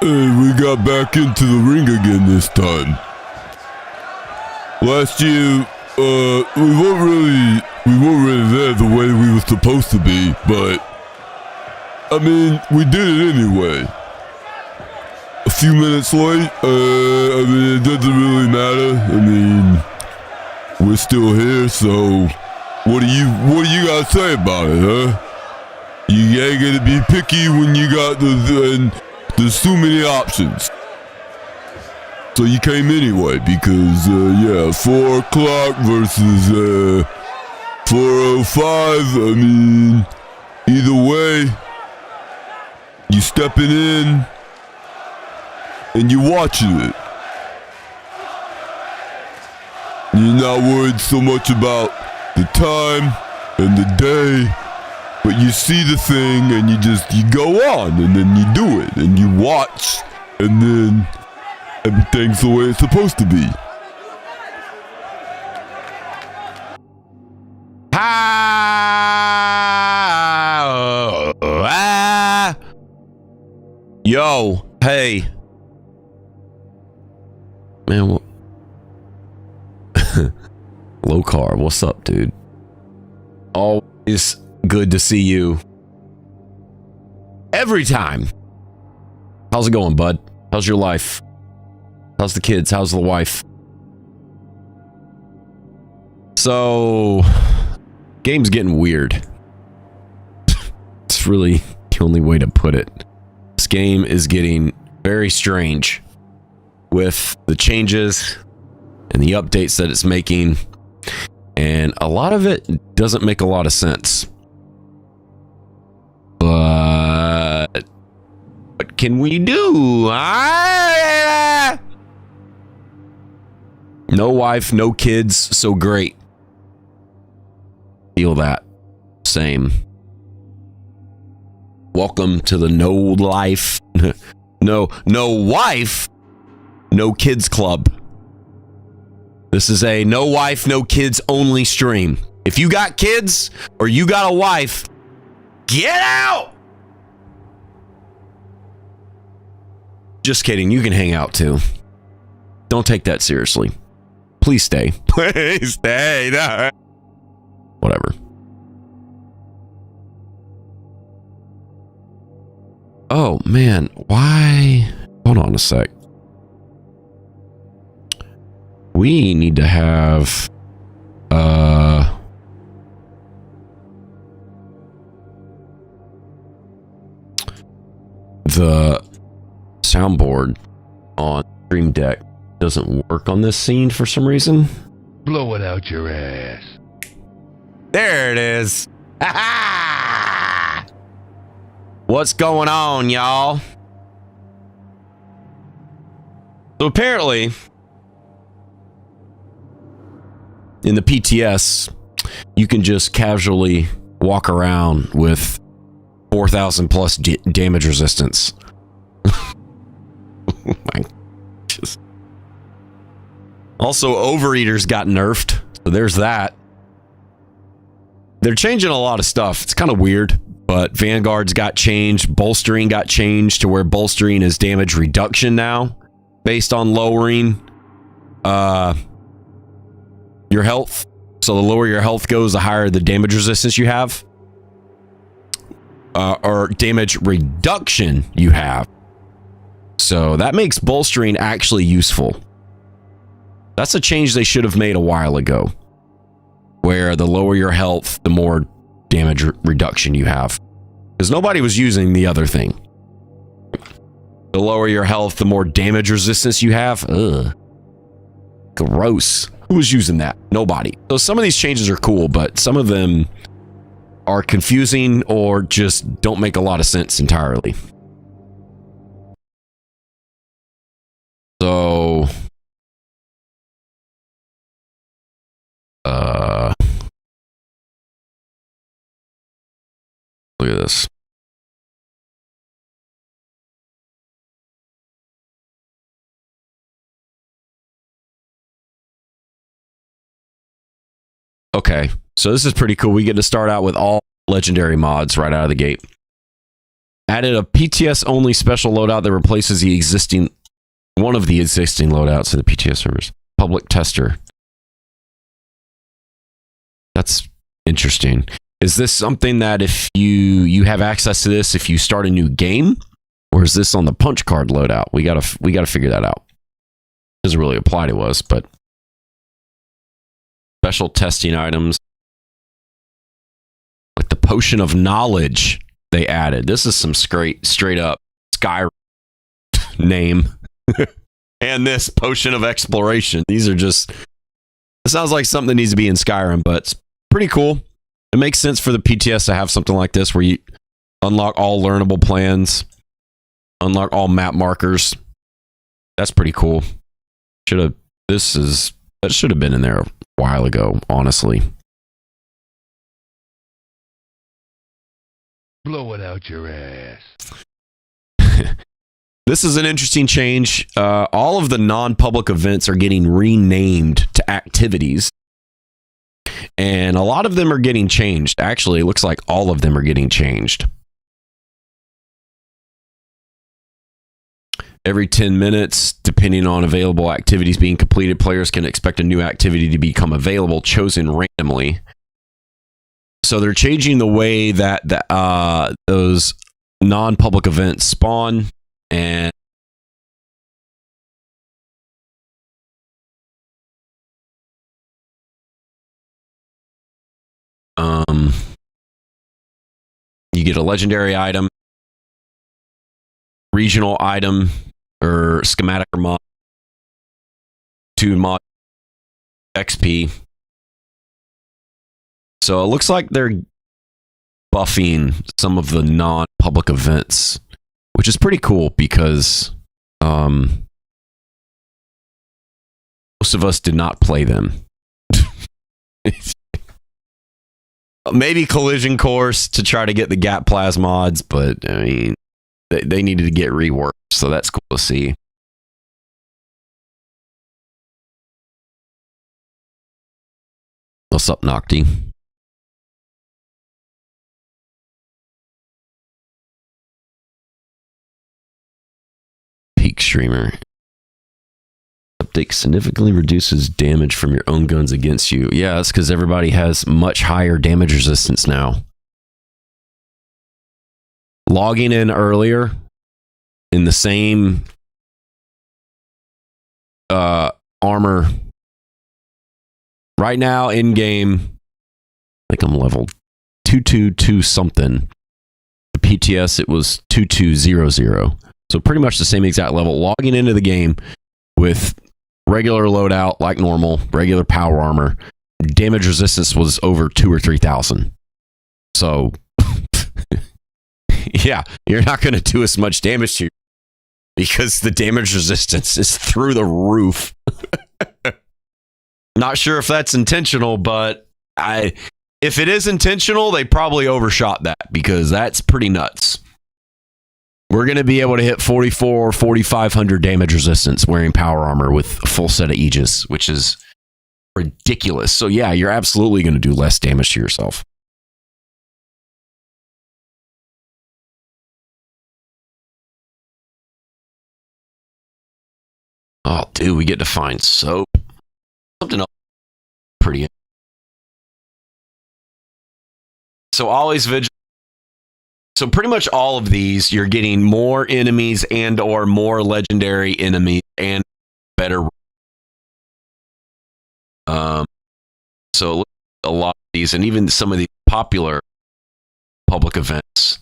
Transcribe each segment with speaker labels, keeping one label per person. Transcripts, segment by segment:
Speaker 1: We got back into the ring again this time. Last year, we weren't really there the way we were supposed to be, but I mean, we did it anyway. A few minutes late, I mean, it doesn't really matter. I mean, we're still here, so what do you guys say about it, huh? You ain't gonna be picky when you got there's too many options. So you came anyway because, yeah, 4 o'clock versus 4:05. I mean, either way, you stepping in and you watching it. You're not worried so much about the time and the day, but you see the thing and you go on and then you do it and you watch and then everything's the way it's supposed to be.
Speaker 2: Yo, hey. Man, what? Low car, what's up, dude? Always good to see you. Every time. How's it going, bud? How's your life? How's the kids? How's the wife? So, game's getting weird. It's really the only way to put it. This game is getting very strange with the changes and the updates that it's making, and a lot of it doesn't make a lot of sense. But what can we do? No wife, no kids, so great. Feel that. Same. Welcome to the no life, no wife, no kids club. This is a no wife, no kids only stream. If you got kids or you got a wife, get out! Just kidding, you can hang out too. Don't take that seriously. Please stay. Please stay. No. Whatever. Oh, man. Why? Hold on a sec. We need to have... the soundboard on Stream Deck doesn't work on this scene for some reason.
Speaker 3: Blow it out your ass.
Speaker 2: There it is. What's going on, y'all? So apparently, in the PTS, you can just casually walk around with 4,000 plus damage resistance. Oh my goodness. Also, Overeaters got nerfed, so there's that. They're changing a lot of stuff. It's kind of weird, but Vanguard's got changed. Bolstering got changed to where bolstering is damage reduction now, based on lowering your health. So the lower your health goes, the higher the damage resistance you have. Or damage reduction you have. So that makes bolstering actually useful. That's a change they should have made a while ago. Where the lower your health, the more damage reduction you have. Because nobody was using the other thing. The lower your health, the more damage resistance you have. Ugh. Gross. Who was using that? Nobody. So some of these changes are cool, but some of them are confusing or just don't make a lot of sense entirely. So... look at this. Okay, so this is pretty cool. We get to start out with all legendary mods right out of the gate. Added a PTS only special loadout that replaces one of the existing loadouts of the PTS servers. Public tester. That's interesting. Is this something that if you have access to this if you start a new game, or is this on the punch card loadout? We gotta figure that out. Doesn't really apply to us, but special testing items like the potion of knowledge they added. This is some straight up Skyrim name. And this potion of exploration. These are just, it sounds like something that needs to be in Skyrim, but it's pretty cool. It makes sense for the PTS to have something like this where you unlock all learnable plans, unlock all map markers. That's pretty cool. That should have been in there a while ago, honestly.
Speaker 3: Blow it out your ass.
Speaker 2: This is an interesting change. All of the non-public events are getting renamed to activities. And a lot of them are getting changed. Actually, it looks like all of them are getting changed. Every 10 minutes, depending on available activities being completed, players can expect a new activity to become available, chosen randomly. So they're changing the way that those non-public events spawn. And you get a legendary item, regional item, or schematic or mod, 2 mod XP. So it looks like they're buffing some of the non-public events, which is pretty cool because most of us did not play them. Maybe collision course to try to get the gap plasmods, but I mean, they needed to get reworked, so that's cool to see. What's up, Nocti? Peak streamer. Update significantly reduces damage from your own guns against you. Yeah, that's because everybody has much higher damage resistance now. Logging in earlier in the same armor. Right now, in game, I think I'm level 222 something. The PTS, it was 2200. So pretty much the same exact level. Logging into the game with regular loadout like normal, regular power armor, damage resistance was over 2,000 or 3,000. So, yeah, you're not going to do as much damage to you because the damage resistance is through the roof. Not sure if that's intentional, but if it is intentional, they probably overshot that because that's pretty nuts. We're going to be able to hit 44 or 4,500 damage resistance wearing power armor with a full set of Aegis, which is ridiculous. So yeah, you're absolutely going to do less damage to yourself. Oh, dude, we get to find soap. Something else pretty. So always vigilant. So pretty much all of these, you're getting more enemies and or more legendary enemies and better. So a lot of these, and even some of the popular public events,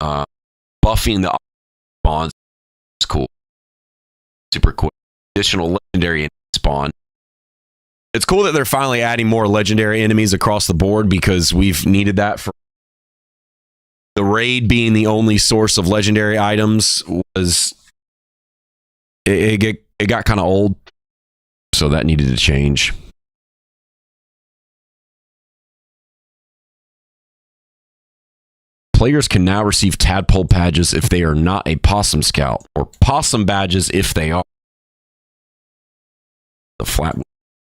Speaker 2: buffing the spawns is cool. Super quick. Additional legendary spawn. It's cool that they're finally adding more legendary enemies across the board because we've needed that for the raid being the only source of legendary items was it got kind of old, so that needed to change. Players can now receive tadpole badges if they are not a possum scout, or possum badges if they are. The flat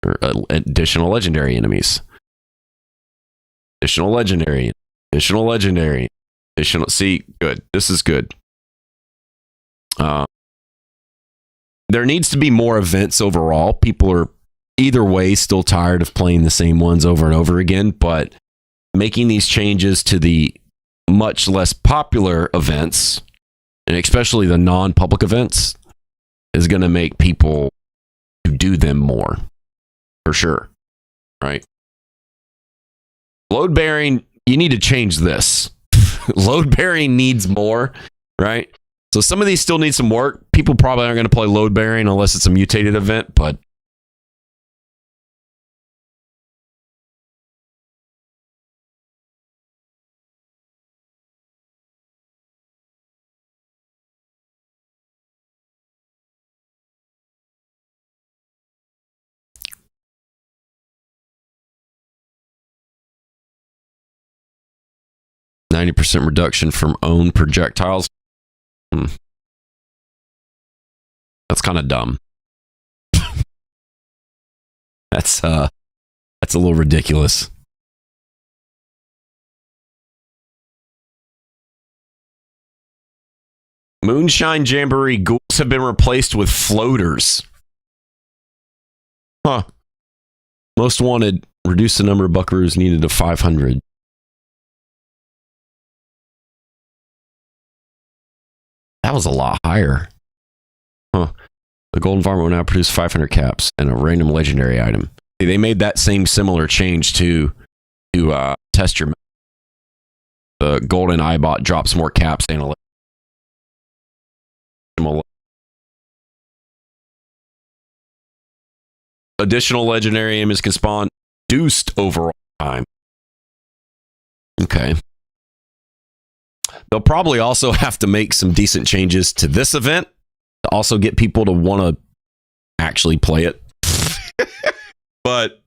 Speaker 2: or additional legendary enemies. Additional legendary. Additional, see, good. This is good. There needs to be more events overall. People are either way still tired of playing the same ones over and over again, but making these changes to the much less popular events, and especially the non-public events, is going to make people do them more, for sure, right? Load bearing, you need to change this. Load bearing needs more, right? So some of these still need some work. People probably aren't going to play load bearing unless it's a mutated event, but %90 reduction from own projectiles. That's kind of dumb. That's a little ridiculous. Moonshine Jamboree ghouls have been replaced with floaters. Huh. Most wanted, reduce the number of buckaroos needed to 500. That was a lot higher. Huh. The golden farmer will now produce 500 caps and a random legendary item. They made that same similar change to test your. The golden eyebot drops more caps and a additional legendary image can spawn reduced overall time. Okay. They'll probably also have to make some decent changes to this event to also get people to want to actually play it. But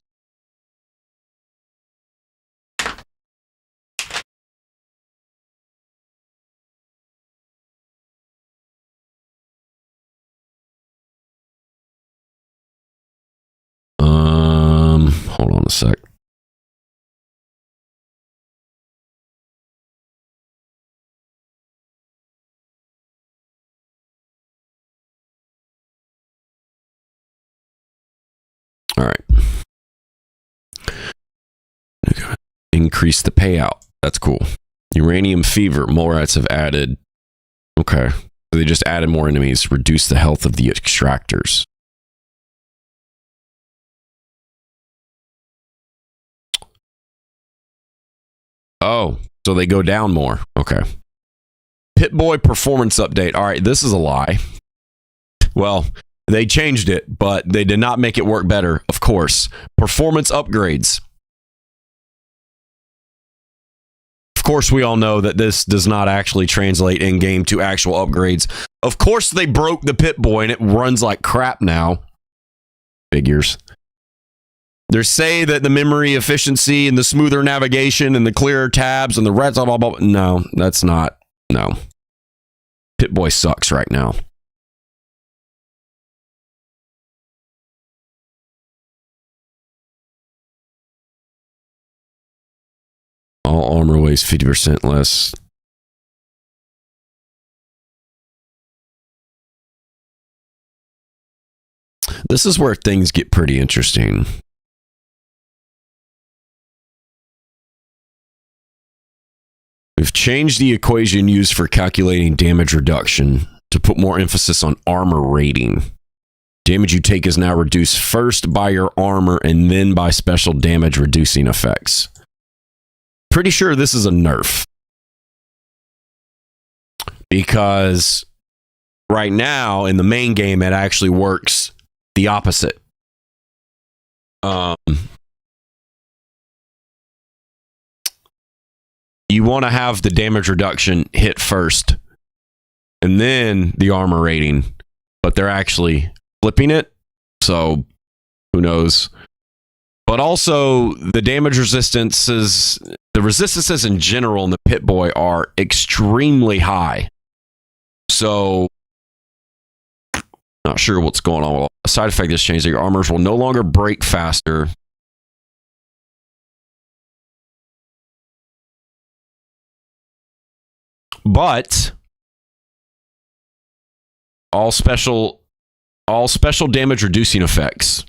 Speaker 2: hold on a sec. All right. Increase the payout. That's cool. Uranium fever. Mole rats have added. Okay. So they just added more enemies. Reduce the health of the extractors. Oh, so they go down more. Okay. Pit-Boy performance update. All right, this is a lie. Well, they changed it, but they did not make it work better, of course. Performance upgrades. Of course, we all know that this does not actually translate in-game to actual upgrades. Of course, they broke the Pit-Boy and it runs like crap now. Figures. They say that the memory efficiency and the smoother navigation and the clearer tabs and the red blah, blah, blah. No, that's not. No. Pit-Boy sucks right now. All armor weighs 50% less. This is where things get pretty interesting. We've changed the equation used for calculating damage reduction to put more emphasis on armor rating. Damage you take is now reduced first by your armor and then by special damage reducing effects. Pretty sure this is a nerf. Because right now in the main game it actually works the opposite. You want to have the damage reduction hit first and then the armor rating, but they're actually flipping it. So who knows? But also the damage resistances, the resistances in general in the Pit-Boy are extremely high. So not sure what's going on. A side effect of this change, that your armors will no longer break faster. But all special damage reducing effects,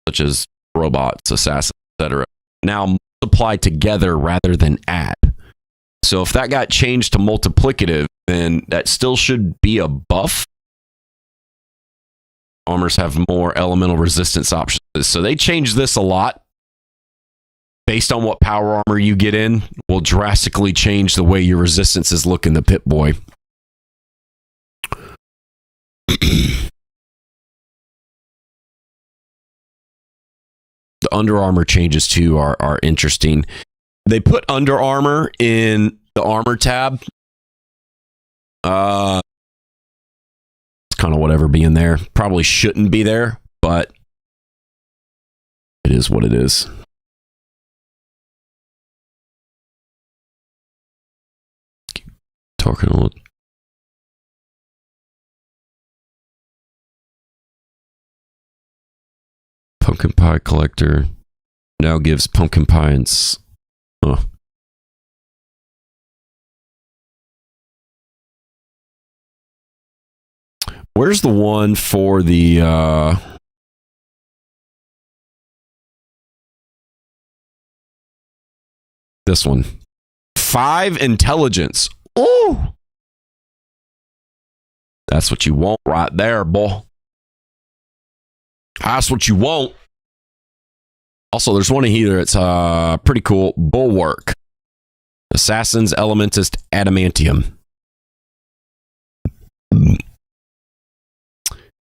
Speaker 2: such as robots, assassins, etc., now multiply together rather than add. So if that got changed to multiplicative, then that still should be a buff. Armors have more elemental resistance options. So they changed this a lot. Based on what power armor you get in, will drastically change the way your resistances look in the Pip-Boy. The Under Armor changes too are interesting. They put Under Armor in the armor tab. It's kind of whatever being there. Probably shouldn't be there, but it is what it is. Keep talking a little. Pumpkin Pie Collector now gives pumpkin pie and where's the one for the this one? 5 intelligence. Ooh, that's what you want right there, boy. That's what you want. Also, there's one in here that's pretty cool. Bulwark. Assassin's Elementist Adamantium.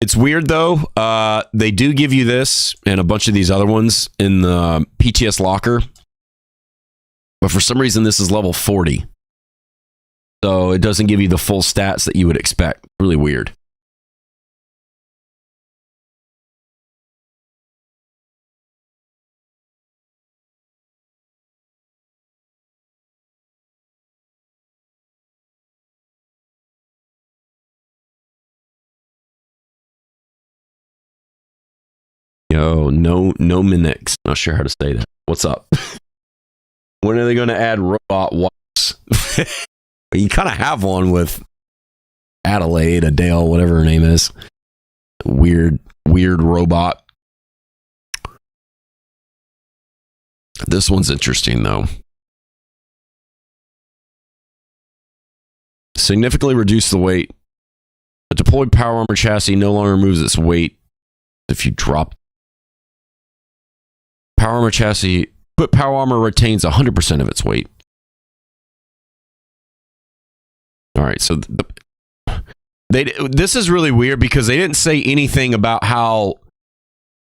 Speaker 2: It's weird, though. They do give you this and a bunch of these other ones in the PTS locker. But for some reason, this is level 40. So it doesn't give you the full stats that you would expect. Really weird. Yo, no Minix. Not sure how to say that. What's up? When are they going to add robot wipes? You kind of have one with Adele, whatever her name is. Weird robot. This one's interesting, though. Significantly reduce the weight. The deployed power armor chassis no longer removes its weight if you drop. Power armor chassis, but power armor retains 100% of its weight. All right, so this is really weird because they didn't say anything about how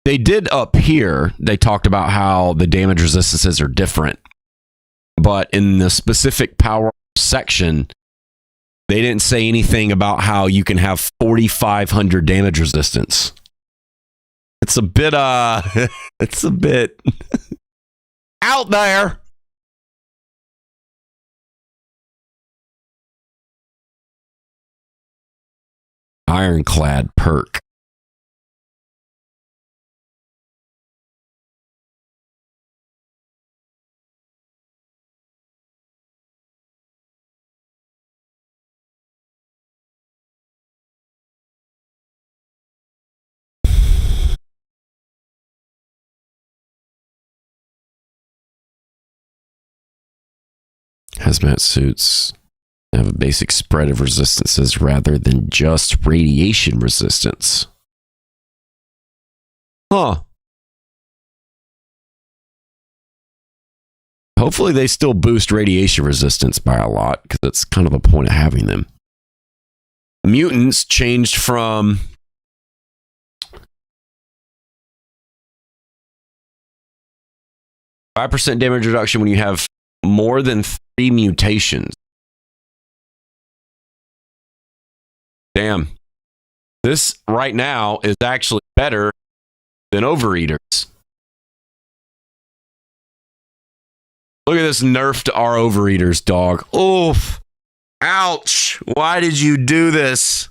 Speaker 2: they did up here. They talked about how the damage resistances are different, but in the specific power section, they didn't say anything about how you can have 4,500 damage resistance. It's a bit it's a bit out there. Ironclad perk. Hazmat suits have a basic spread of resistances rather than just radiation resistance. Huh. Hopefully they still boost radiation resistance by a lot, because that's kind of the point of having them. Mutants changed from 5% damage reduction when you have more than 3 mutations. Damn. This right now is actually better than Overeaters. Look at this nerf to our Overeaters, dog. Oof. Ouch. Why did you do this?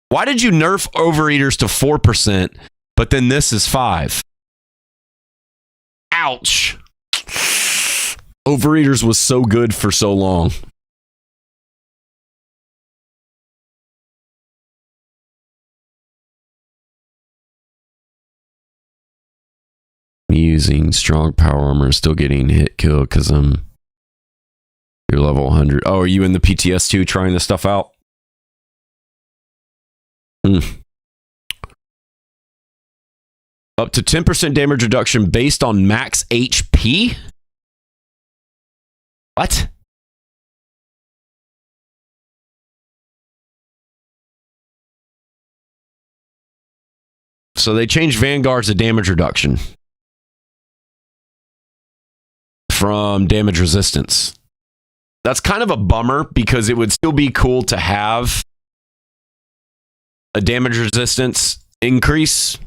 Speaker 2: Why did you nerf Overeaters to 4%, but then this is 5? Ouch. Overeaters was so good for so long. using strong power armor, still getting hit kill because you're level 100. Oh, are you in the PTS 2 trying this stuff out? Up to 10% damage reduction based on max HP? What? So they changed Vanguard's to damage reduction from damage resistance. That's kind of a bummer because it would still be cool to have a damage resistance increase.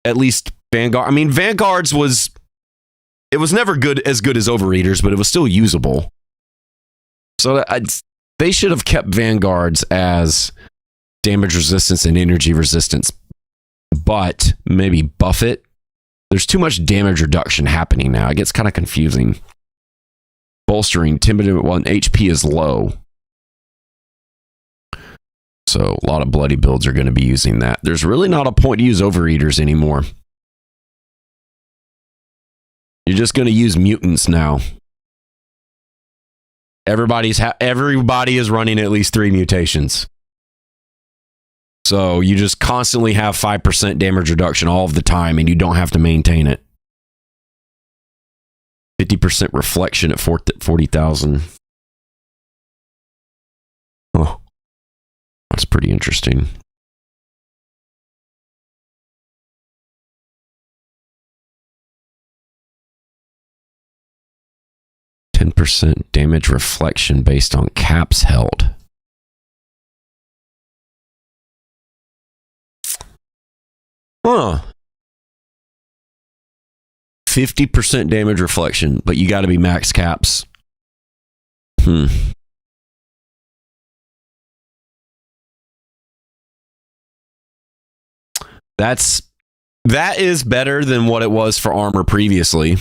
Speaker 2: At least Vanguard. I mean, Vanguard's was... It was never as good as Overeaters, but it was still usable. So they should have kept Vanguards as damage resistance and energy resistance. But maybe buff it. There's too much damage reduction happening now. It gets kind of confusing. Bolstering, timid 1 HP is low. So a lot of bloody builds are going to be using that. There's really not a point to use Overeaters anymore. You're just going to use mutants now. Everybody is running at least 3 mutations. So you just constantly have 5% damage reduction all of the time and you don't have to maintain it. 50% reflection at 40,000. Oh. That's pretty interesting. %, damage reflection based on caps held. Huh. 50% damage reflection, but you got to be max caps. That is better than what it was for armor previously.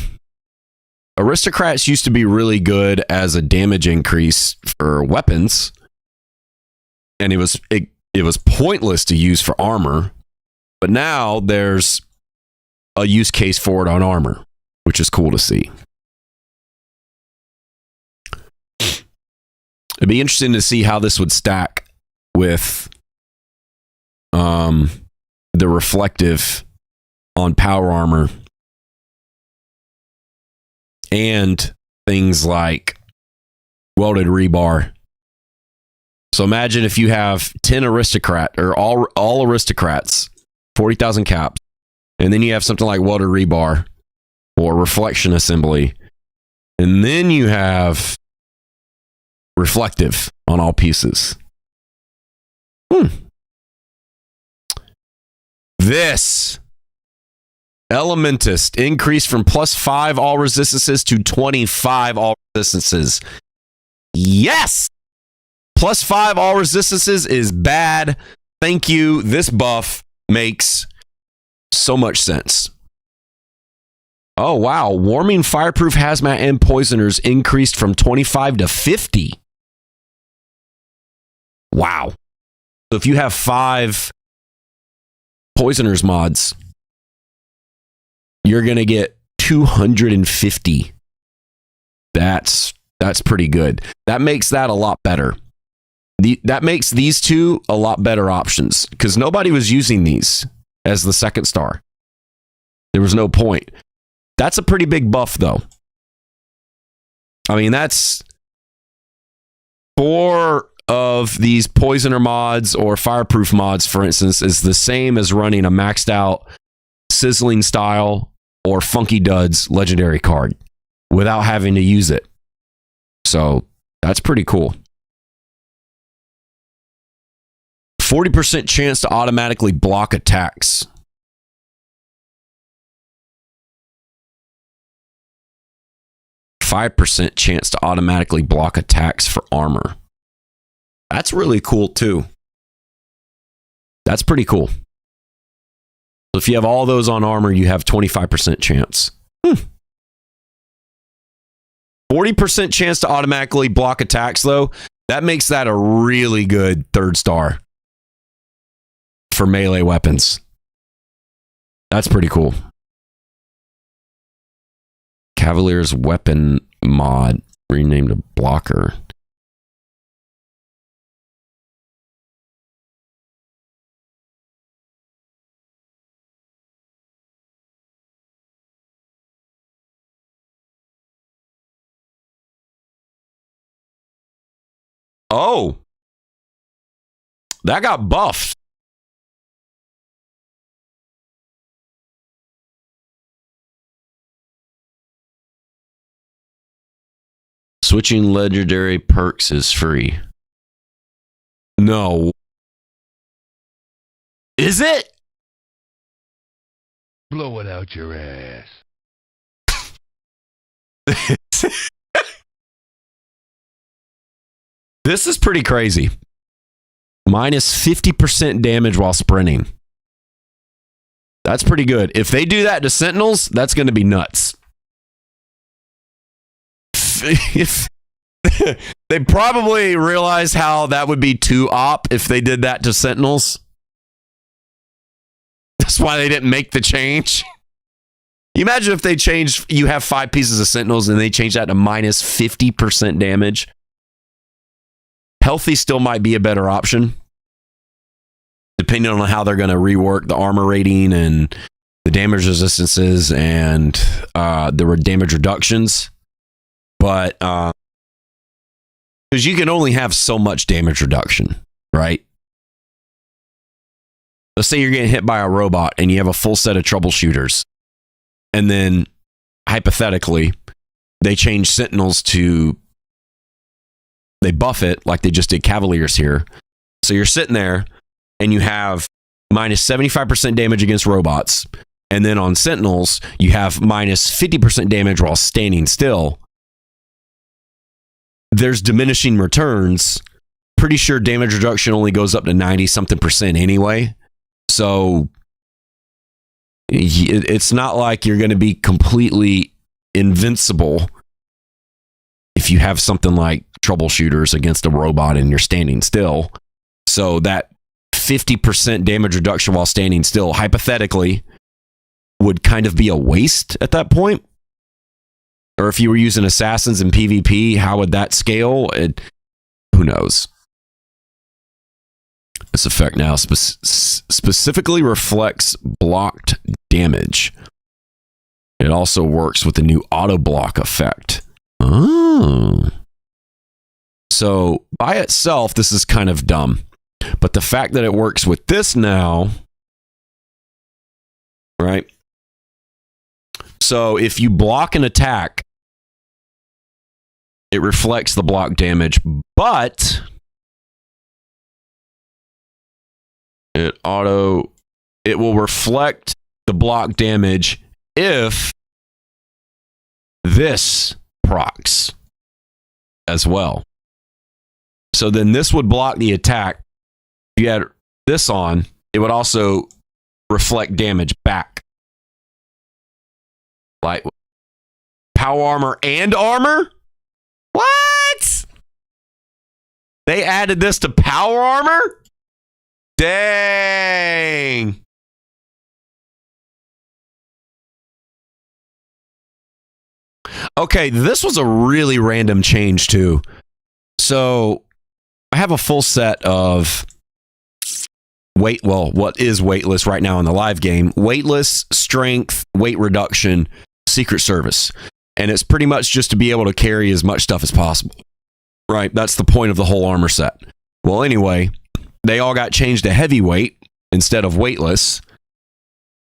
Speaker 2: Aristocrats used to be really good as a damage increase for weapons, and it was pointless to use for armor. But now there's a use case for it on armor, which is cool to see. It'd be interesting to see how this would stack with the reflective on power armor and things like welded rebar. So imagine if you have 10 aristocrat or all aristocrats, 40,000 caps, and then you have something like welded rebar or reflection assembly, and then you have reflective on all pieces. This Elementist increased from +5 all resistances to 25 all resistances. Yes! +5 all resistances is bad. Thank you. This buff makes so much sense. Oh, wow. Warming, fireproof, hazmat, and poisoners increased from 25 to 50. Wow. So if you have 5 poisoners mods, you're going to get 250. That's pretty good. That makes that a lot better. That makes these two a lot better options because nobody was using these as the second star. There was no point. That's a pretty big buff, though. I mean, that's 4 of these poisoner mods or fireproof mods, for instance, is the same as running a maxed out sizzling style or funky duds legendary card without having to use it. So that's pretty cool. 40% chance to automatically block attacks. %5 chance to automatically block attacks for armor. That's really cool too. That's pretty cool. So if you have all those on armor, you have 25% chance. 40% chance to automatically block attacks, though. That makes that a really good 3rd star for melee weapons. That's pretty cool. Cavalier's weapon mod renamed a blocker. Oh, that got buffed. Switching legendary perks is free. No. Is it?
Speaker 3: Blow it out your ass.
Speaker 2: This is pretty crazy. Minus 50% damage while sprinting. That's pretty good. If they do that to Sentinels, that's going to be nuts. If they probably realize how that would be too op if they did that to Sentinels. That's why they didn't make the change. You imagine if they changed, you have 5 pieces of Sentinels and they change that to minus 50% damage. Healthy still might be a better option, depending on how they're going to rework the armor rating and the damage resistances and the damage reductions. But because you can only have so much damage reduction, right? Let's say you're getting hit by a robot and you have a full set of troubleshooters. And then, hypothetically, they change Sentinels to... They buff it like they just did Cavaliers here. So you're sitting there and you have minus 75% damage against robots. And then on Sentinels, you have minus 50% damage while standing still. There's diminishing returns. Pretty sure damage reduction only goes up to 90-something% anyway. So it's not like you're going to be completely invincible if you have something like troubleshooters against a robot and you're standing still. So that 50% damage reduction while standing still, hypothetically, would kind of be a waste at that point. Or if you were using assassins in PvP, how would that scale? Who knows? This effect now specifically reflects blocked damage. It also works with the new auto block effect. Oh. So by itself, this is kind of dumb. But the fact that it works with this now, right? So if you block an attack, it reflects the block damage, but it will reflect the block damage if this procs as well. So then this would block the attack. If you had this on, it would also reflect damage back. Like power armor and armor? What? They added this to power armor? Dang. Okay, this was a really random change too. So I have a full set of what is weightless right now in the live game? Weightless, strength, weight reduction, secret service. And it's pretty much just to be able to carry as much stuff as possible. Right? That's the point of the whole armor set. Well, anyway, they all got changed to heavyweight instead of weightless.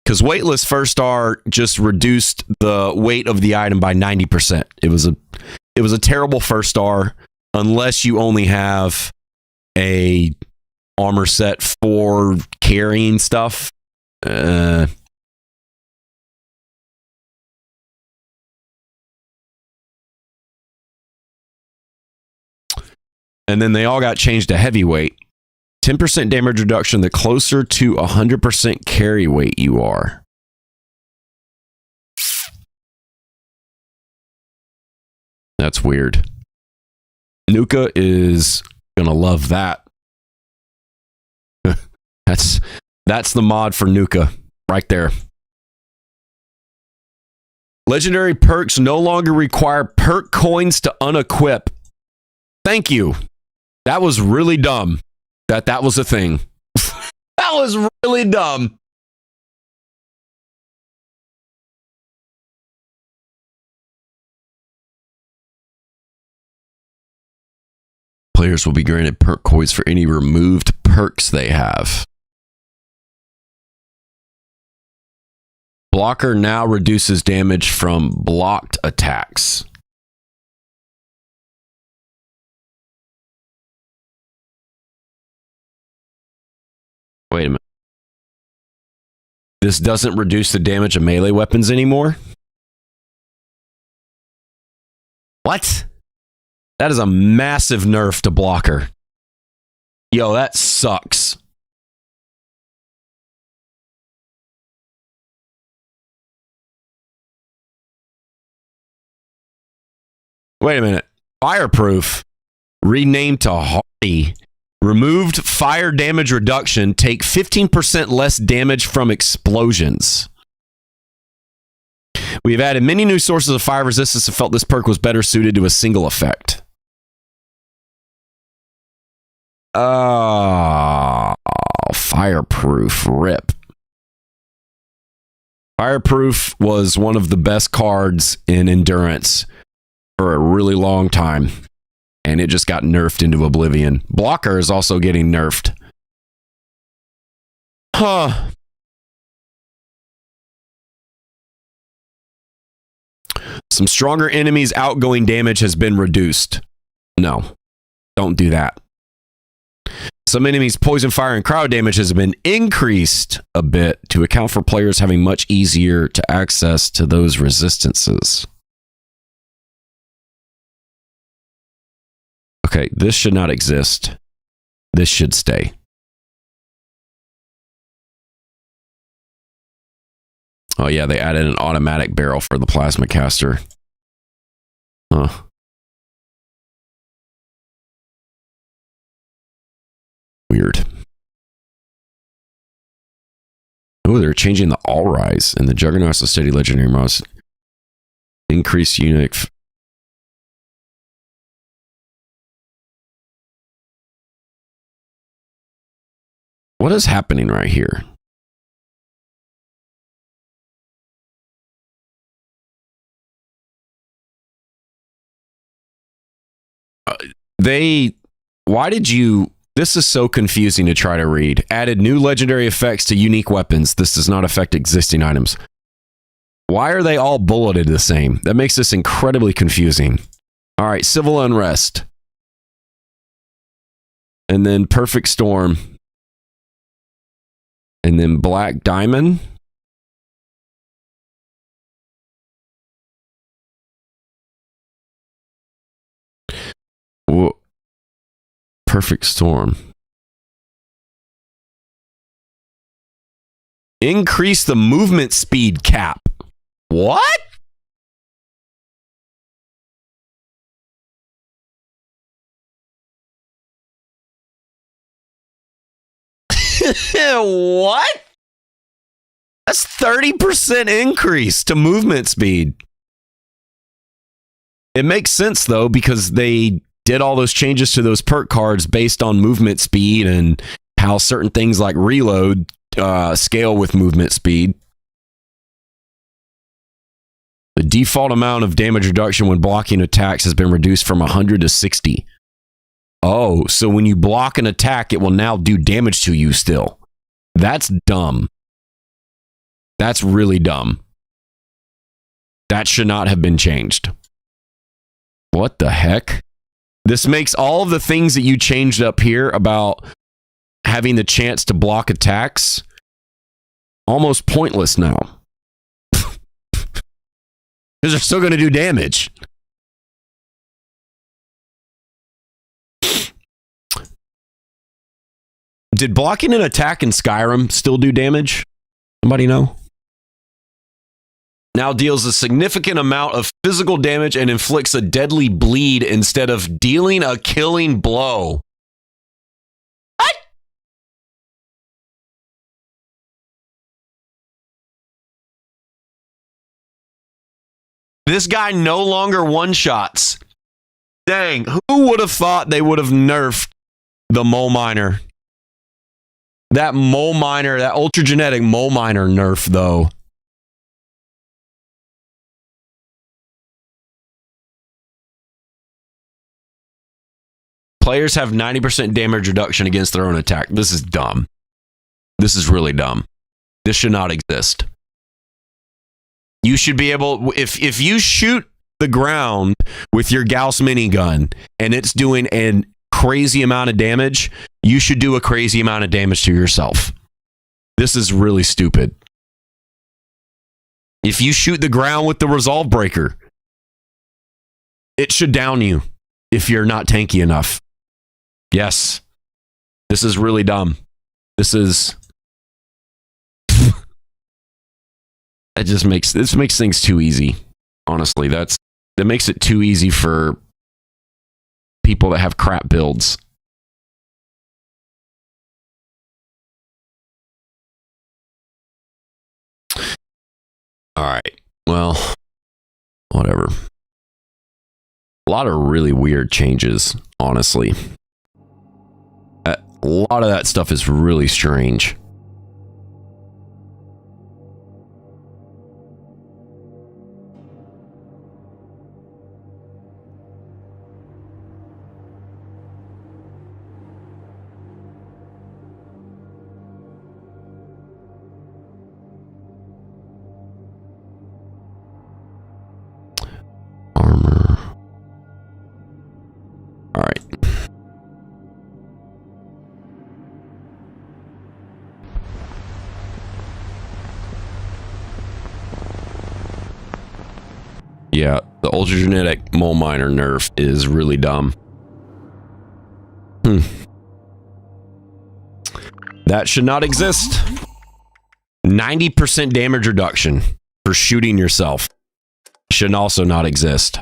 Speaker 2: Because weightless first star just reduced the weight of the item by 90%. It was a terrible first star unless you only have a armor set for carrying stuff. And then they all got changed to heavyweight. 10% damage reduction the closer to 100% carry weight you are. That's weird. Nuka is gonna love that. That's the mod for Nuka right there. Legendary perks no longer require perk coins to unequip. Thank you. That was really dumb that was a thing. That was really dumb. Players will be granted perk coins for any removed perks they have. Blocker now reduces damage from blocked attacks. Wait a minute. This doesn't reduce the damage of melee weapons anymore? What? That is a massive nerf to blocker. Yo, that sucks. Wait a minute. Fireproof. Renamed to Hardy. Removed fire damage reduction. Take 15% less damage from explosions. We have added many new sources of fire resistance and felt this perk was better suited to a single effect. Fireproof. RIP. Fireproof was one of the best cards in Endurance for a really long time. And it just got nerfed into oblivion. Blocker is also getting nerfed. Huh. Some stronger enemies' outgoing damage has been reduced. No. Don't do that. Some enemies' poison, fire, and cryo damage has been increased a bit to account for players having much easier to access to those resistances. Okay, this should not exist. This should stay. Oh yeah, they added an automatic barrel for the plasma caster. Huh. Weird. Oh, they're changing the all rise and the Juggernaut's a steady legendary mouse. Increased unit. What is happening right here? Why did you... This is so confusing to try to read. Added new legendary effects to unique weapons. This does not affect existing items. Why are they all bulleted the same? That makes this incredibly confusing. All right, Civil Unrest. And then Perfect Storm. And then Black Diamond. Whoa. Perfect Storm. Increase the movement speed cap. What? What? That's 30% increase to movement speed. It makes sense though, because they did all those changes to those perk cards based on movement speed and how certain things like reload scale with movement speed. The default amount of damage reduction when blocking attacks has been reduced from 100 to 60. Oh, so when you block an attack, it will now do damage to you still. That's dumb. That's really dumb. That should not have been changed. What the heck? This makes all of the things that you changed up here about having the chance to block attacks almost pointless now. Because they're still going to do damage. Did blocking an attack in Skyrim still do damage? Somebody know? Now deals a significant amount of physical damage and inflicts a deadly bleed instead of dealing a killing blow. What? This guy no longer one-shots. Dang, who would have thought they would have nerfed the mole miner? That mole miner, that ultra genetic mole miner nerf, though. Players have 90% damage reduction against their own attack. This is dumb. This is really dumb. This should not exist. You should be able, if you shoot the ground with your Gauss minigun and it's doing a crazy amount of damage, you should do a crazy amount of damage to yourself. This is really stupid. If you shoot the ground with the resolve breaker, it should down you if you're not tanky enough. Yes. This is really dumb. This makes things too easy. Honestly, that makes it too easy for people that have crap builds. All right. Well, whatever. A lot of really weird changes, honestly. A lot of that stuff is really strange. Armor. All right. Yeah, the ultra genetic mole miner nerf is really dumb. That should not exist. 90% damage reduction for shooting yourself should also not exist.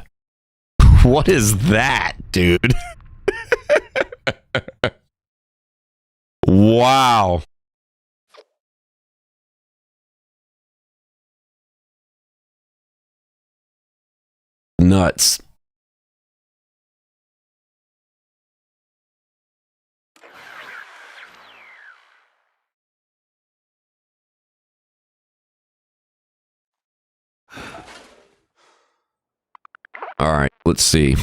Speaker 2: What is that, dude? Wow. Nuts. All right, let's see.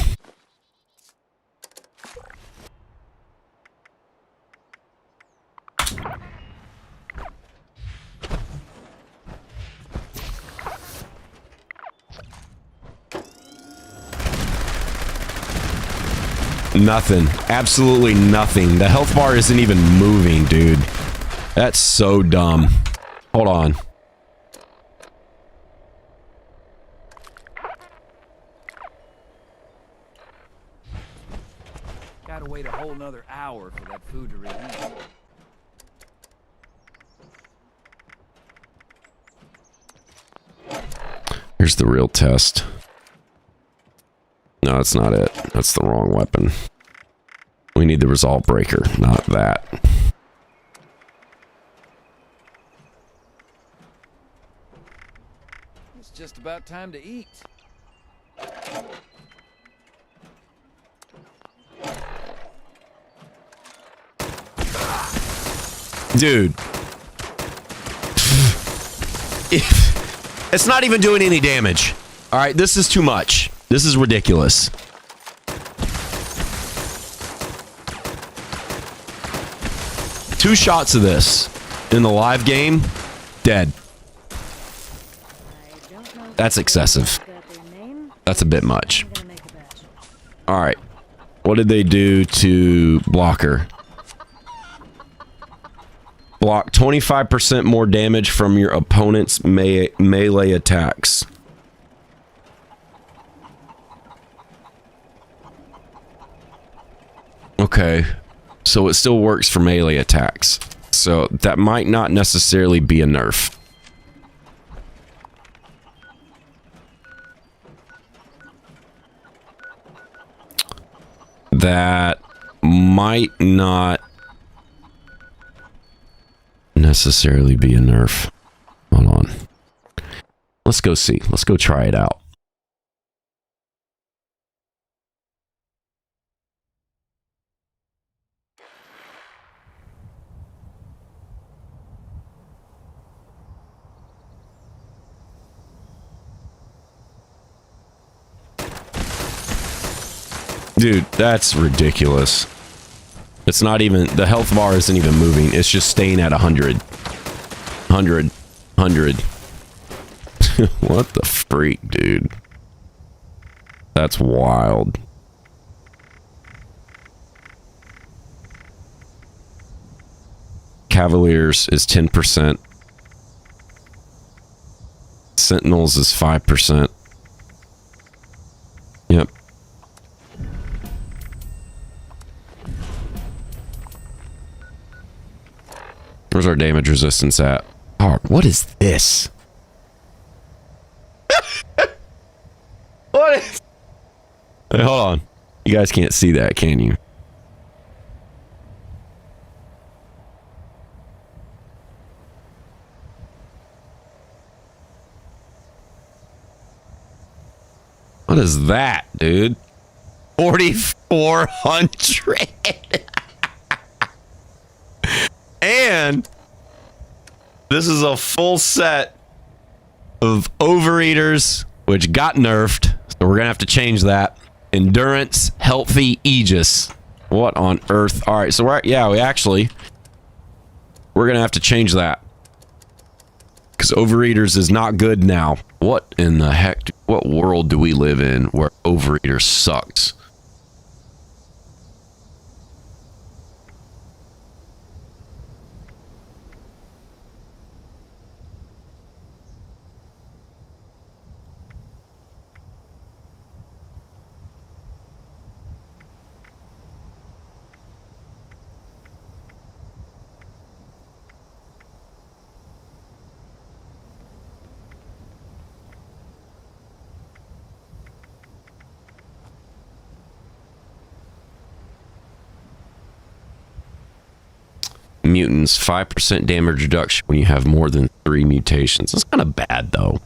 Speaker 2: Nothing. Absolutely nothing. The health bar isn't even moving, dude. That's so dumb. Hold on.
Speaker 4: Gotta wait a whole nother hour for that food to reheat.
Speaker 2: Here's the real test. No, that's not it. That's the wrong weapon. We need the resolve breaker, not that.
Speaker 4: It's just about time to eat.
Speaker 2: Dude. It's not even doing any damage. All right, this is too much. This is ridiculous. Two shots of this in the live game, dead. That's excessive. That's a bit much. All right. What did they do to blocker? Block 25% more damage from your opponent's melee attacks. Okay, so it still works for melee attacks. So that might not necessarily be a nerf. That might not necessarily be a nerf. Hold on. Let's go see. Let's go try it out. Dude, that's ridiculous. It's not even, the health bar isn't even moving. It's just staying at 100. 100. 100. What the freak, dude? That's wild. Cavaliers is 10%. Sentinels is 5%. Yep. Where's our damage resistance at? Oh, what is this? What is... Hey, hold on. You guys can't see that, can you? What is that, dude? 4,400. And this is a full set of overeaters, which got nerfed. So we're gonna have to change that. Endurance, healthy Aegis. What on earth? All right, so we're gonna have to change that because overeaters is not good now. What in the heck? What world do we live in where overeater sucks? Mutants, 5% damage reduction when you have more than 3 mutations. That's kind of bad, though.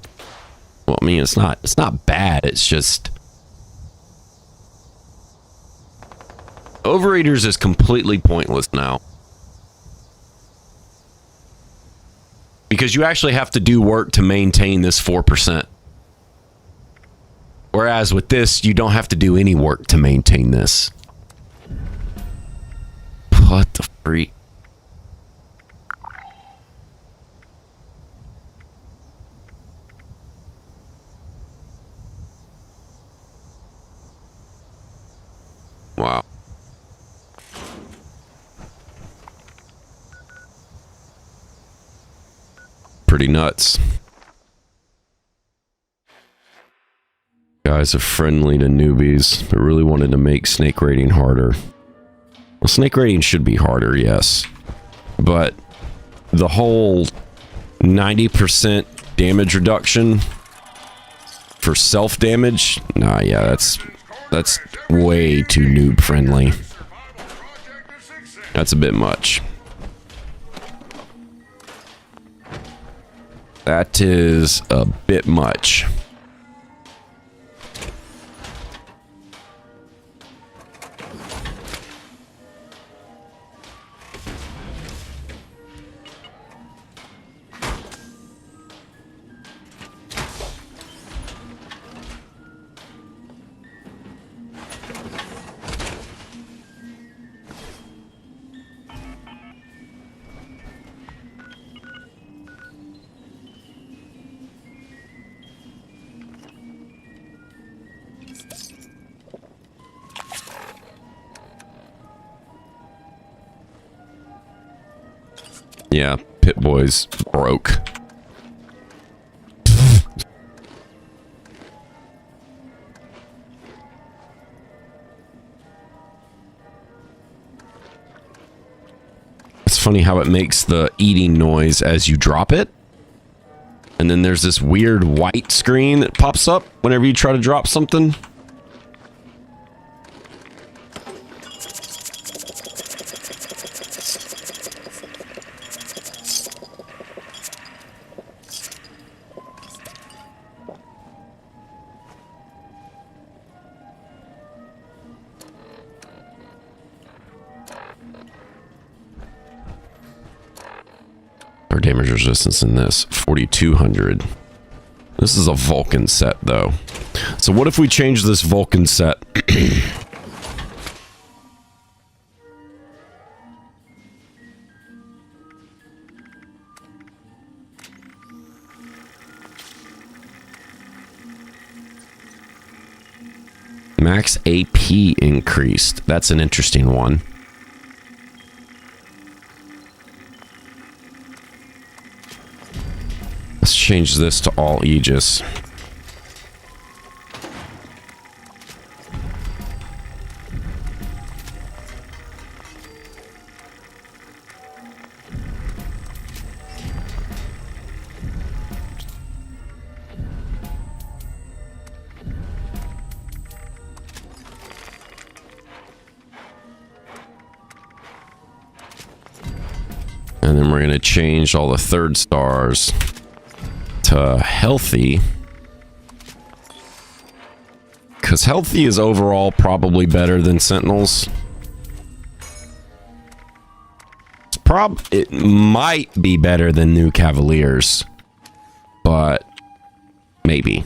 Speaker 2: Well, I mean, it's not bad. It's just overeaters is completely pointless now because you actually have to do work to maintain this 4%. Whereas with this, you don't have to do any work to maintain this. What the freak? Wow. Pretty nuts. Guys are friendly to newbies, but really wanted to make snake rating harder. Well, snake rating should be harder, yes. But the whole 90% damage reduction for self-damage? Nah, yeah, that's way too noob friendly. That's a bit much. That is a bit much. Yeah, Pit Boy's broke. It's funny how it makes the eating noise as you drop it. And then there's this weird white screen that pops up whenever you try to drop something. Our damage resistance in this, 4,200. This is a Vulcan set, though. So what if we change this Vulcan set Max AP increased. That's an interesting one. Let's change this to all Aegis. And then we're going to change all the third stars to healthy. Because healthy is overall probably better than Sentinels. It might be better than New Cavaliers. But maybe.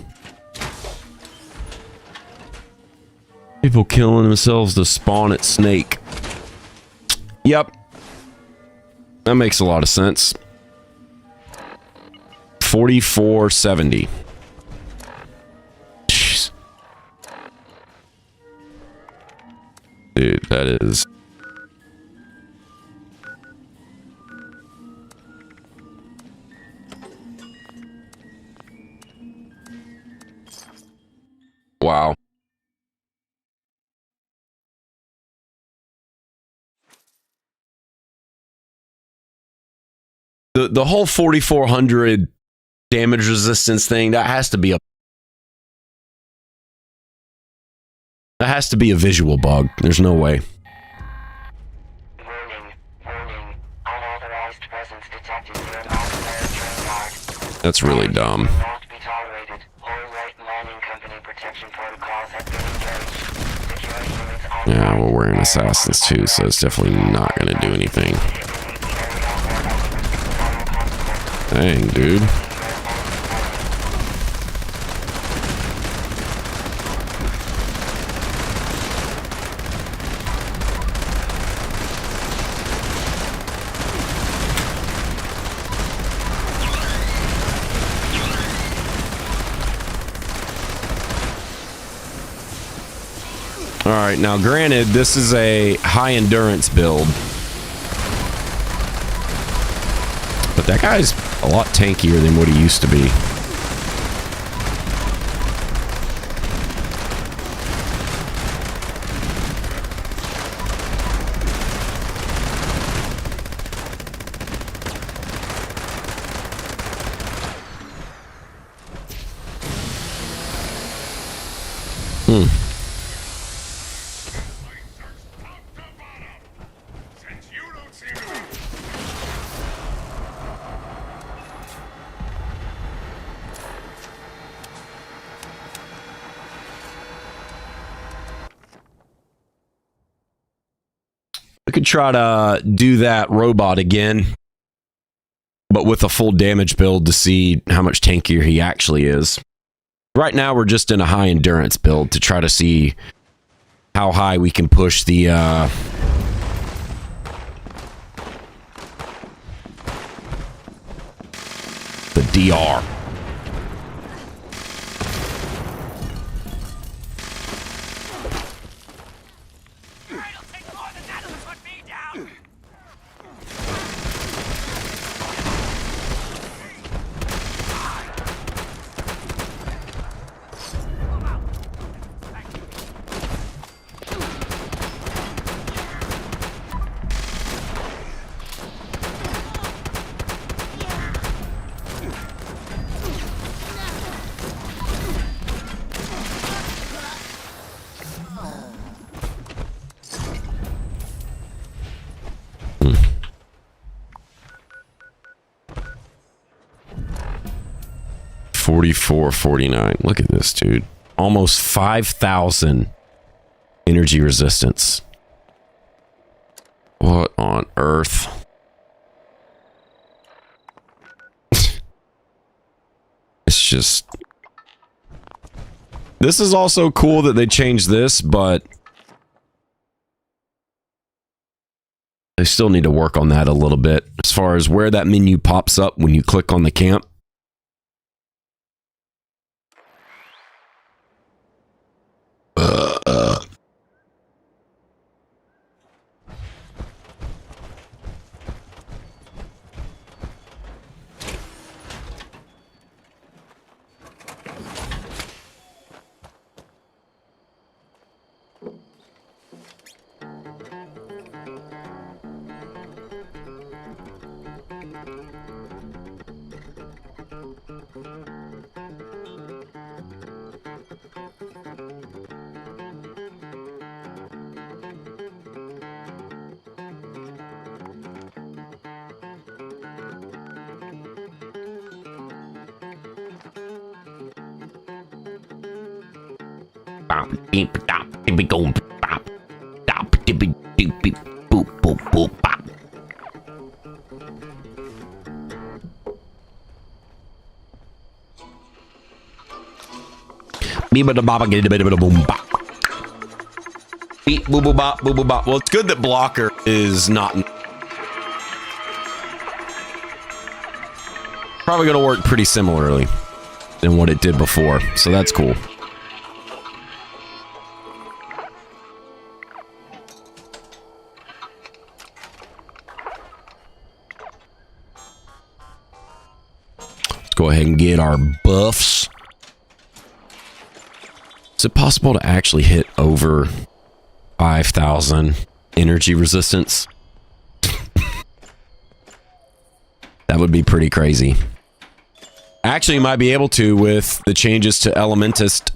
Speaker 2: People killing themselves to spawn at Snake. Yep. That makes a lot of sense. 4470. Jeez. Dude, that is... Wow. The whole 4400 damage resistance thing, that has to be a visual bug. There's no way.
Speaker 5: Warning, warning. Unauthorized presence detected near non-player train yard.
Speaker 2: That's really dumb.
Speaker 5: Will not be tolerated. Whole right mining company protection protocols have been engaged. Security units on
Speaker 2: Yeah, we're wearing assassins too, so it's definitely not going to do anything. Dang, dude. All right, now granted, this is a high endurance build. But that guy's a lot tankier than what he used to be. We could try to do that robot again, but with a full damage build to see how much tankier he actually is. Right now, we're just in a high endurance build to try to see how high we can push the DR. $44.49. Look at this, dude. Almost 5,000 energy resistance. What on earth? It's just... This is also cool that they changed this, but... they still need to work on that a little bit. As far as where that menu pops up when you click on the camp. Well, it's good that blocker is not probably going to work pretty similarly than what it did before, so that's cool. Let's go ahead and get our buffs. Is it possible to actually hit over 5,000 energy resistance? That would be pretty crazy. Actually, you might be able to with the changes to Elementus.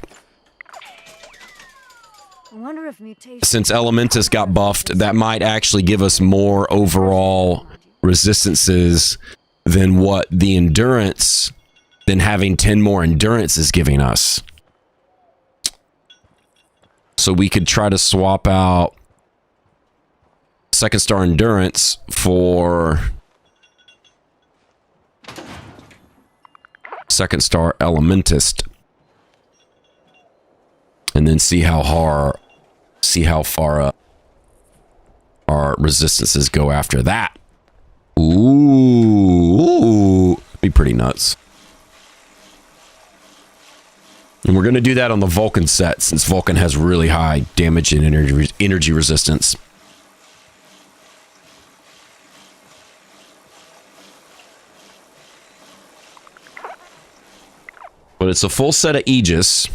Speaker 6: I wonder if mutation
Speaker 2: Since Elementus got buffed, that might actually give us more overall resistances than what the endurance, than having 10 more endurance is giving us. So we could try to swap out second star endurance for second star Elementus, and then see how far up our resistances go after that. Ooh, be pretty nuts. And we're going to do that on the Vulcan set, since Vulcan has really high damage and energy resistance. But it's a full set of Aegis.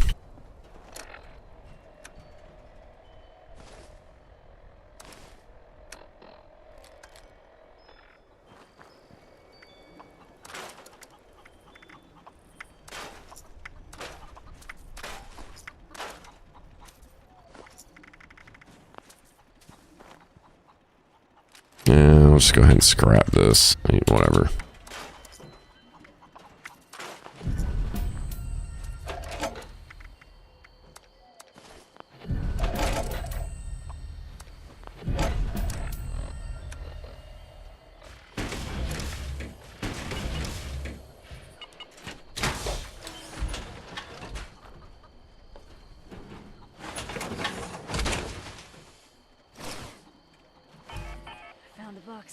Speaker 2: Yeah, I'll just go ahead and scrap this. Whatever.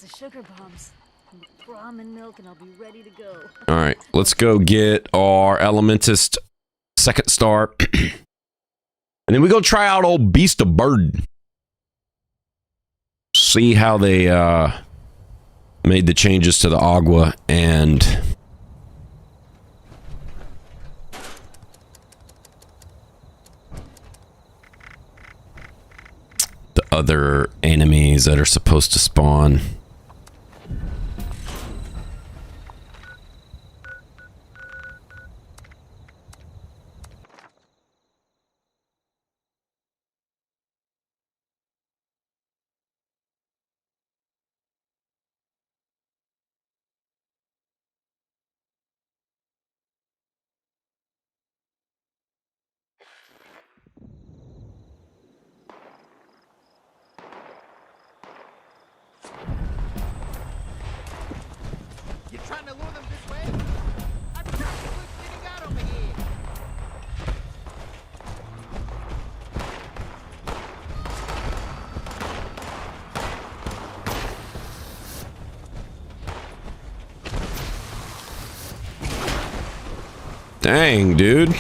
Speaker 6: of sugar bombs. Throw them in milk and I'll be ready to go.
Speaker 2: All right, let's go get our Elementus second star. And then we go try out old Beast of Burden. See how they made the changes to the Agua and the other enemies that are supposed to spawn. Dang, dude.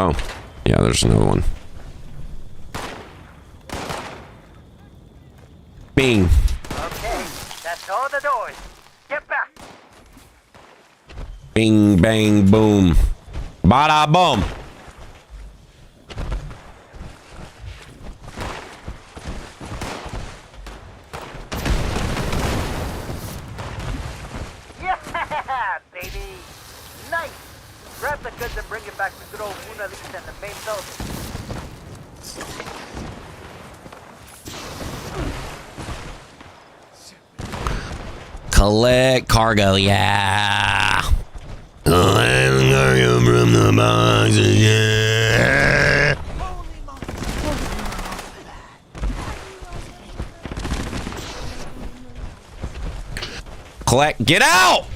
Speaker 2: Oh, yeah, there's another one. Bing.
Speaker 7: Okay, that's all the doors. Get back.
Speaker 2: Bing, bang, boom. Bada boom.
Speaker 7: Yeah, baby. Nice. Grab the goods and bring it back to good old Mona Lisa in the main building.
Speaker 2: Collect cargo, yeah. Collect cargo from the boxes, yeah. Collect, get out!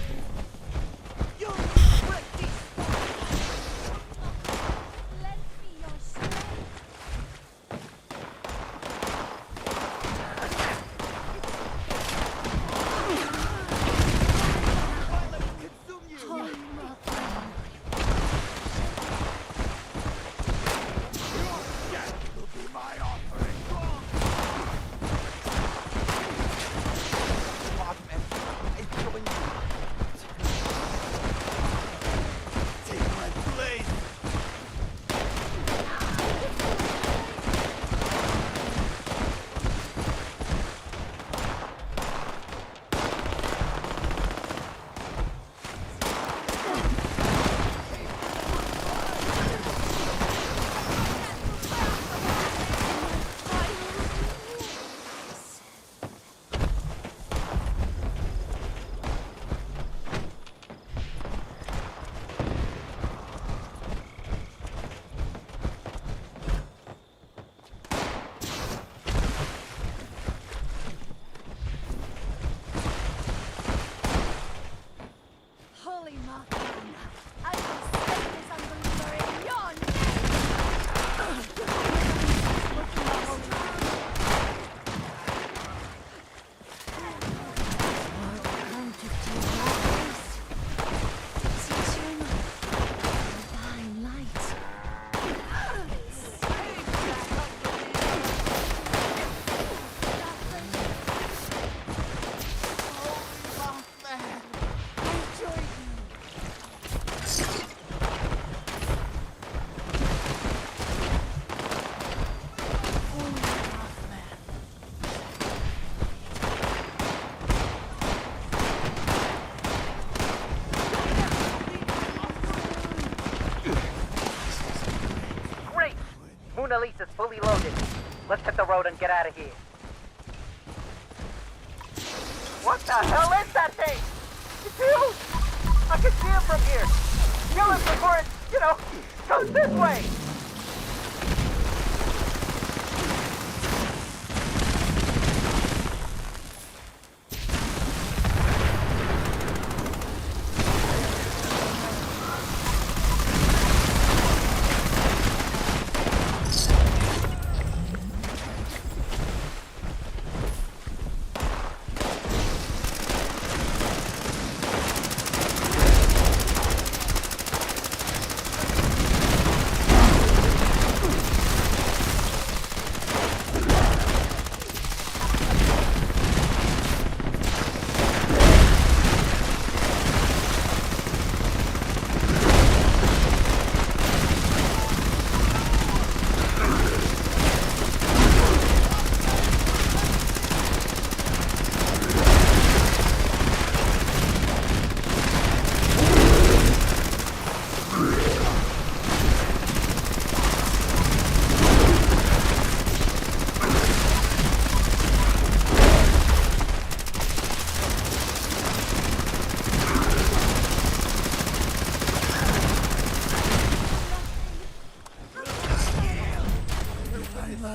Speaker 7: Mona Lisa's fully loaded. Let's hit the road and get out of here. What the hell is that thing? It's huge! I can see it from here. Kill it before it, goes this way.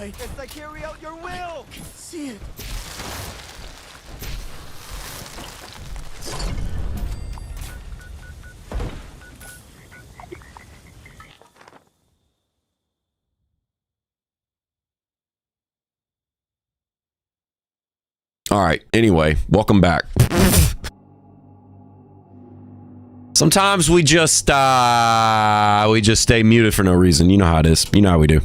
Speaker 4: As I carry out your will! See it.
Speaker 2: All right. Anyway, welcome back. Sometimes we just stay muted for no reason. You know how it is. You know how we do.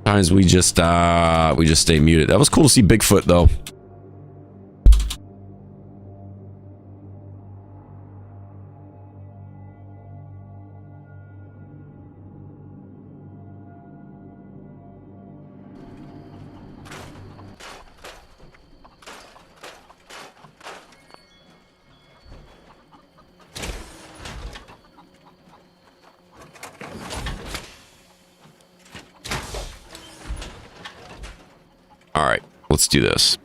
Speaker 2: Sometimes we just stay muted. That was cool to see Bigfoot though. All right, let's do this.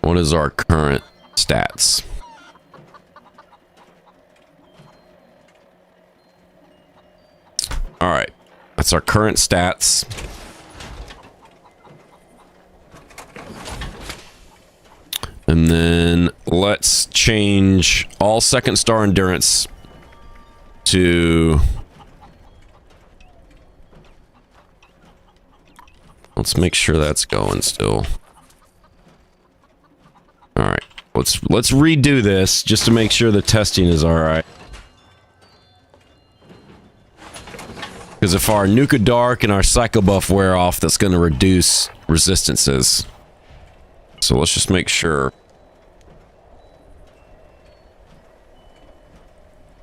Speaker 2: What is our current stats? All right. That's our current stats. And then let's change all second star endurance to... Let's make sure that's going still. All right. Let's redo this just to make sure the testing is all right. Because if our Nuka Dark and our Psycho Buff wear off, that's going to reduce resistances. So let's just make sure.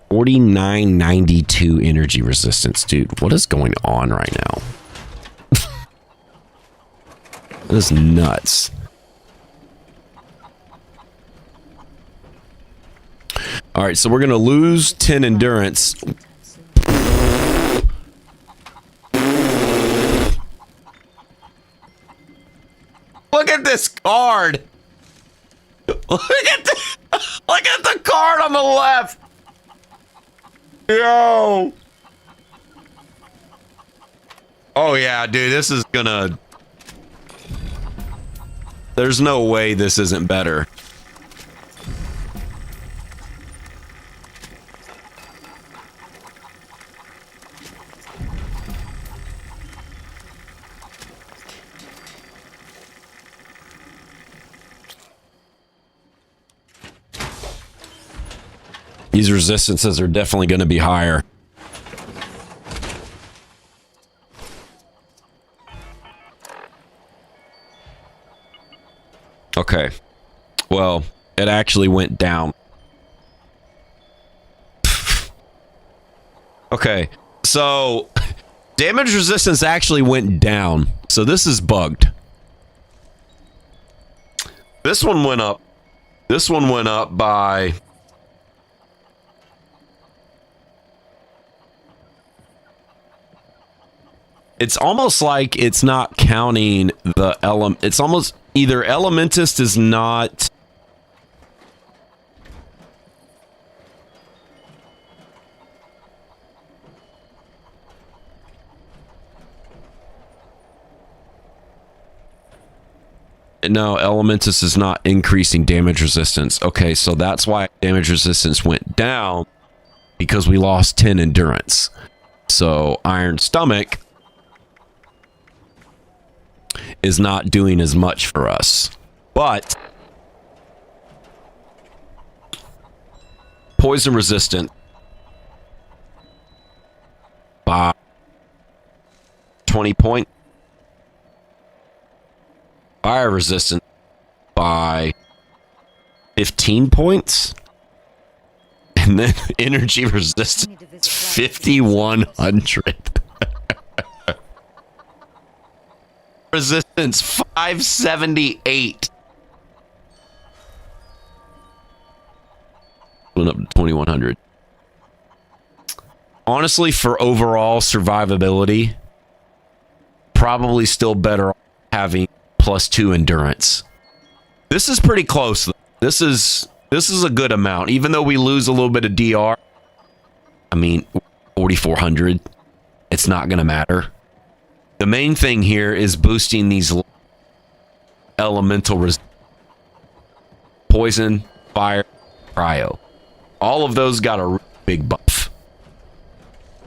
Speaker 2: 4992 energy resistance. Dude, what is going on right now? That is nuts. All right, so we're going to lose 10 endurance. Look at this card. Look at the card on the left. Yo. Oh yeah, dude, this is gonna... There's no way this isn't better. These resistances are definitely going to be higher. Okay. Well, it actually went down. Okay. So, damage resistance actually went down. So this is bugged. This one went up. This one went up by... It's almost like it's not counting the element. It's almost either Elementist is not. No, Elementus is not increasing damage resistance. Okay, so that's why damage resistance went down, because we lost 10 endurance. So Iron Stomach is not doing as much for us. But poison resistant by 20 points. Fire resistant by 15 points. And then energy resistance 5100. Resistance 578. Went up to 2100. Honestly, for overall survivability, probably still better having +2 endurance. This is pretty close. This is a good amount, even though we lose a little bit of DR. I mean, 4400. It's not gonna matter. The main thing here is boosting these elemental poison, fire, cryo. All of those got a big buff.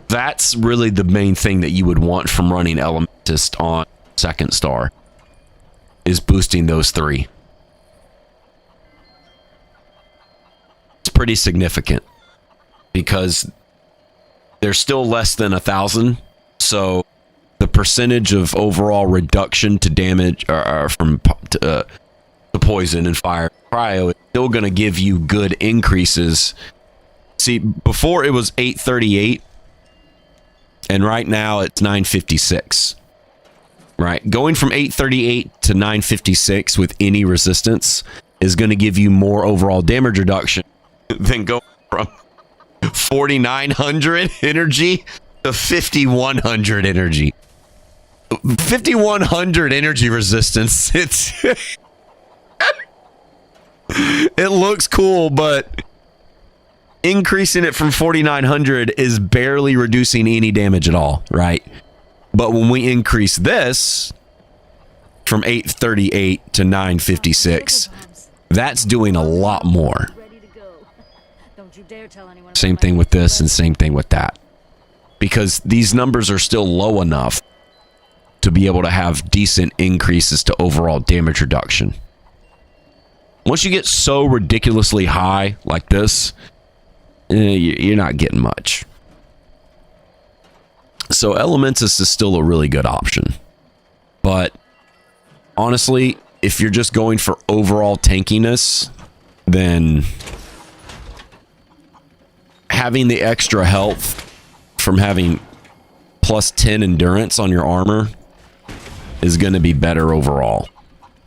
Speaker 2: That's really the main thing that you would want from running Elementist on second star, is boosting those three. It's pretty significant because they're still less than 1,000, so the percentage of overall reduction to damage to poison and fire cryo is still going to give you good increases. See, before it was 838, and right now it's 956. Right, going from 838 to 956 with any resistance is going to give you more overall damage reduction than going from 4,900 energy to 5,100 energy. 5,100 energy resistance. It's it looks cool, but increasing it from 4,900 is barely reducing any damage at all, right? But when we increase this from 838 to 956, that's doing a lot more. Same thing with this and same thing with that. Because these numbers are still low enough to be able to have decent increases to overall damage reduction. Once you get so ridiculously high like this, you're not getting much. So Elementus is still a really good option. But honestly, if you're just going for overall tankiness, then having the extra health from having plus 10 endurance on your armor is going to be better overall,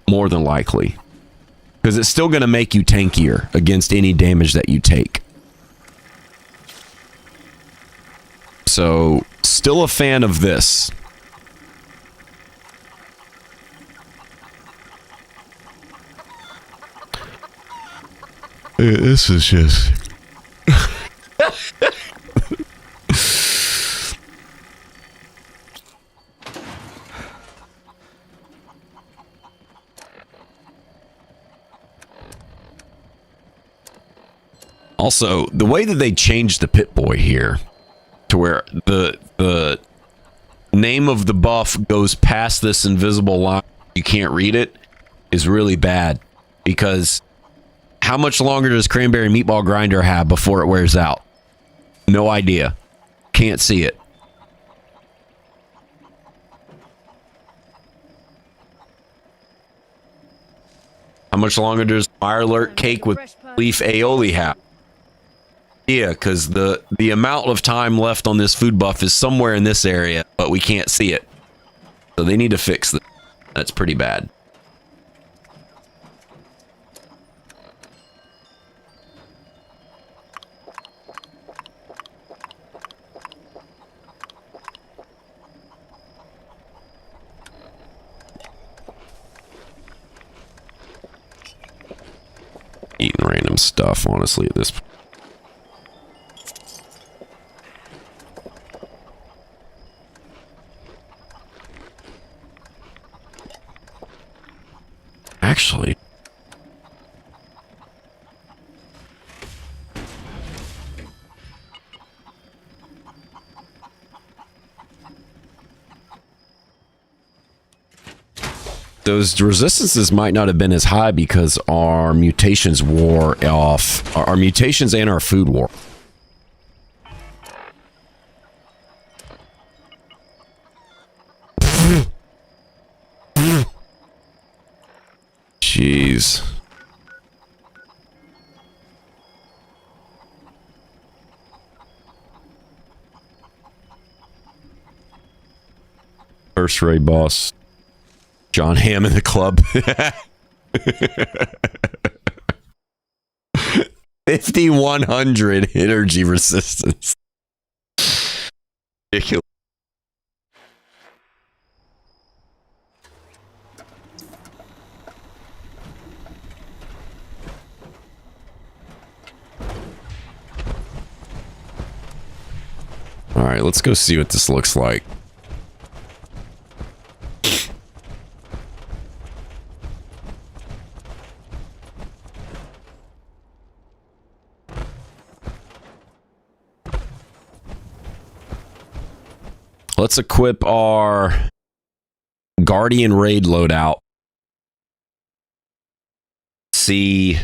Speaker 2: more than likely, because it's still going to make you tankier against any damage that you take. So still a fan of this.
Speaker 1: This is just
Speaker 2: also, the way that they changed the Pip-Boy here to where the name of the buff goes past this invisible line, you can't read it, is really bad. Because how much longer does Cranberry Meatball Grinder have before it wears out? No idea. Can't see it. How much longer does Fire Alert Cake with Leaf Aioli have? Yeah, because the amount of time left on this food buff is somewhere in this area, but we can't see it. So they need to fix that. That's pretty bad. Eating random stuff, honestly, at this point. Actually, those resistances might not have been as high because our mutations wore off. Our mutations and our food wore. Jeez. First raid boss. John Hamm in the club. 5,100 energy resistance. Ridiculous. All right, let's go see what this looks like. Let's equip our Guardian Raid loadout. See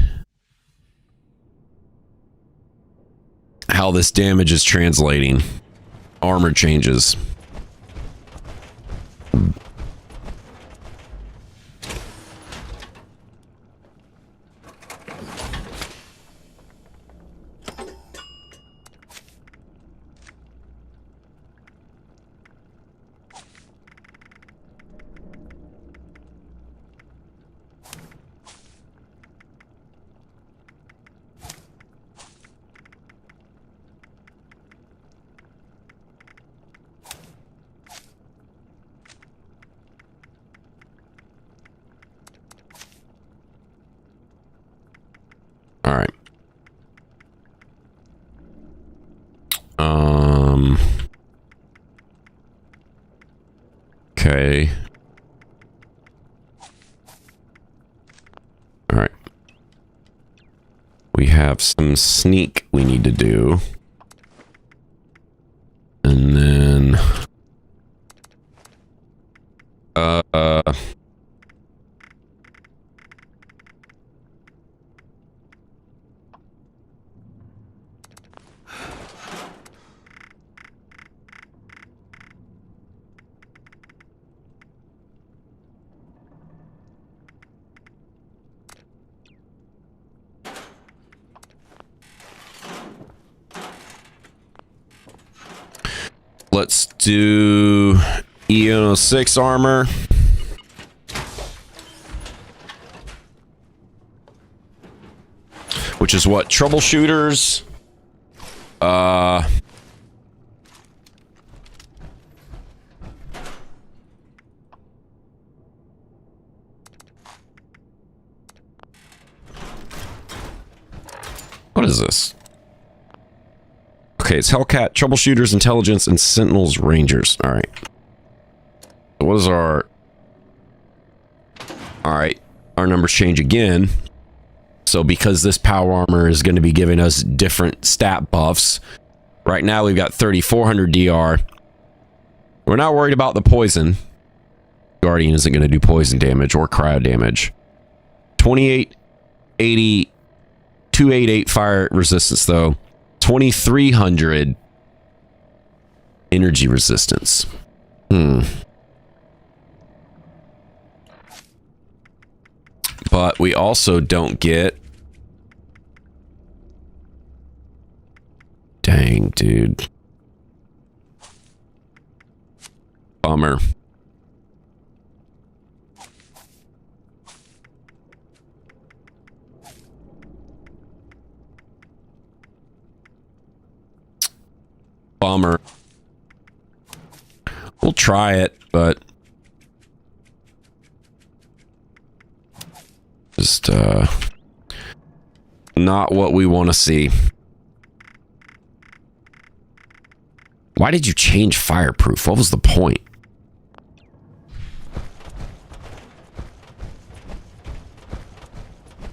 Speaker 2: how this damage is translating. Armor changes. All right. Okay. All right. We have some sneak we need to do. And then let's do E106 armor. Which is what? Troubleshooters. What is this? Okay, it's Hellcat, Troubleshooters, Intelligence, and Sentinels, Rangers. All right. What is our... All right. Our numbers change again. So because this power armor is going to be giving us different stat buffs. Right now we've got 3400 DR. We're not worried about the poison. Guardian isn't going to do poison damage or cryo damage. 2880, 288 fire resistance though. 2300 energy resistance. But we also don't get... Dang, dude. Bummer. Bummer. We'll try it, but just not what we want to see. Why did you change fireproof? What was the point?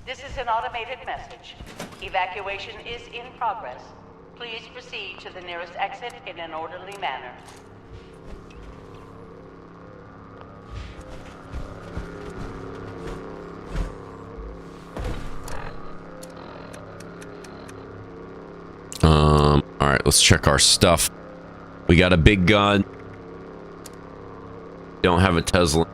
Speaker 8: This is an automated message. Evacuation is in progress. Please proceed to the nearest exit in an orderly manner.
Speaker 2: All right, let's check our stuff. We got a big gun. Don't have a Tesla.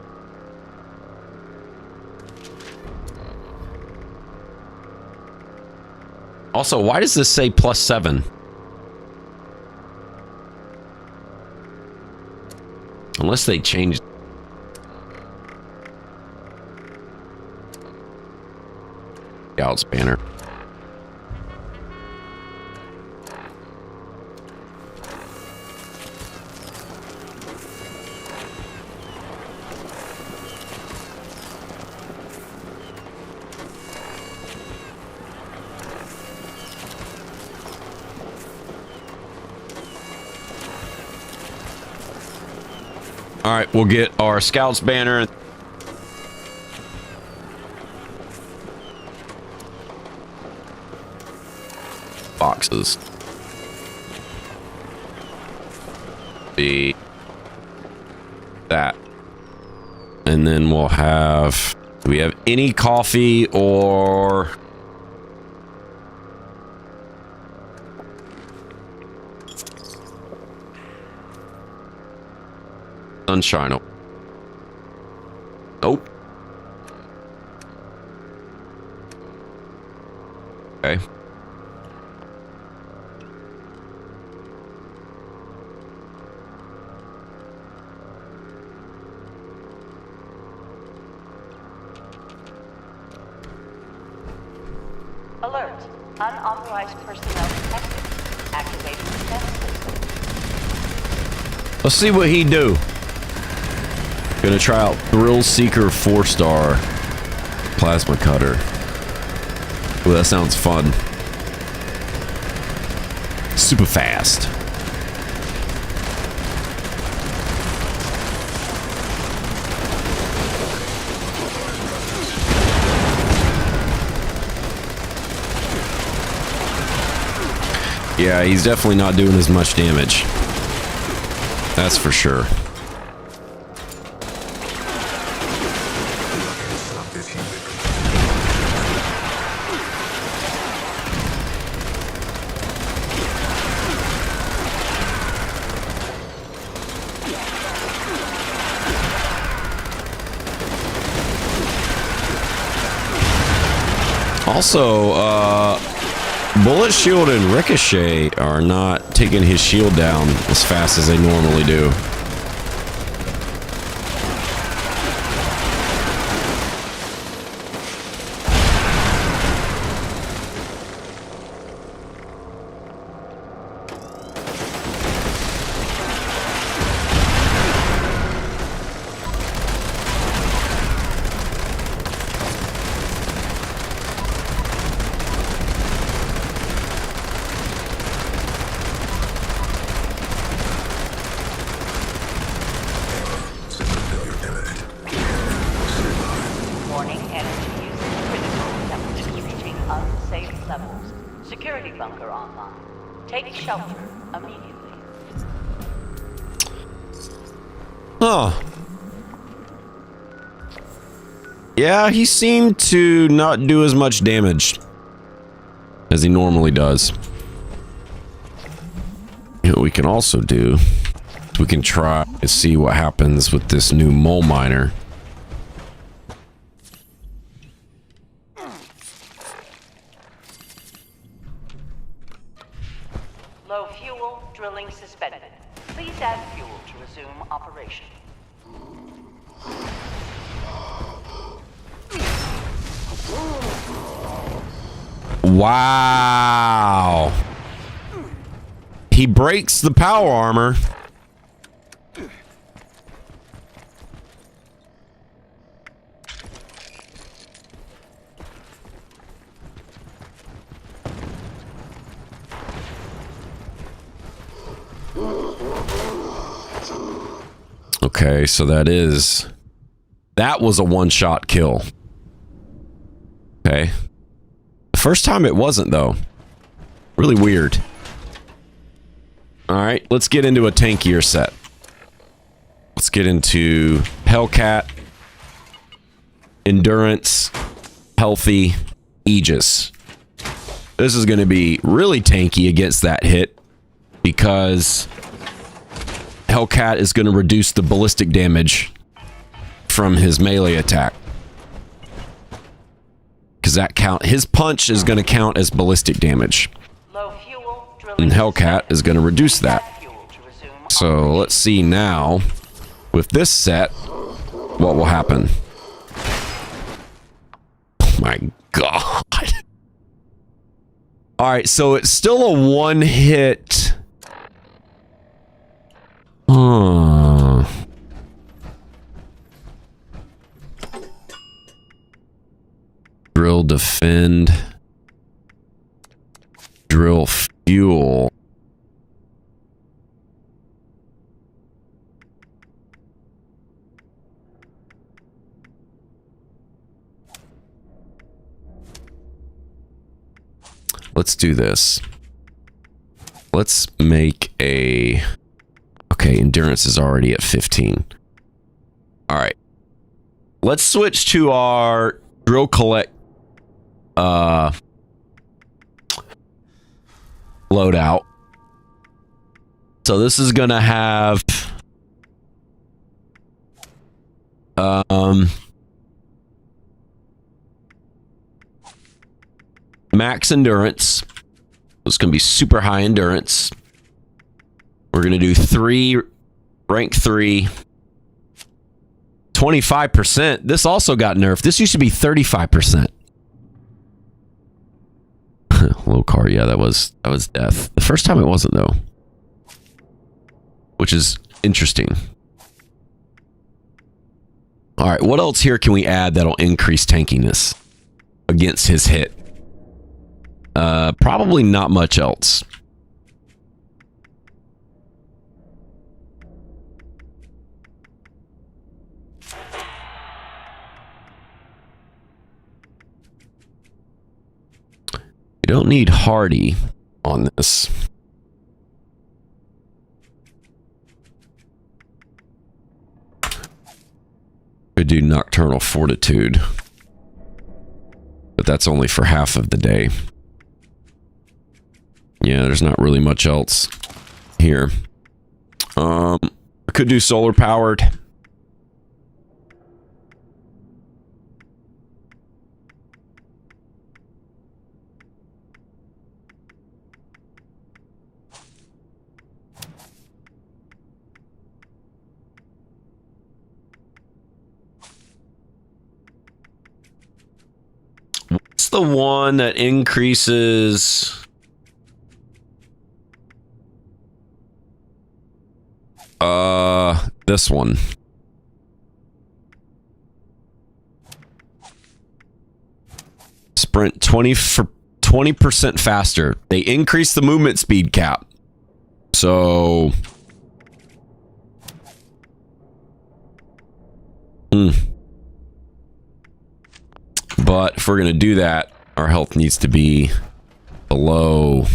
Speaker 2: Also, why does this say +7? Unless they changed. Scouts banner. All right, we'll get our Scouts banner. Boxes. that. And then we'll have... Do we have any coffee or... sunshine? Nope. Okay.
Speaker 8: Alert. Unauthorized personnel detected. Activating defense system.
Speaker 2: Let's see what he do. Gonna try out Thrill Seeker 4-star plasma cutter. Ooh, that sounds fun. Super fast. Yeah, he's definitely not doing as much damage. That's for sure. Also, Bullet Shield and Ricochet are not taking his shield down as fast as they normally do. Yeah, he seemed to not do as much damage as he normally does. What we can also do, we can try to see what happens with this new mole miner.
Speaker 8: Low fuel, drilling suspended. Please add fuel to resume operation.
Speaker 2: Wow. He breaks the power armor. Okay, so that was a one-shot kill. Okay. The first time it wasn't, though. Really weird. Alright, let's get into a tankier set. Let's get into Hellcat, Endurance, Healthy, Aegis. This is going to be really tanky against that hit because Hellcat is going to reduce the ballistic damage from his melee attack. Because that his punch is going to count as ballistic damage. And Hellcat is going to reduce that. So let's see now, with this set, what will happen. Oh my god. Alright, so it's still a one-hit. Drill defend. Drill fuel. Let's do this. Let's make a... Okay, endurance is already at 15. let's switch to our drill collect loadout. So this is gonna have max endurance. It's gonna be super high endurance. We're gonna do 3 rank 3. 25%. This also got nerfed. This used to be 35%. Low car, yeah, that was death. The first time it wasn't though. Which is interesting. Alright, what else here can we add that'll increase tankiness against his hit? Probably not much else. You don't need hardy on this. Could do nocturnal fortitude, but that's only for half of the day. Yeah, there's not really much else here. I could do solar powered. What's the one that increases? This one. Sprint 20% faster. They increase the movement speed cap. So but if we're gonna do that, our health needs to be below.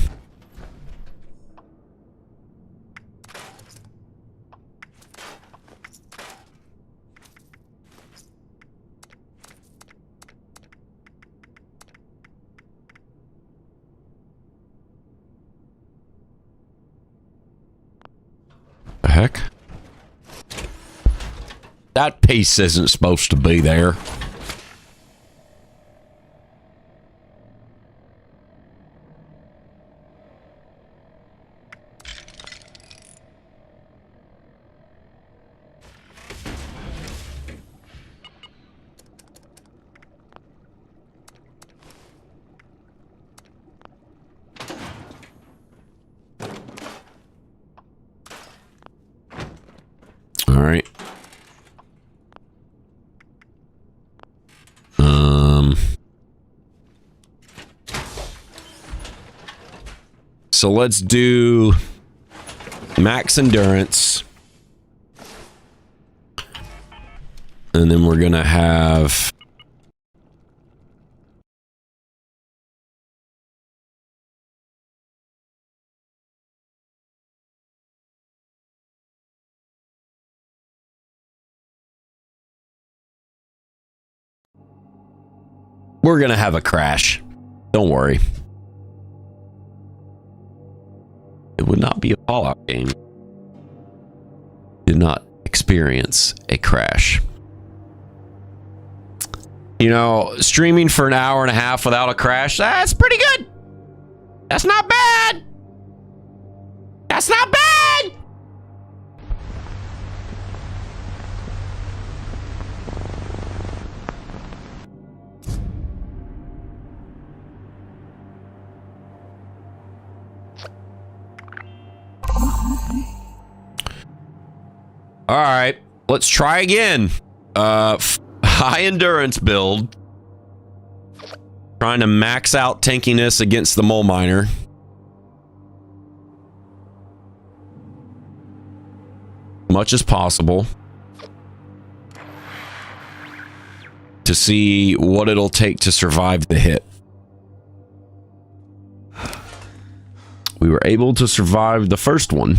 Speaker 2: The heck? That piece isn't supposed to be there. All right. So let's do max endurance. And then we're gonna have a crash. Don't worry. It would not be a Fallout game. Did not experience a crash. You know, streaming for an hour and a half without a crash, that's pretty good. That's not bad. That's not bad. All right, let's try again. High endurance build. Trying to max out tankiness against the mole miner. Much as possible. To see what it'll take to survive the hit. We were able to survive the first one.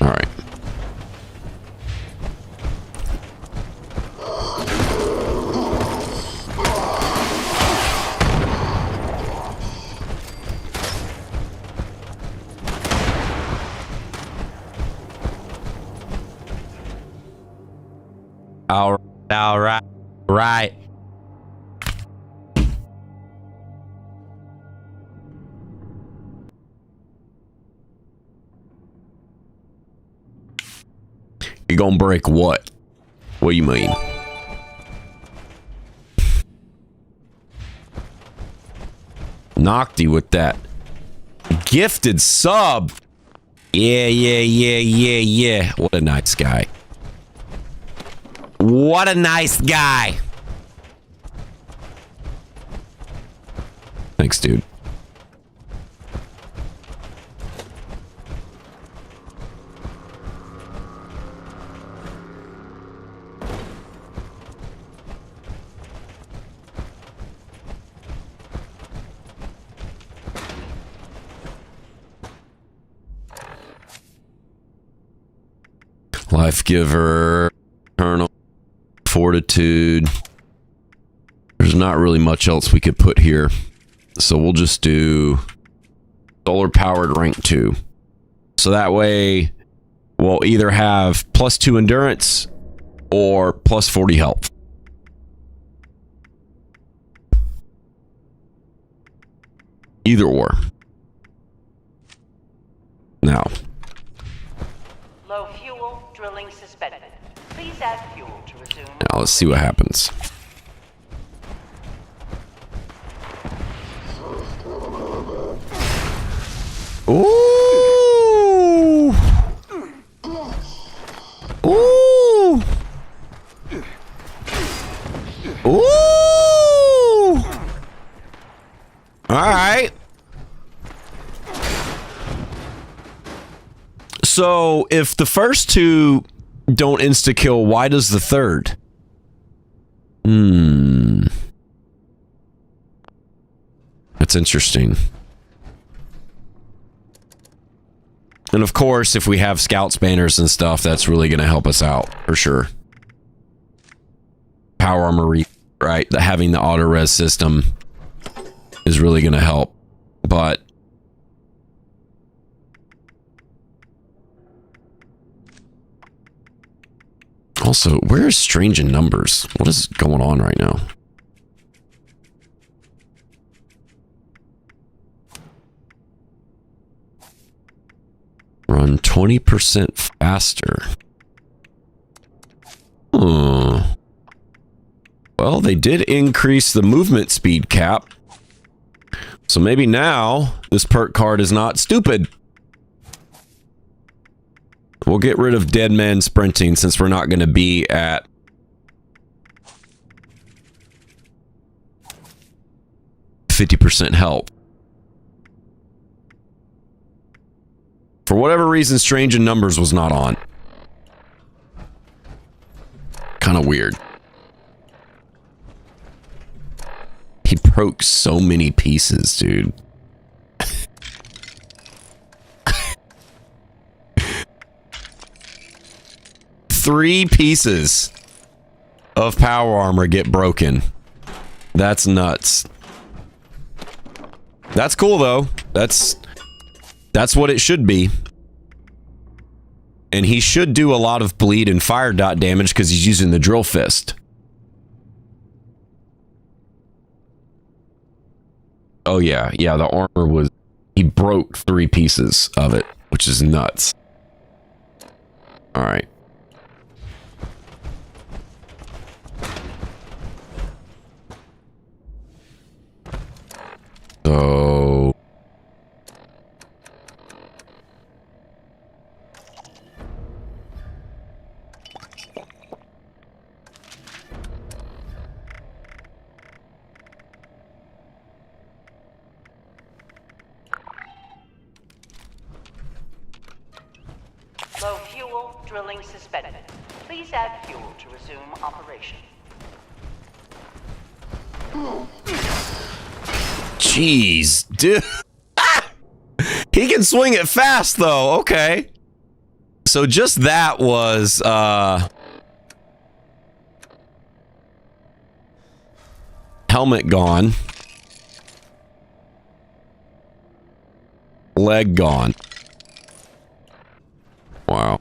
Speaker 2: All right. All right. You gonna break what? What do you mean? Nocty with that gifted sub. Yeah. What a nice guy. What a nice guy. Thanks, dude. Life giver, eternal fortitude. There's not really much else we could put here. So we'll just do solar powered rank 2. So that way we'll either have +2 endurance or +40 health. Either or. Now.
Speaker 8: Low fuel, drilling suspended. Please add fuel to resume.
Speaker 2: Now let's see what happens. Ooh! Ooh! Ooh! All right. So if the first two don't insta-kill, why does the third? That's interesting. And of course, if we have scouts banners and stuff, that's really going to help us out, for sure. Power armor, right? Having the auto-res system is really going to help. But also, where is Strange in Numbers? What is going on right now? Run 20% faster. Well, they did increase the movement speed cap. So maybe now this perk card is not stupid. We'll get rid of dead man sprinting since we're not going to be at 50% health. For whatever reason, Strange in Numbers was not on. Kind of weird. He broke so many pieces, dude. 3 pieces of power armor get broken. That's nuts. That's cool though. That's what it should be. And he should do a lot of bleed and fire dot damage because he's using the drill fist. Oh yeah, the armor was... He broke 3 pieces of it, which is nuts. Alright. So...
Speaker 8: Low fuel, drilling suspended. Please add fuel to resume operation.
Speaker 2: Jeez, dude. He can swing it fast, though. Okay. so just that was helmet gone. Leg gone. Wow.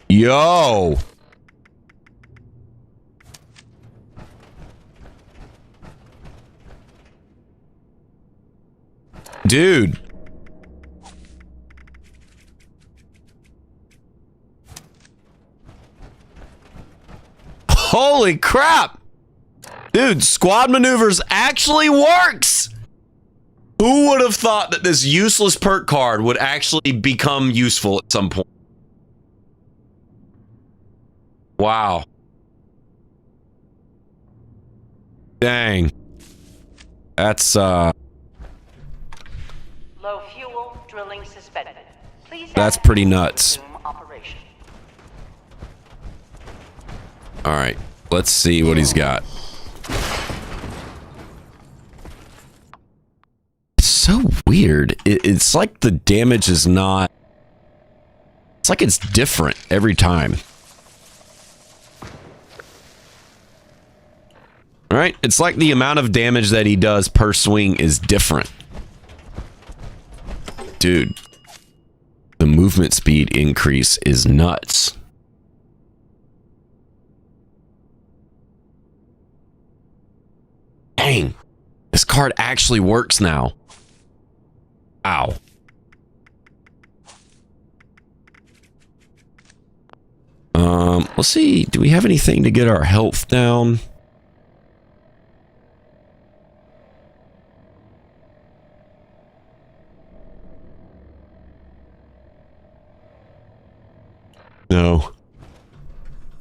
Speaker 2: Yo. Dude. Holy crap. Dude, squad maneuvers actually works. Who would have thought that this useless perk card would actually become useful at some point? Wow. Dang. That's,
Speaker 8: Low fuel, drilling suspended. Please
Speaker 2: that's pretty nuts.
Speaker 8: resume operation.
Speaker 2: All right. Let's see what he's got. It's so weird. It's like the damage is not... It's like it's different every time. All right. It's like the amount of damage that he does per swing is different. Dude. The movement speed increase is nuts. Dang. This card actually works now. Ow. Let's see. Do we have anything to get our health down? No.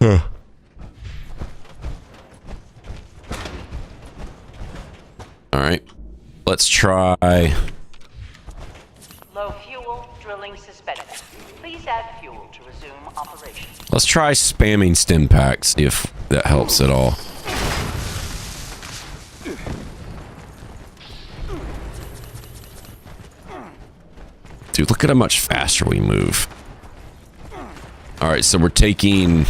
Speaker 2: Huh. All right. Let's try.
Speaker 8: Low fuel, drilling suspended. Please add fuel to resume operation.
Speaker 2: Let's try spamming stim packs, see if that helps at all. Dude, look at how much faster we move. All right, so we're taking...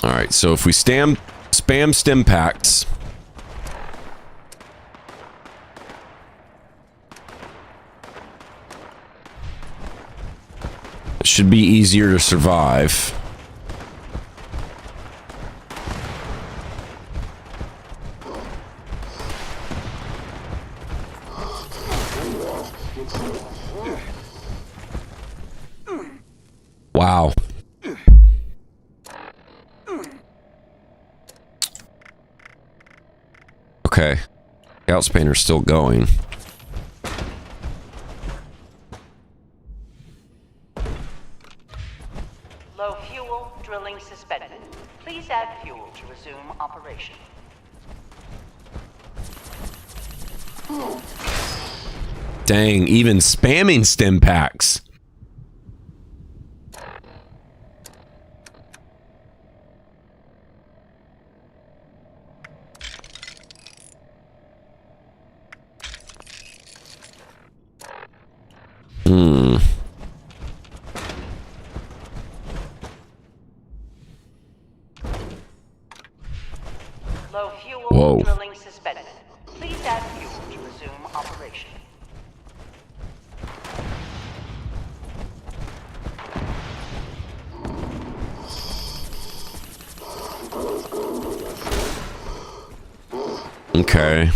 Speaker 2: Alright, so if we spam stim packs, it should be easier to survive. Wow. Okay. Scout spanner's still going.
Speaker 8: Low fuel, drilling suspended. Please add fuel to resume operation.
Speaker 2: Dang, even spamming stim packs.
Speaker 8: Low fuel,
Speaker 2: Whoa.
Speaker 8: drilling suspended. Please add fuel to resume operation.
Speaker 2: Okay.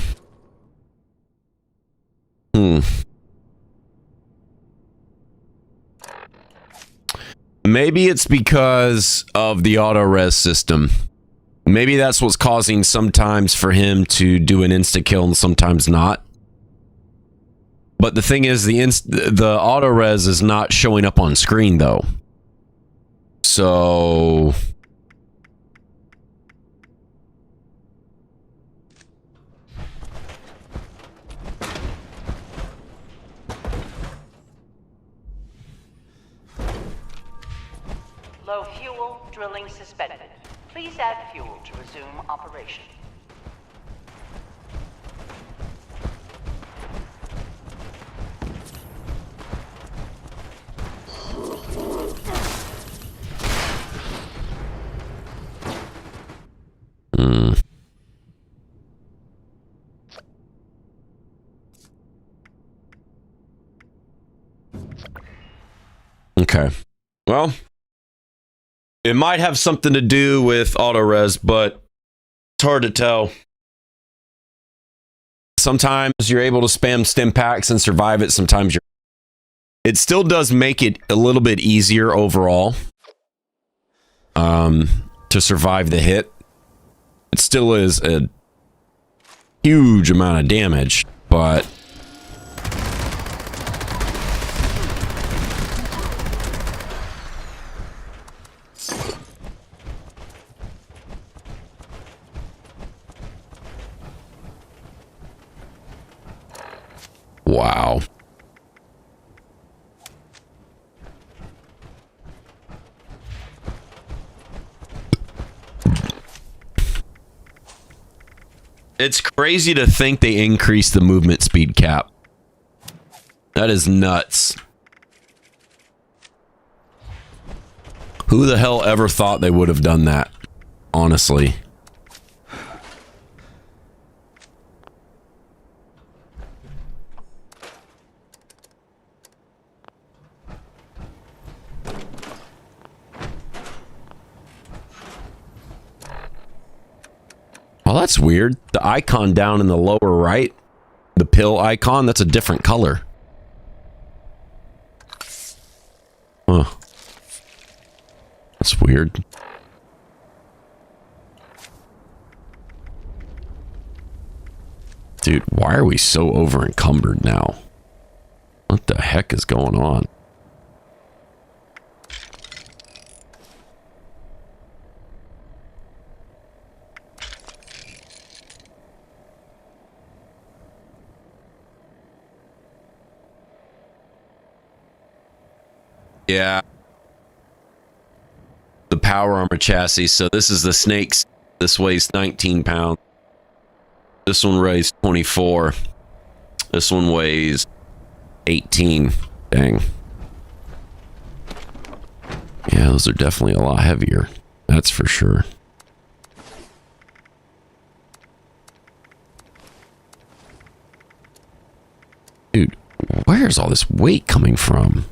Speaker 2: Maybe it's because of the auto res system. Maybe that's what's causing sometimes for him to do an insta-kill and sometimes not. But the thing is, the auto-res is not showing up on screen, though. So...
Speaker 8: Low fuel, drilling suspended. Please add fuel to resume operation.
Speaker 2: Okay. Well, it might have something to do with auto-res, but it's hard to tell. Sometimes you're able to spam stim packs and survive it. Sometimes you're... It still does make it a little bit easier overall to survive the hit. It still is a huge amount of damage, but... Wow. It's crazy to think they increased the movement speed cap. That is nuts. Who the hell ever thought they would have done that? Honestly. Well, that's weird. The icon down in the lower right, the pill icon, that's a different color. Huh. That's weird. Dude, why are we so over encumbered now? What the heck is going on? Yeah. The power armor chassis. So this is the Snakes. This weighs 19 pounds. This one weighs 24. This one weighs 18. Dang. Yeah, those are definitely a lot heavier. That's for sure. Dude, where's all this weight coming from?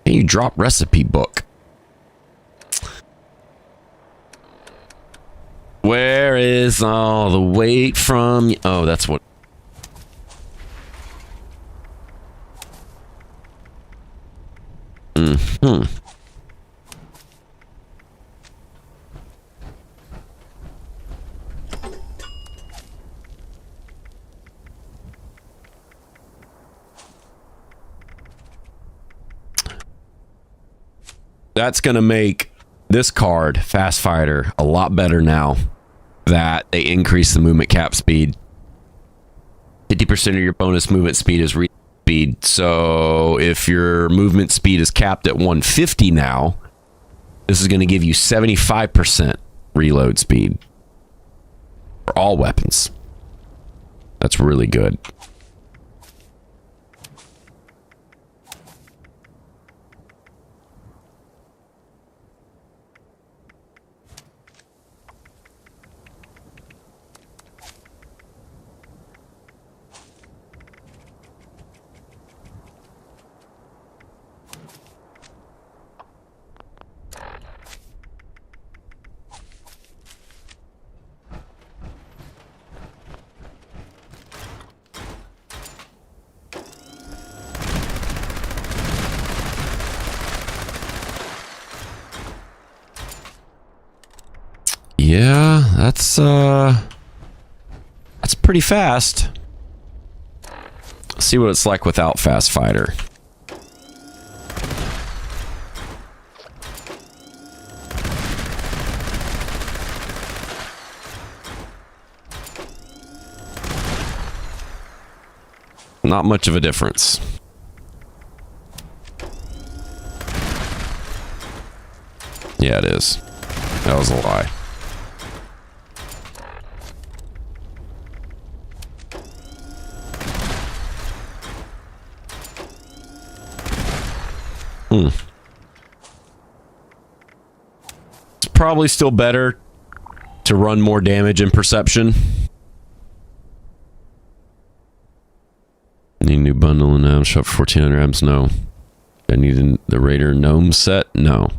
Speaker 2: You drop recipe book. Where is all the weight from? Oh, that's what. That's going to make this card, Fast Fighter, a lot better now that they increase the movement cap speed. 50% of your bonus movement speed is read speed. So if your movement speed is capped at 150 now, this is going to give you 75% reload speed for all weapons. That's really good. Yeah, that's pretty fast. Let's see what it's like without Fast Fighter. Not much of a difference. Yeah, it is. That was a lie. It's probably still better to run more damage in perception. Need a new bundle and now shop for 1400 amps? No. I need the Raider Gnome set? No.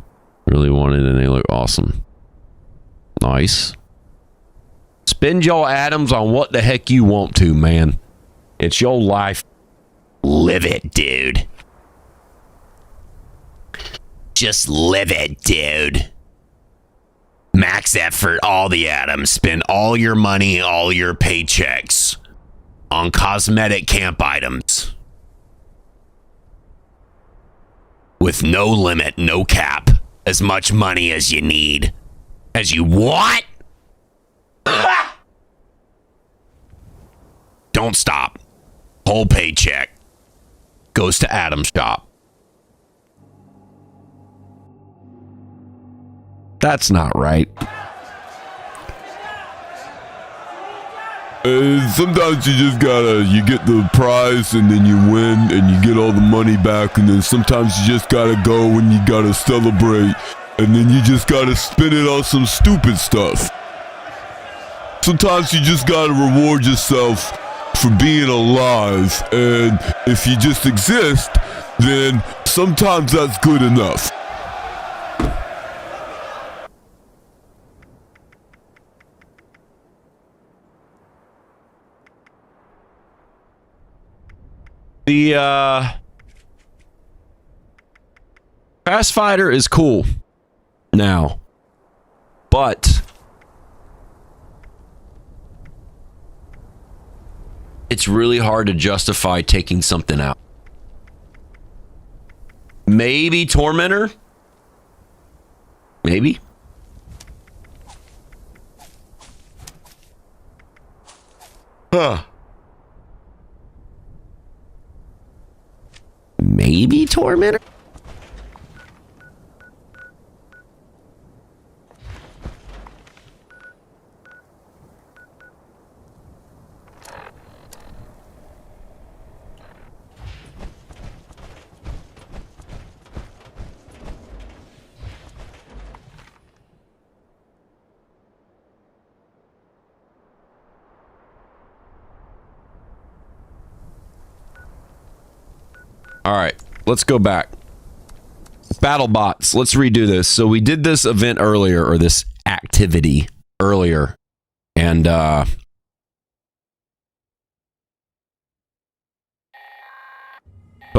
Speaker 2: Really wanted and they look awesome. Nice. Spend your atoms on what the heck you want to, man. It's your life. Live it, dude. Just live it, dude. Max effort, all the atoms. Spend all your money, all your paychecks on cosmetic camp items. With no limit, no cap. As much money as you need. As you want. Don't stop. Whole paycheck goes to Adam's shop. That's not right.
Speaker 1: Sometimes you just you get the prize and then you win and you get all the money back, and then sometimes you just gotta go and you gotta celebrate, and then you just gotta spend it on some stupid stuff. Sometimes you just gotta reward yourself for being alive, and if you just exist, then sometimes that's good enough.
Speaker 2: The Fast Fighter is cool now, but it's really hard to justify taking something out. Maybe Tormentor? Maybe. Huh. Maybe Tormentor? All right, let's go back. Battle bots. Let's redo this. So we did this event earlier, or this activity earlier, and but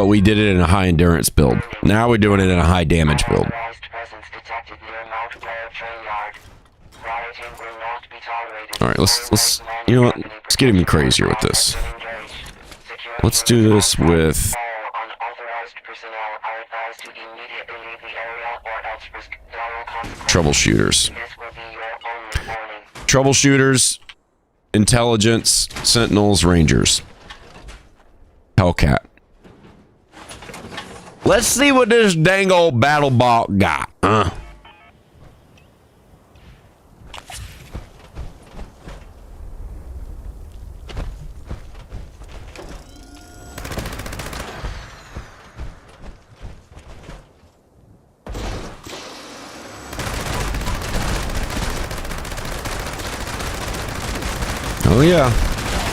Speaker 2: we did it in a high endurance build. Now we're doing it in a high damage build. All right, let's you know what? Let's get even crazier with this. Let's do this with troubleshooters. Troubleshooters, intelligence, sentinels, rangers. Hellcat. Let's see what this dang old battle bot got. Oh yeah,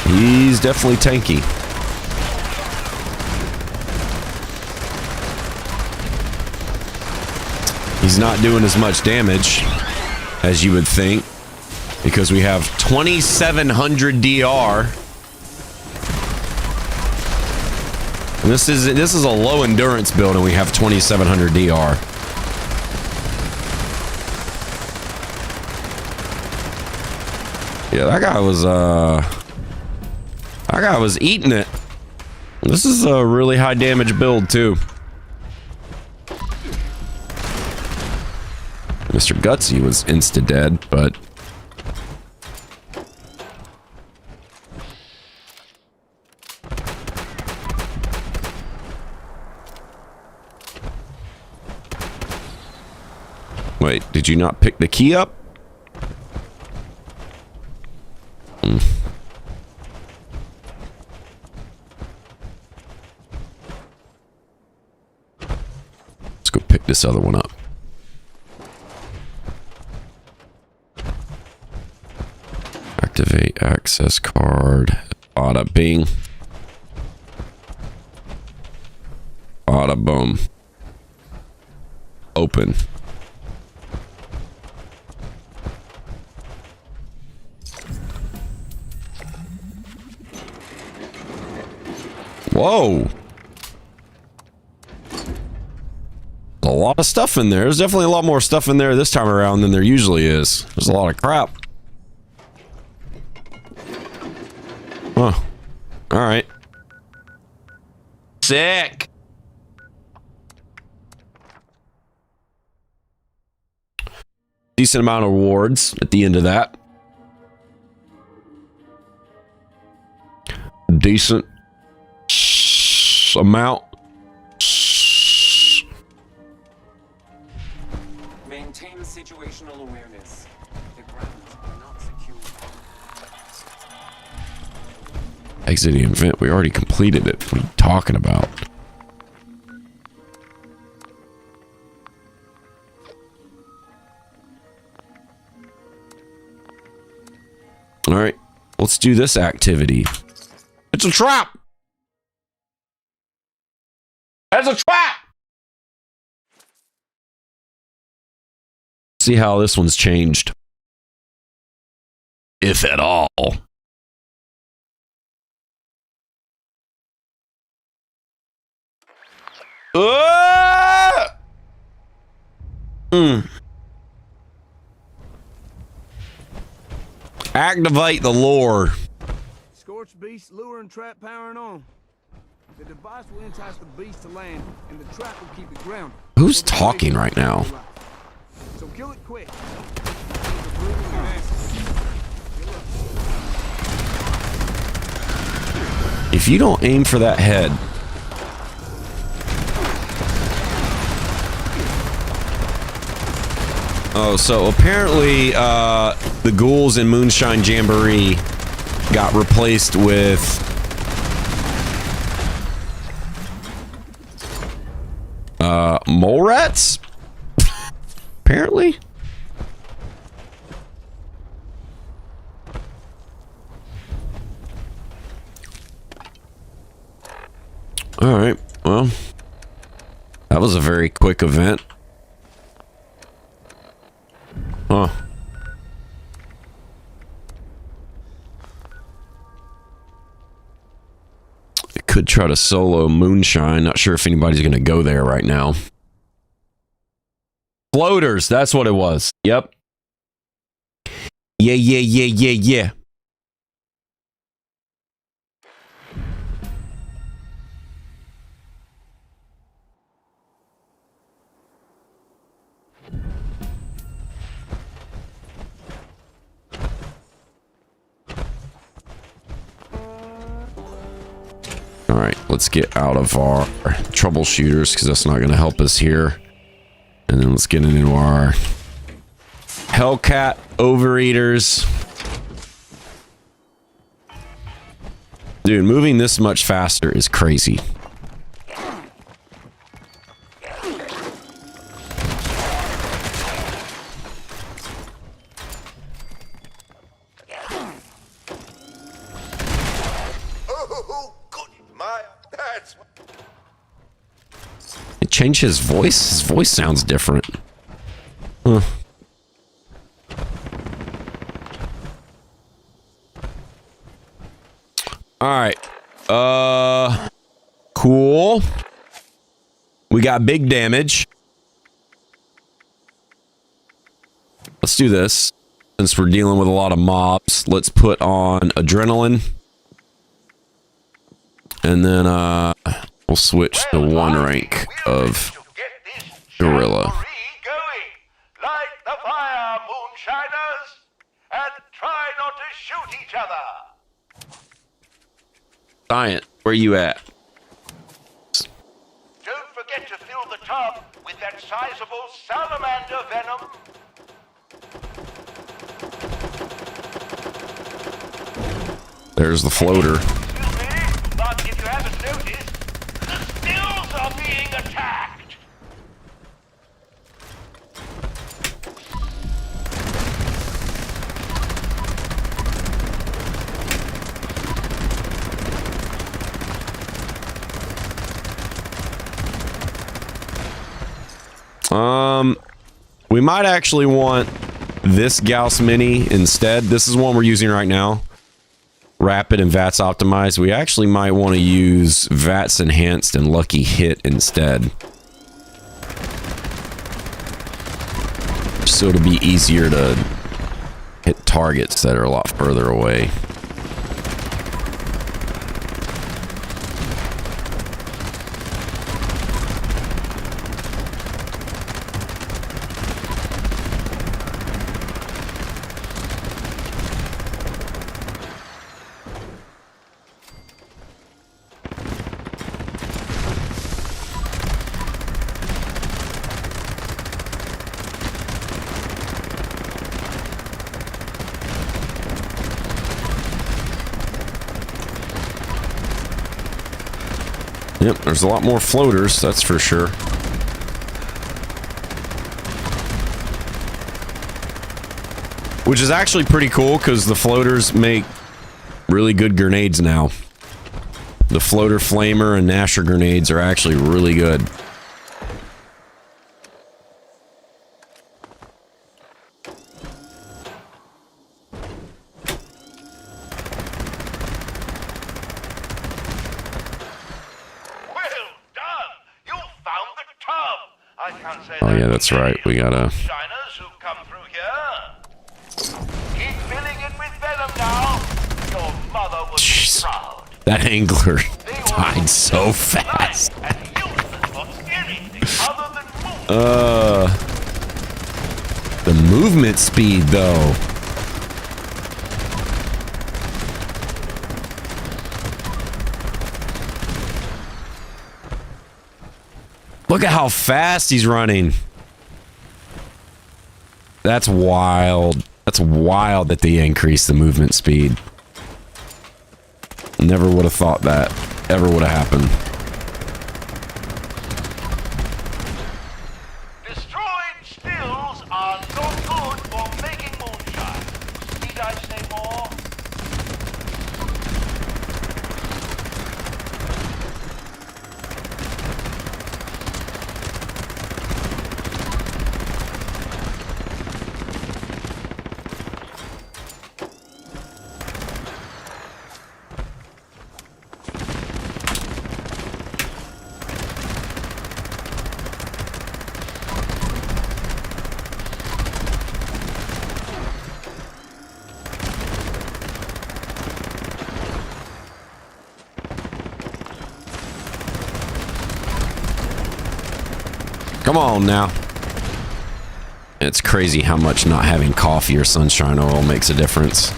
Speaker 2: he's definitely tanky. He's not doing as much damage as you would think, because we have 2700 DR. And this is a low endurance build, and we have 2700 DR. Yeah, that guy was eating it. This is a really high damage build too. Mr. Gutsy was insta dead, but wait, did you not pick the key up? Let's go pick this other one up. Activate access card. Bada bing. Bada boom. Open. Whoa. A lot of stuff in there. There's definitely a lot more stuff in there this time around than there usually is. There's a lot of crap. Huh. Alright. Sick. Decent amount of rewards at the end of that. Decent amount.
Speaker 9: Maintain situational awareness. The grounds are not secure.
Speaker 2: Exit the event. We already completed it. What are you talking about? Alright. Let's do this activity. It's a trap! It's a trap! See how this one's changed. If at all. Activate the lure.
Speaker 10: Scorched beast lure and trap powering on. The device will entice the beast to land, and the trap will keep it grounded.
Speaker 2: Who's talking right now?
Speaker 10: So kill it quick.
Speaker 2: If you don't aim for that head. Oh, so apparently the ghouls in Moonshine Jamboree got replaced with mole rats? Apparently. Alright, well, that was a very quick event. Huh. I could try to solo Moonshine. Not sure if anybody's going to go there right now. Floaters, that's what it was. Yep. Yeah. Alright, let's get out of our troubleshooters because that's not going to help us here. And then let's get into our Hellcat overeaters. Dude, moving this much faster is crazy. Change his voice? His voice sounds different. Huh. Alright. Cool. We got big damage. Let's do this. Since we're dealing with a lot of mobs, let's put on adrenaline. And then we'll switch to one rank of gorilla.
Speaker 3: Light the fire, moonshiners, and try not to shoot each other.
Speaker 2: Giant, where you at?
Speaker 3: Don't forget to fill the tub with that sizable salamander venom.
Speaker 2: There's the floater.
Speaker 3: Excuse me, but if you haven't noticed, the stills are being attacked.
Speaker 2: We might actually want this Gauss Mini instead. This is one we're using right now. Rapid and VATS optimized. We actually might want to use VATS enhanced and Lucky Hit instead. So it'll be easier to hit targets that are a lot further away. Yep, there's a lot more floaters, that's for sure. Which is actually pretty cool because the floaters make really good grenades now. The floater flamer and Nasher grenades are actually really good. Oh yeah, that's right. We gotta.
Speaker 3: Shiners who come through here. Keep filling it with venom now. Your mother will be proud.
Speaker 2: That angler died so fast. The movement speed though. Look at how fast he's running. That's wild. That's wild that they increased the movement speed. Never would have thought that ever would have happened.
Speaker 3: Destroyed stills are no good for making moonshine. Need I say more?
Speaker 2: Come on now. It's crazy how much not having coffee or sunshine oil makes a difference.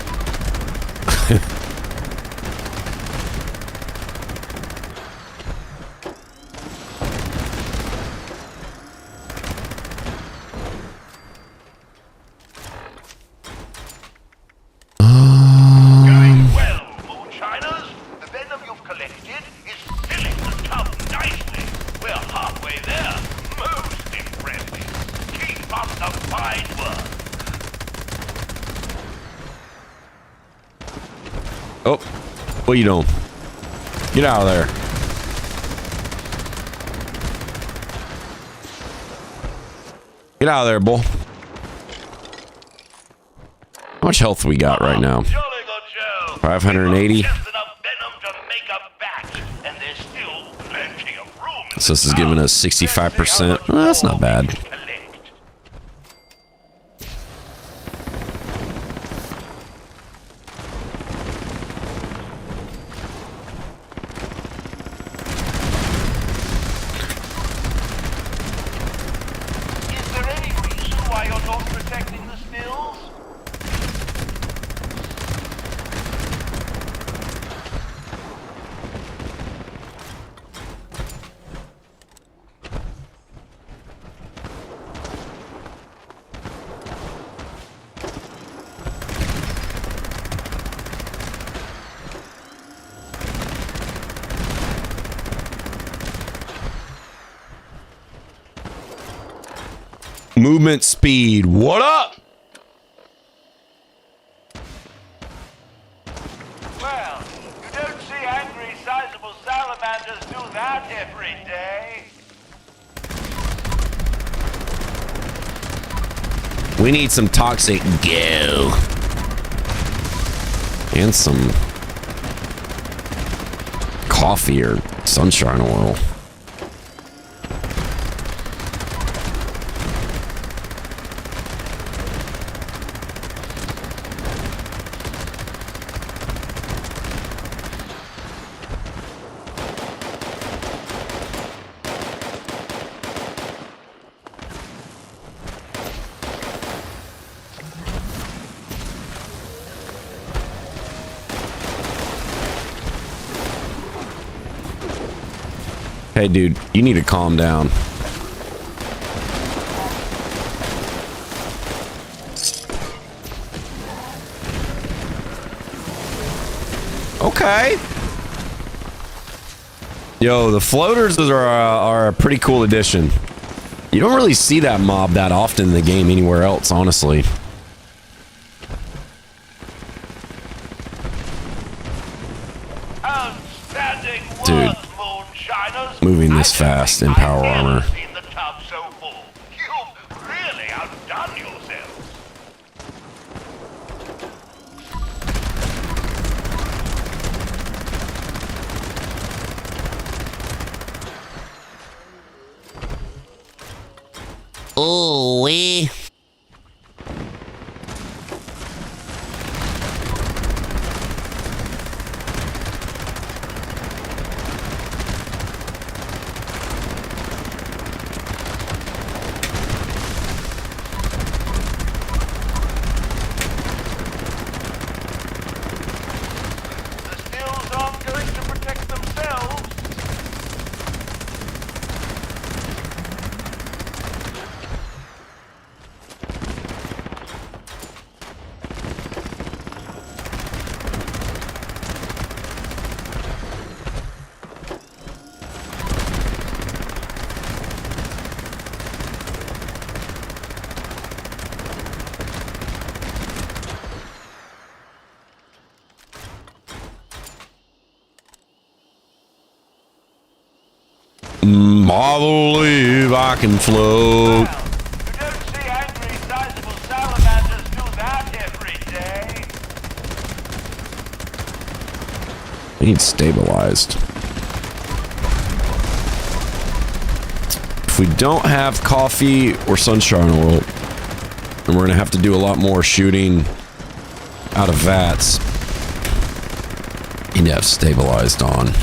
Speaker 2: What are you doing? Get out of there. Get out of there, bull. How much health we got right now? 580. So this is giving us 65%. Well, that's not bad. Movement speed. What up?
Speaker 3: Well, you don't see angry, sizable salamanders do that every day.
Speaker 2: We need some toxic goo. And some coffee or sunshine oil. Hey, dude, you need to calm down. Okay. Yo, the floaters are a pretty cool addition. You don't really see that mob that often in the game anywhere else, honestly.
Speaker 3: Outstanding work,
Speaker 2: Dude.
Speaker 3: moonshiners.
Speaker 2: Moving this fast in power
Speaker 3: I've
Speaker 2: armor.
Speaker 3: never seen the tub so full. You've really outdone yourself.
Speaker 2: Oh, we.
Speaker 3: The stills aren't going to protect themselves.
Speaker 2: I believe I can float.
Speaker 3: You don't see angry, sizable salamanders do that every day.
Speaker 2: We need stabilized. If we don't have coffee or sunshine oil, then we're gonna have to do a lot more shooting out of vats. Need to have stabilized on.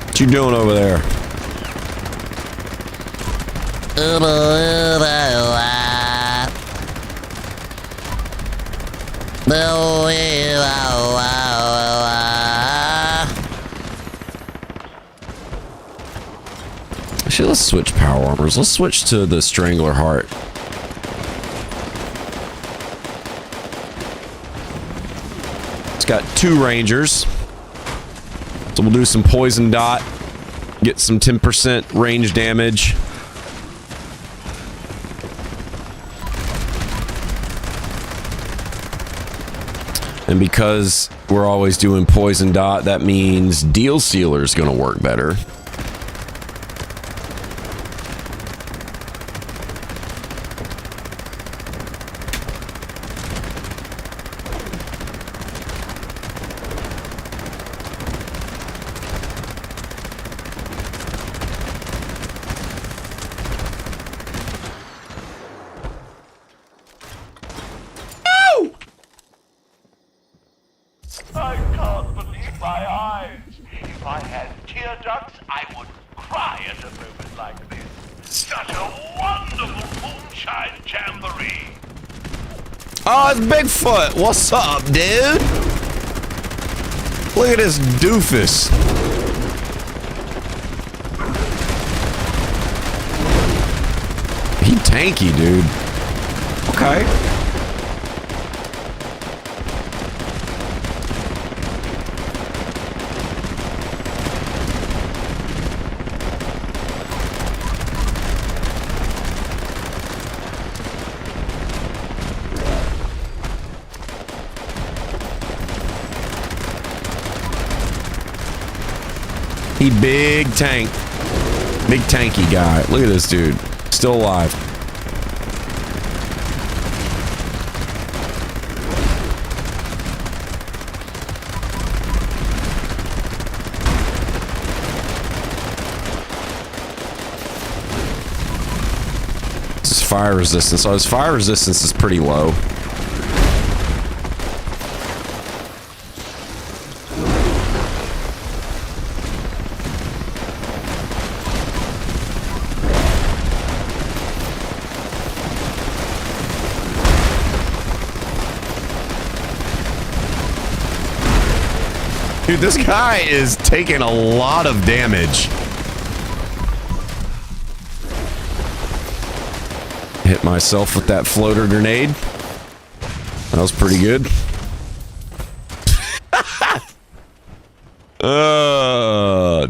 Speaker 2: What you doing over there? Actually, let's switch power armors. Let's switch to the Strangler Heart. It's got 2 Rangers. So we'll do some poison dot, get some 10% range damage. And because we're always doing poison dot, that means Deal Sealer is going to work better.
Speaker 3: I can't believe my eyes. If I had tear ducts, I would cry at a moment like this. Such a wonderful moonshine. Sunshine Jamboree.
Speaker 2: Oh, it's Bigfoot. What's up, dude? Look at this doofus. He tanky, dude. Okay. He big tank. Big tanky guy. Look at this dude. Still alive. This is fire resistance. So his fire resistance is pretty low. Dude, this guy is taking a lot of damage. Hit myself with that floater grenade. That was pretty good.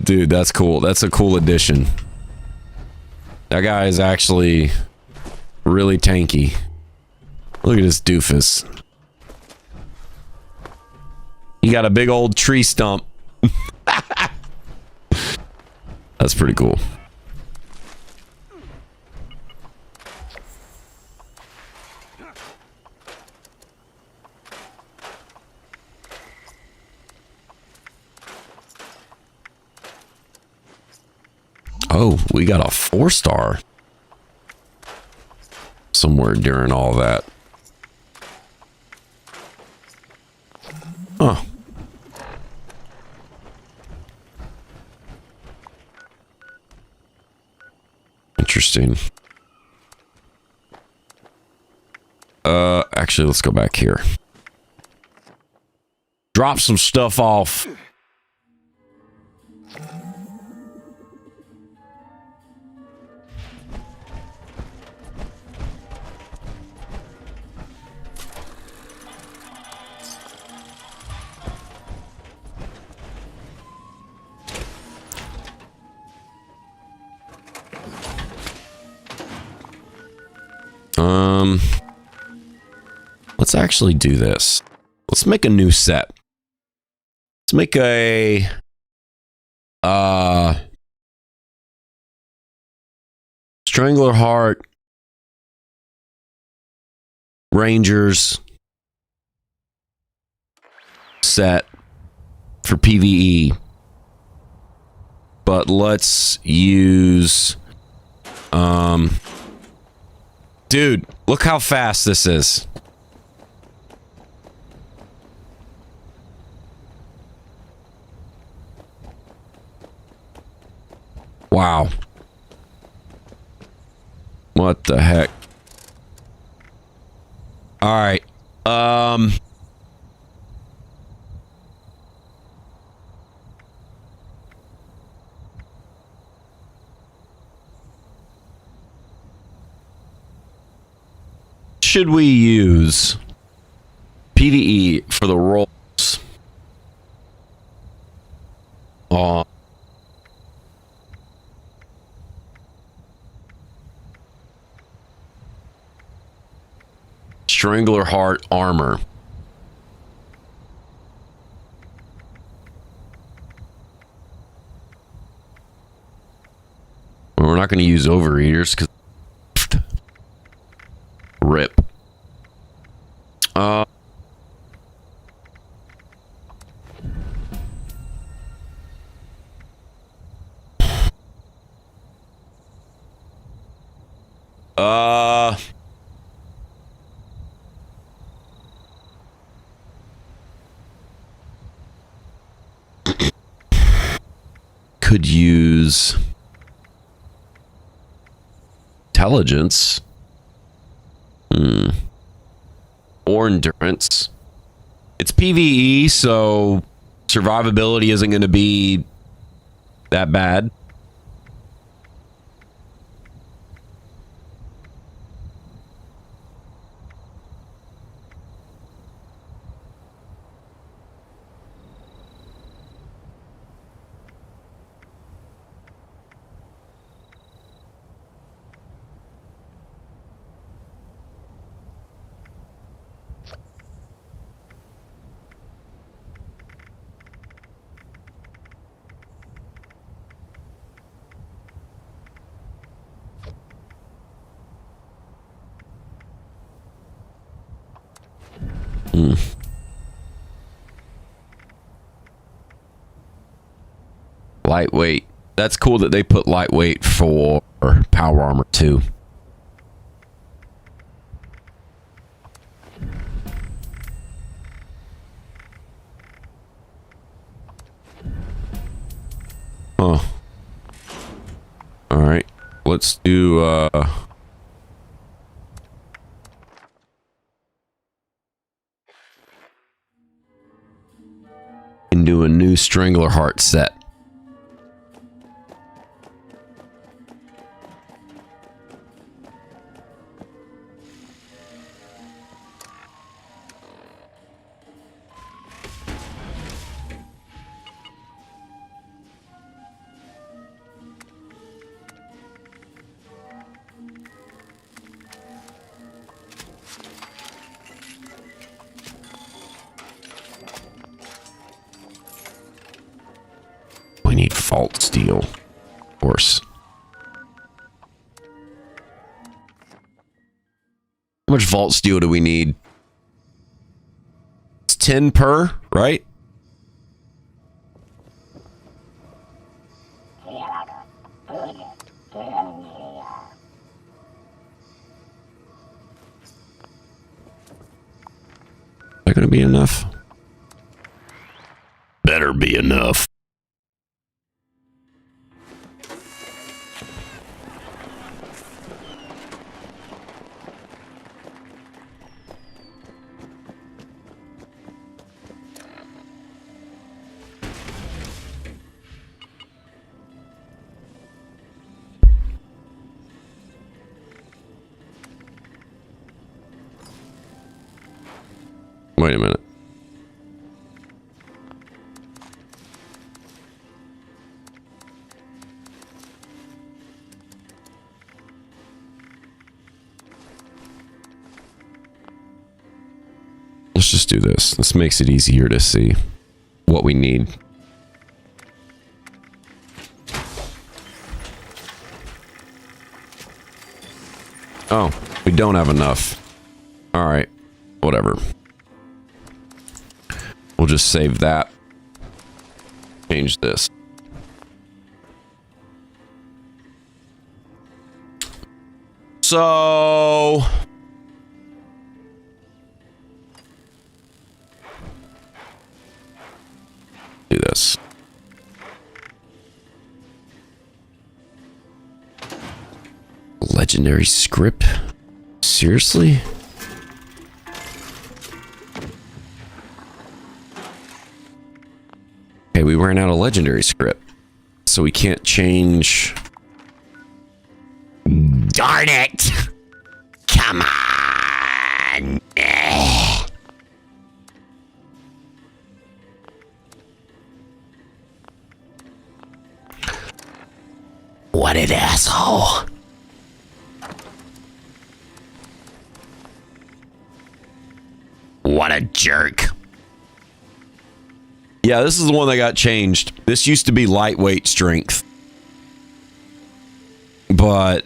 Speaker 2: Dude, that's cool. That's a cool addition. That guy is actually really tanky. Look at this doofus. He got a big old tree stump. That's pretty cool. Oh, we got a 4-star somewhere during all that. Huh. Interesting. Actually, let's go back here. Drop some stuff off. Let's actually do this. Let's make a new set. Let's make a Strangler Heart Rangers set for PvE. But let's use dude, look how fast this is. Wow. What the heck? All right. Should we use PvE for the rolls? Strangler Heart armor. Well, we're not going to use overeaters because rip. Could use intelligence. Or endurance. It's PvE, so survivability isn't going to be that bad. Lightweight. That's cool that they put lightweight for power armor too. Huh. All right. Let's do and do a new Strangler Heart set. We need fault steel, of course. How much vault steel do we need? It's 10 per, right? Is that gonna be enough? Better be enough. Wait a minute. Let's just do this. This makes it easier to see what we need. Oh, we don't have enough. All right, whatever. We'll just save that. Change this. So... do this. Legendary script? Seriously? Okay, we ran out of legendary script, so we can't change. Darn it! Come on! What an asshole! What a jerk! Yeah, this is the one that got changed. This used to be lightweight strength, but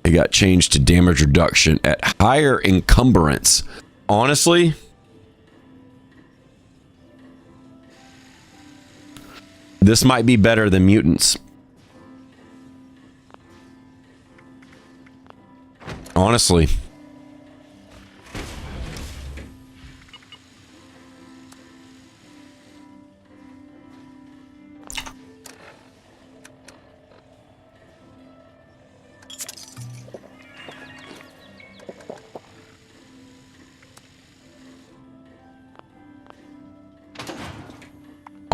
Speaker 2: it got changed to damage reduction at higher encumbrance. Honestly, this might be better than mutants. Honestly.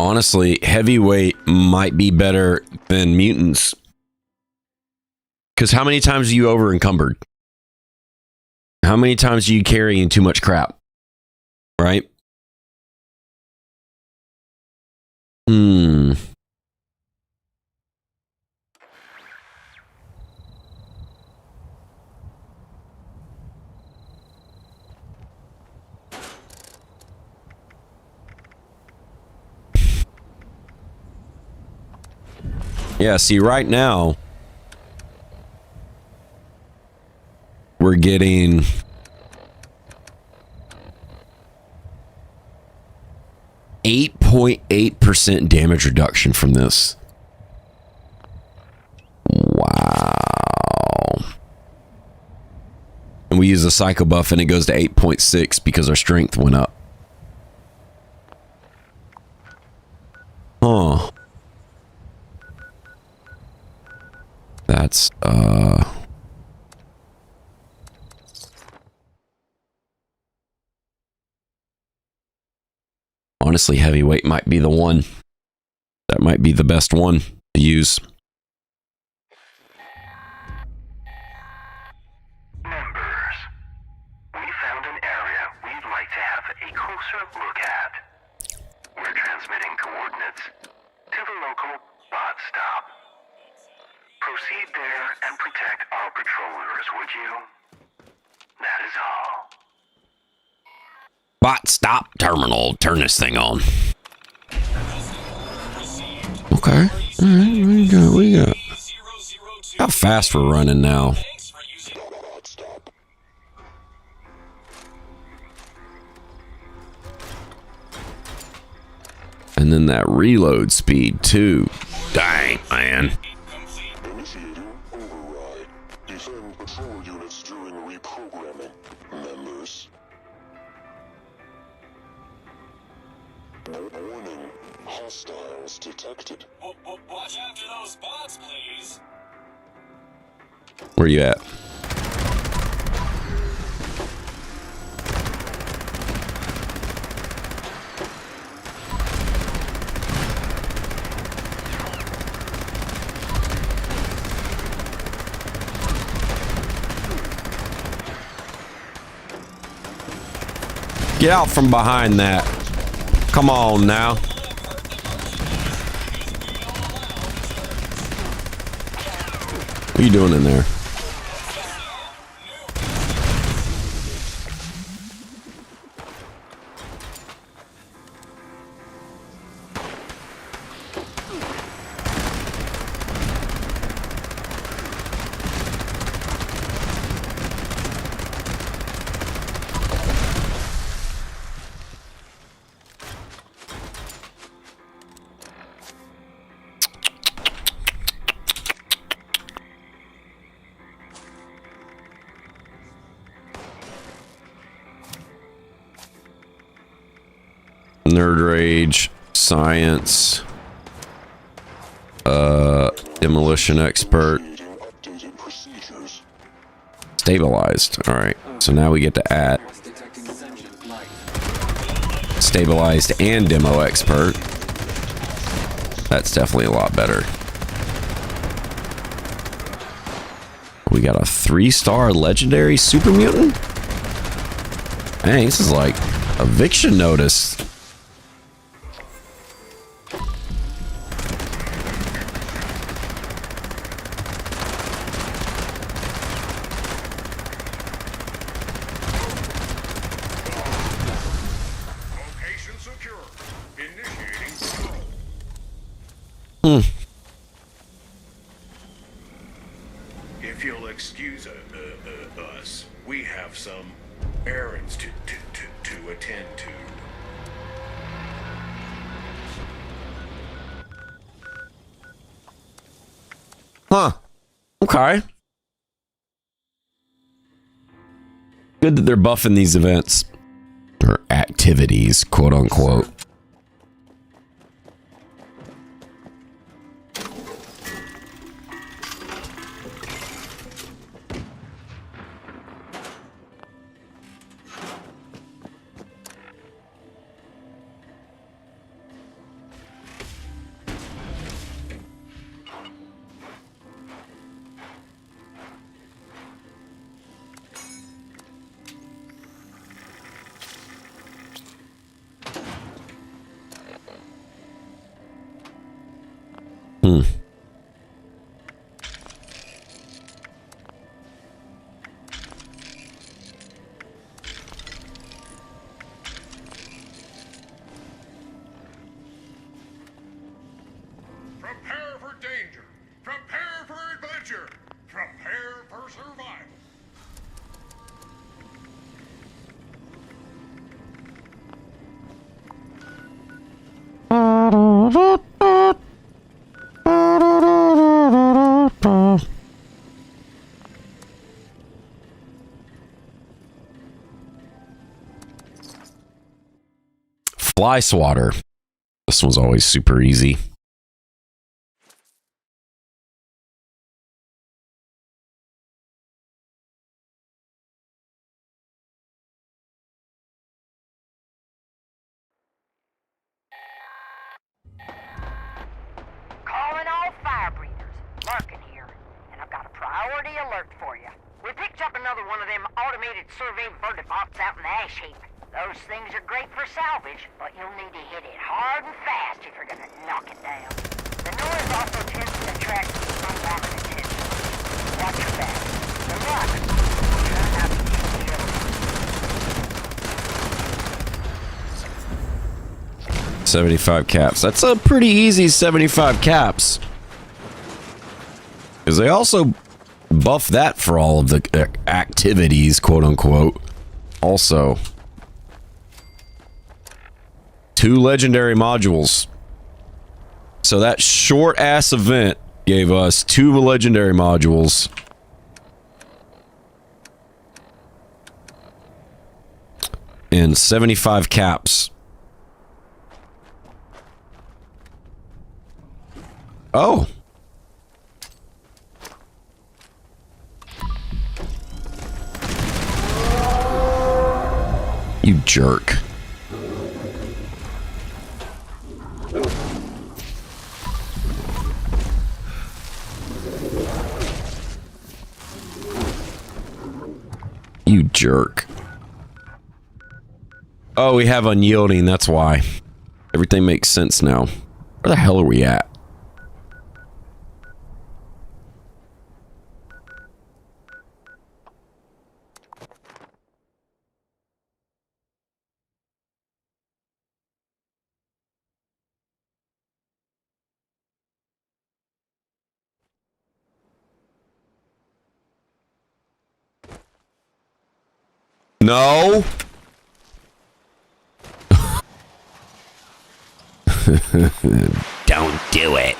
Speaker 2: Honestly, heavyweight might be better than mutants. Because how many times are you over encumbered? How many times are you carrying too much crap? Right? Yeah, see, right now, we're getting 8.8% damage reduction from this. Wow. And we use a psycho buff and it goes to 8.6 because our strength went up. Huh. That's, honestly, heavyweight might be the one. That might be the best one to use.
Speaker 3: Members, we found an area we'd like to have a closer look at. We're transmitting coordinates to the local bot stop. Proceed there and protect our patrollers, would you? That is all.
Speaker 2: Bot stop terminal. Turn this thing on. Okay. All right, we got. How fast we're running now. And then that reload speed too. Dang, man.
Speaker 11: Initiating override. Defend patrol units during reprogramming. Members. Warning. Hostiles detected.
Speaker 9: Watch after those bots, please.
Speaker 2: Where you at? Get out from behind that. Come on now. What are you doing in there? Nerd Rage, Science, Demolition Expert, Stabilized. Alright, so now we get to add Stabilized and Demo Expert. That's definitely a lot better. We got a 3-star Legendary Super Mutant? Dang, this is like eviction notice.
Speaker 3: If you'll excuse us, we have some errands to attend to.
Speaker 2: Huh. Okay. Good that they're buffing these events. Or activities, quote unquote.
Speaker 12: Prepare for danger. Prepare for adventure. Prepare for survival.
Speaker 2: Fly swatter. This one's always super easy.
Speaker 7: Calling all fire breathers. Larkin here. And I've got a priority alert for you. We picked up another one of them automated survey vertibots out in the ash heap. Those things are great for salvage, but you'll need to hit it hard and fast if you're gonna knock it down. The noise also tends to attract unwanted attention. Watch your back. Good luck. Try not to get killed.
Speaker 2: 75 caps. That's a pretty easy 75 caps. Because they also buff that for all of the activities, quote unquote. Also, 2 legendary modules. So that short ass event gave us 2 legendary modules. And 75 caps. Oh. You jerk. You jerk. Oh, we have unyielding, that's why. Everything makes sense now. Where the hell are we at? No. Don't do it.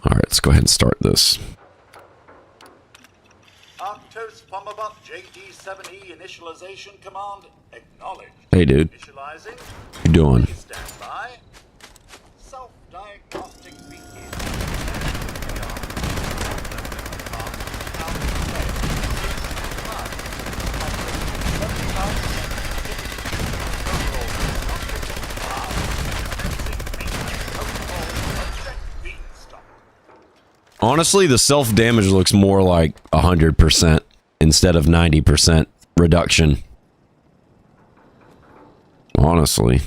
Speaker 2: Alright, let's go ahead and start this.
Speaker 13: Arctos Pomabot JD7E initialization command acknowledged.
Speaker 2: Hey, dude.
Speaker 13: Initializing.
Speaker 2: What you doing?
Speaker 13: Please stand by. Self-diagnostic begin.
Speaker 2: Honestly, the self-damage looks more like 100% instead of 90% reduction. Honestly.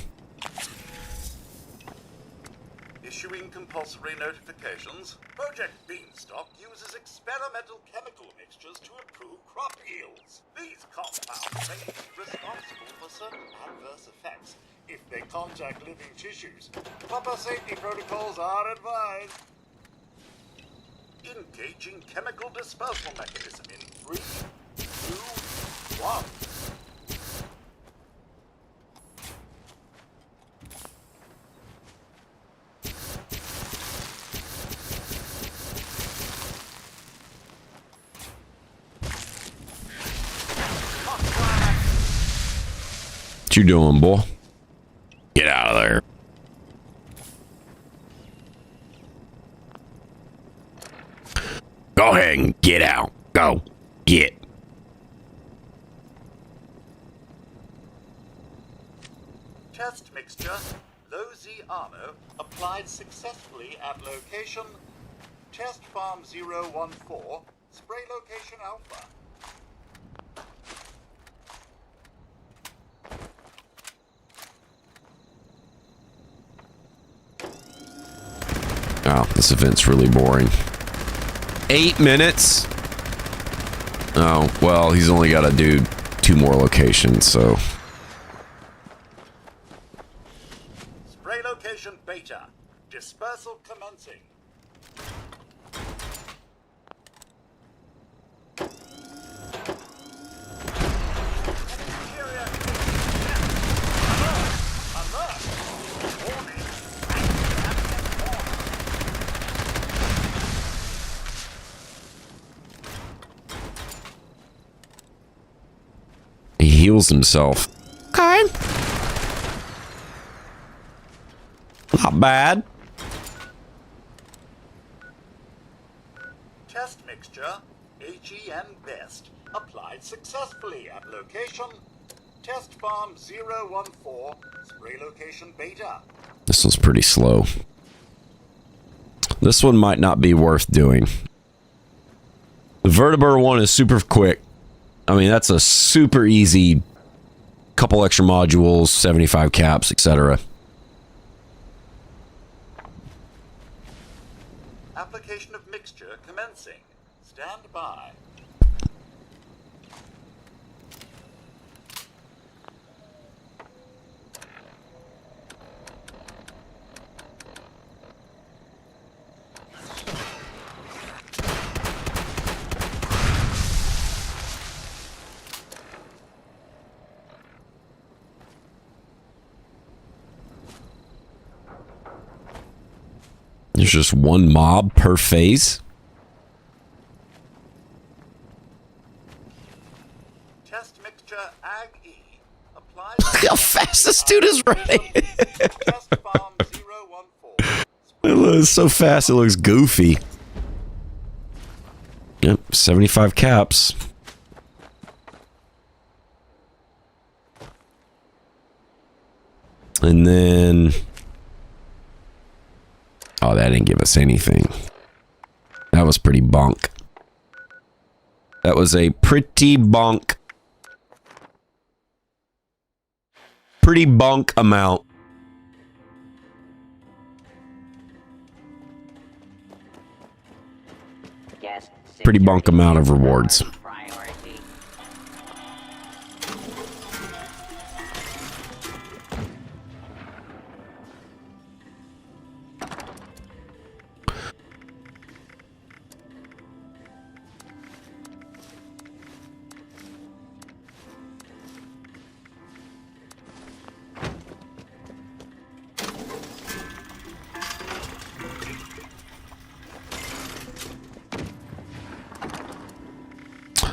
Speaker 13: Issuing compulsory notifications. Project Beanstalk uses experimental chemical mixtures to improve crop yields. These compounds may be responsible for certain adverse effects if they contact living tissues. Proper safety protocols are advised. Engaging chemical dispersal mechanism in 3, 2, 1.
Speaker 2: What you doing, boy? Get out of there. Go ahead and get out. Go. Get.
Speaker 13: Test mixture, low Z armor, applied successfully at location Test Farm 014, spray location Alpha.
Speaker 2: Oh, this event's really boring. 8 minutes? Oh, well, he's only got to do 2 more locations, so...
Speaker 13: Spray location Beta. Dispersal commencing.
Speaker 2: He heals himself. Okay. Not bad.
Speaker 13: Test mixture, HEN best, applied successfully at location Test Farm 014, spray location Beta.
Speaker 2: This one's pretty slow. This one might not be worth doing. The Vertibird one is super quick. I mean, that's a super easy couple extra modules, 75 caps, etc.
Speaker 13: Application of mixture commencing. Stand by.
Speaker 2: There's just one mob per phase.
Speaker 13: Test mixture Ag-E. Applied.
Speaker 2: Look how fast this dude is running.
Speaker 13: Test Farm 014.
Speaker 2: It looks so fast, it looks goofy. Yep, 75 caps. And then... oh, that didn't give us anything. That was pretty bonk. That was a pretty bonk. Pretty bonk amount. Pretty bonk amount of rewards.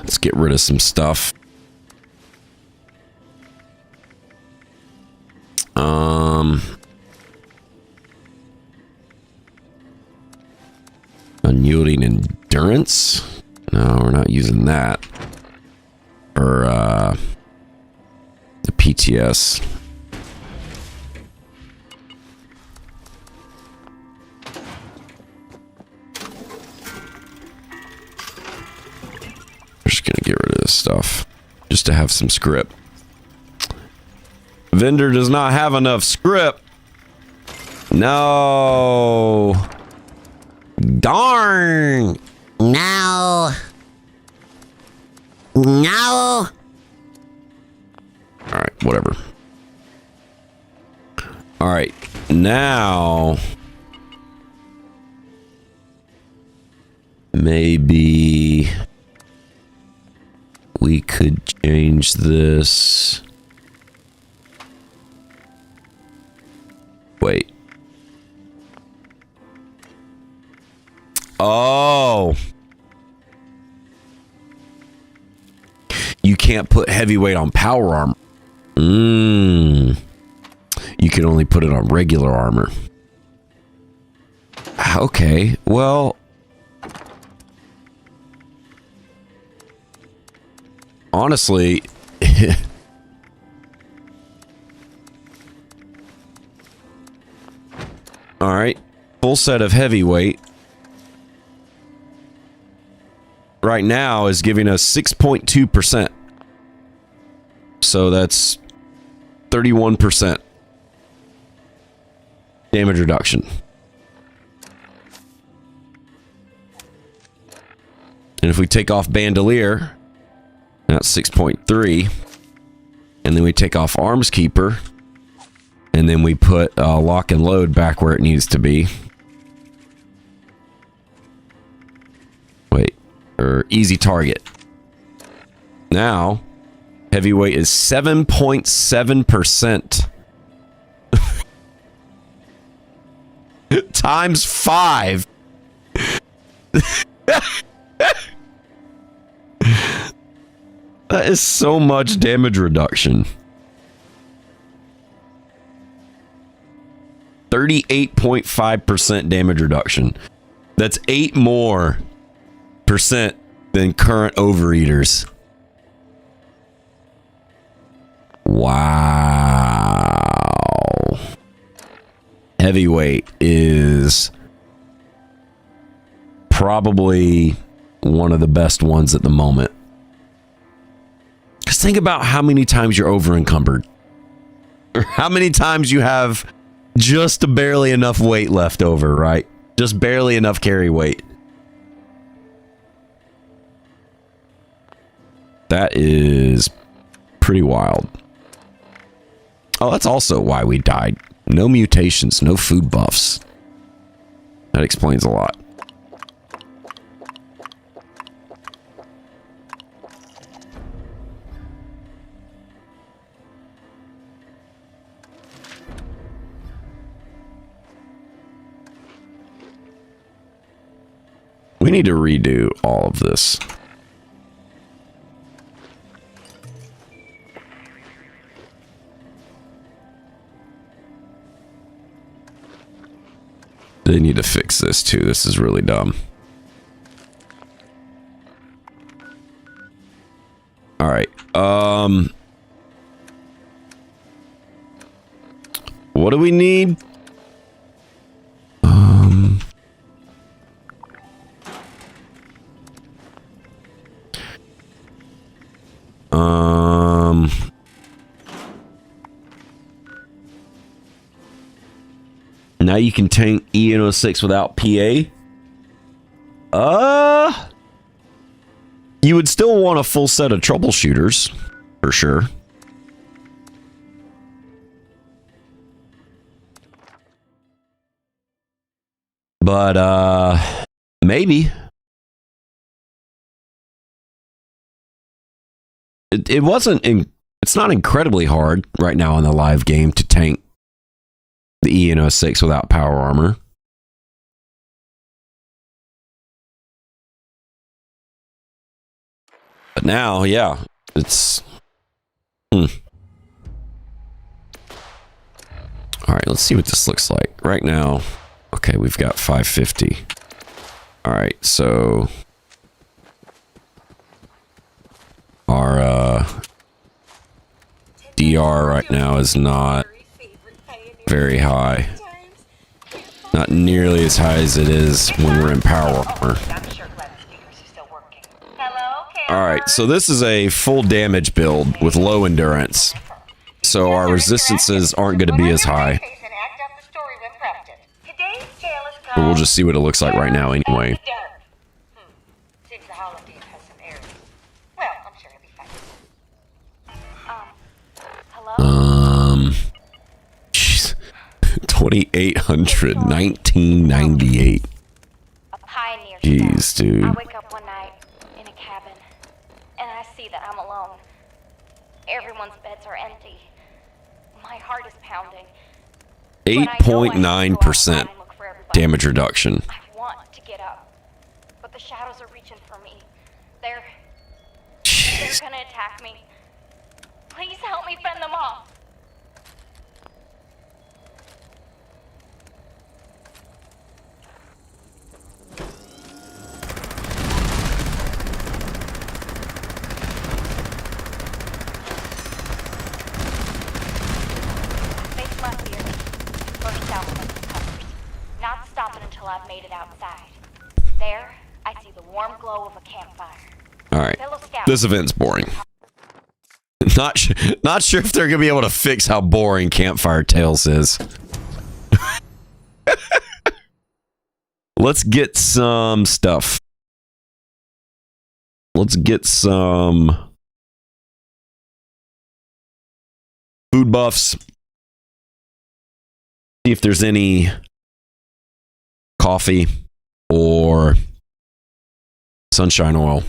Speaker 2: Let's get rid of some stuff. Unyielding endurance? No, we're not using that. Or, the PTS. Just gonna get rid of this stuff just to have some script. Vendor does not have enough script. No. Darn. No. No. All right, whatever. All right, now maybe we could change this. Wait. Oh. You can't put heavyweight on power armor. You can only put it on regular armor. Okay, well, honestly, all right, full set of heavyweight right now is giving us 6.2%. So that's 31% damage reduction. And if we take off bandolier, that's 6.3. And then we take off arms keeper. And then we put lock and load back where it needs to be. Wait, or easy target. Now, heavyweight is 7.7%. Times 5. That is so much damage reduction. 38.5% damage reduction. That's 8 more percent than current overeaters. Wow. Heavyweight is probably one of the best ones at the moment. Just think about how many times you're over encumbered. Or how many times you have just barely enough weight left over, right? Just barely enough carry weight. That is pretty wild. Oh, that's also why we died. No mutations, no food buffs. That explains a lot. We need to redo all of this. They need to fix this too. This is really dumb. All right. What do we need? Now you can tank EN06 without PA. You would still want a full set of troubleshooters, for sure. But, maybe. It wasn't, it's not incredibly hard right now in the live game to tank the EN06 without power armor. But now, yeah, it's... All right, let's see what this looks like. Right now, okay, we've got 550. All right, so... our DR right now is not very high. Not nearly as high as it is when we're in power armor. Alright, so this is a full damage build with low endurance. So our resistances aren't going to be as high. But we'll just see what it looks like right now anyway. Jeez. 2800, 1998. Jeez, dude.
Speaker 14: I wake up one night in a cabin, and I see that I'm alone. Everyone's beds are empty. My heart is pounding.
Speaker 2: 8.9% damage reduction.
Speaker 14: I want to get up, but the shadows are reaching for me. They're gonna attack me. Please help me fend them off. south of the covers, not stopping until I've made it outside. There, I see the warm glow of a campfire.
Speaker 2: All right.
Speaker 14: Fellow scouts.
Speaker 2: This event's boring. Not sure if they're gonna be able to fix how boring Campfire Tales is. Let's get some stuff. Let's get some food buffs. See if there's any coffee or sunshine oil.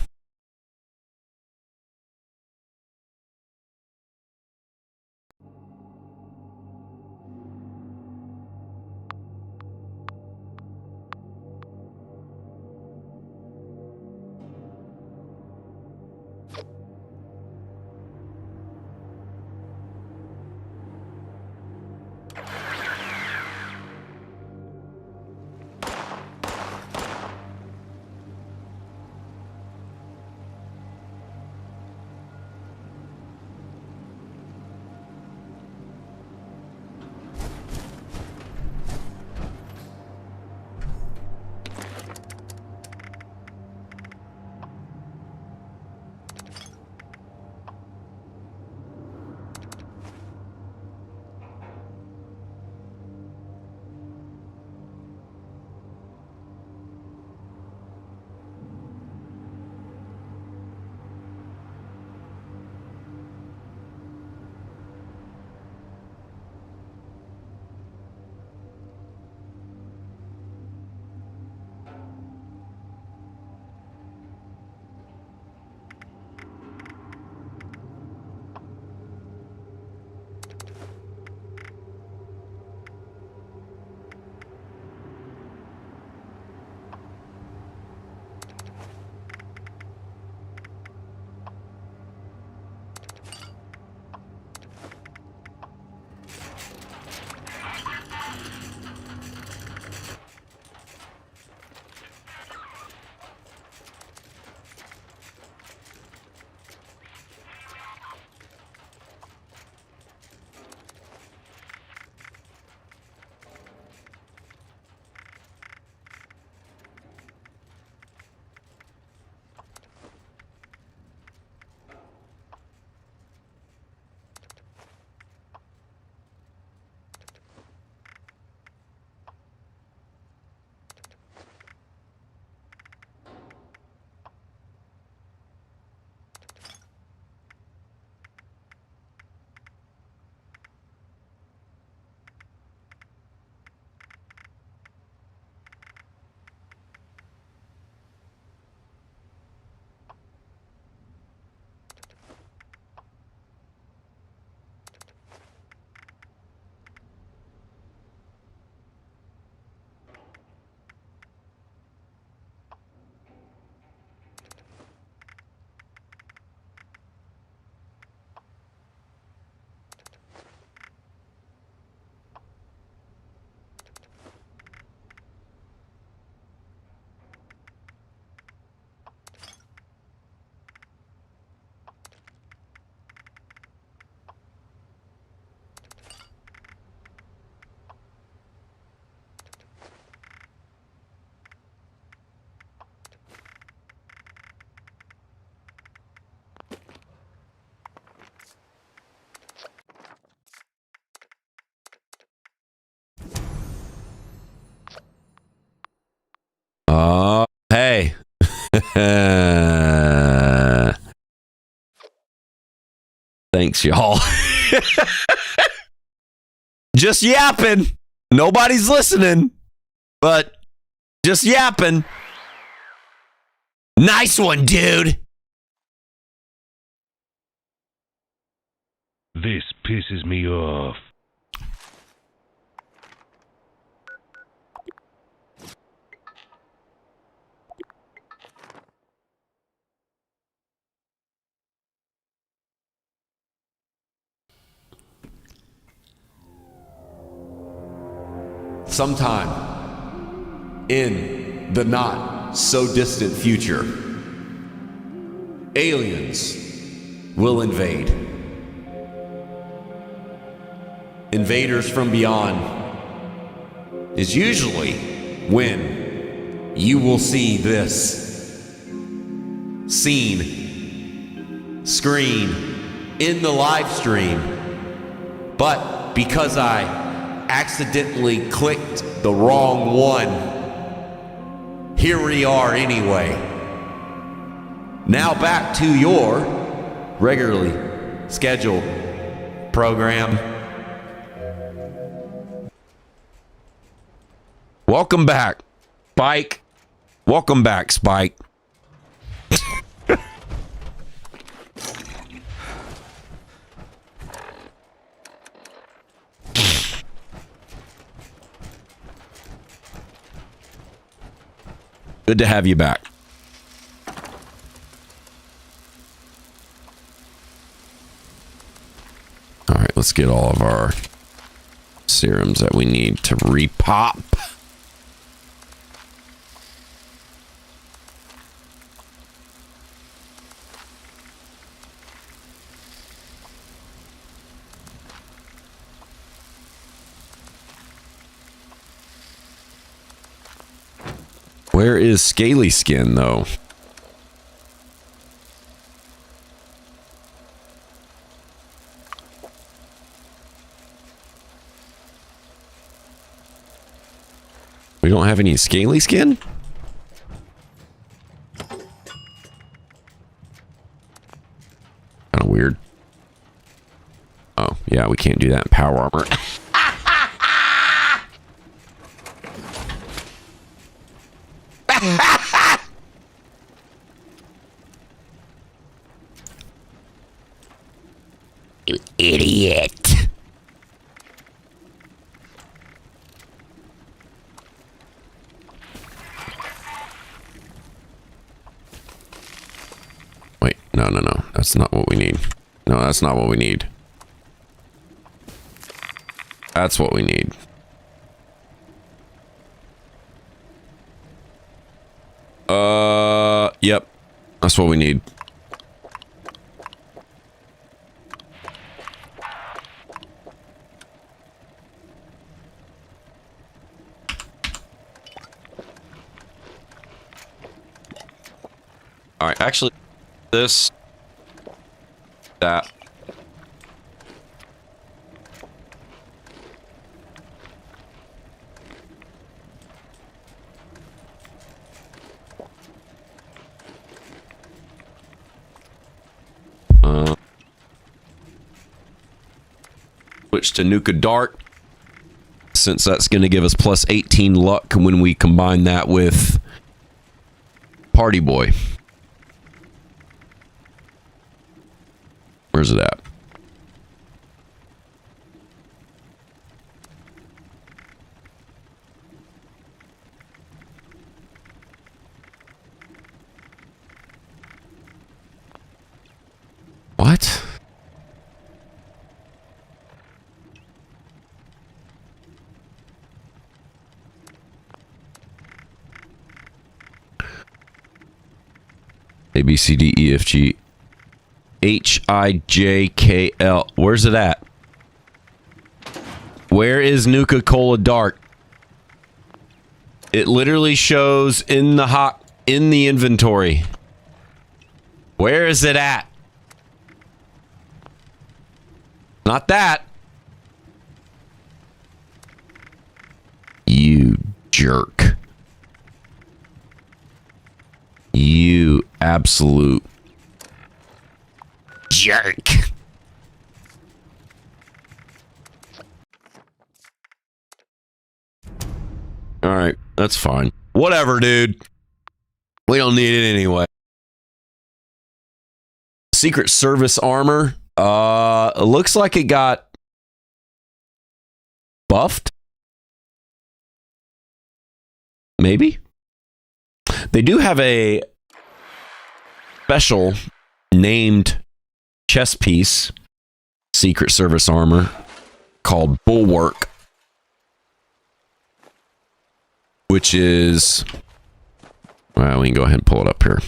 Speaker 2: Hey. Thanks, y'all. Just yapping. Nobody's listening, but just yapping. Nice one, dude.
Speaker 15: This pisses me off.
Speaker 2: Sometime in the not so distant future, aliens will invade. Invaders from beyond is usually when you will see this scene screen in the live stream. But because I accidentally clicked the wrong one, here we are anyway. Now back to your regularly scheduled program. Welcome back, Spike. Welcome back, Spike. Good to have you back. All right, let's get all of our serums that we need to repop. Where is Scaly Skin, though? We don't have any Scaly Skin? Kind of weird. Oh, yeah, we can't do that in Power Armor. You idiot. Wait, no. That's not what we need. No, that's not what we need. That's what we need. Yep. That's what we need. All right, actually, that. Switch to Nuka Dark, since that's going to give us plus 18 luck when we combine that with Party Boy. Where's it at? What? A, B, C, D, E, F, G, H, I, J, K, L. Where's it at? Where is Nuka Cola Dark? It literally shows in the inventory. Where is it at? Not that. You jerk. You absolute jerk. All right, that's fine. Whatever, dude. We don't need it anyway. Secret Service armor. It looks like it got buffed. Maybe. They do have a special named chest piece, Secret Service armor, called Bulwark, which is, well, we can go ahead and pull it up here.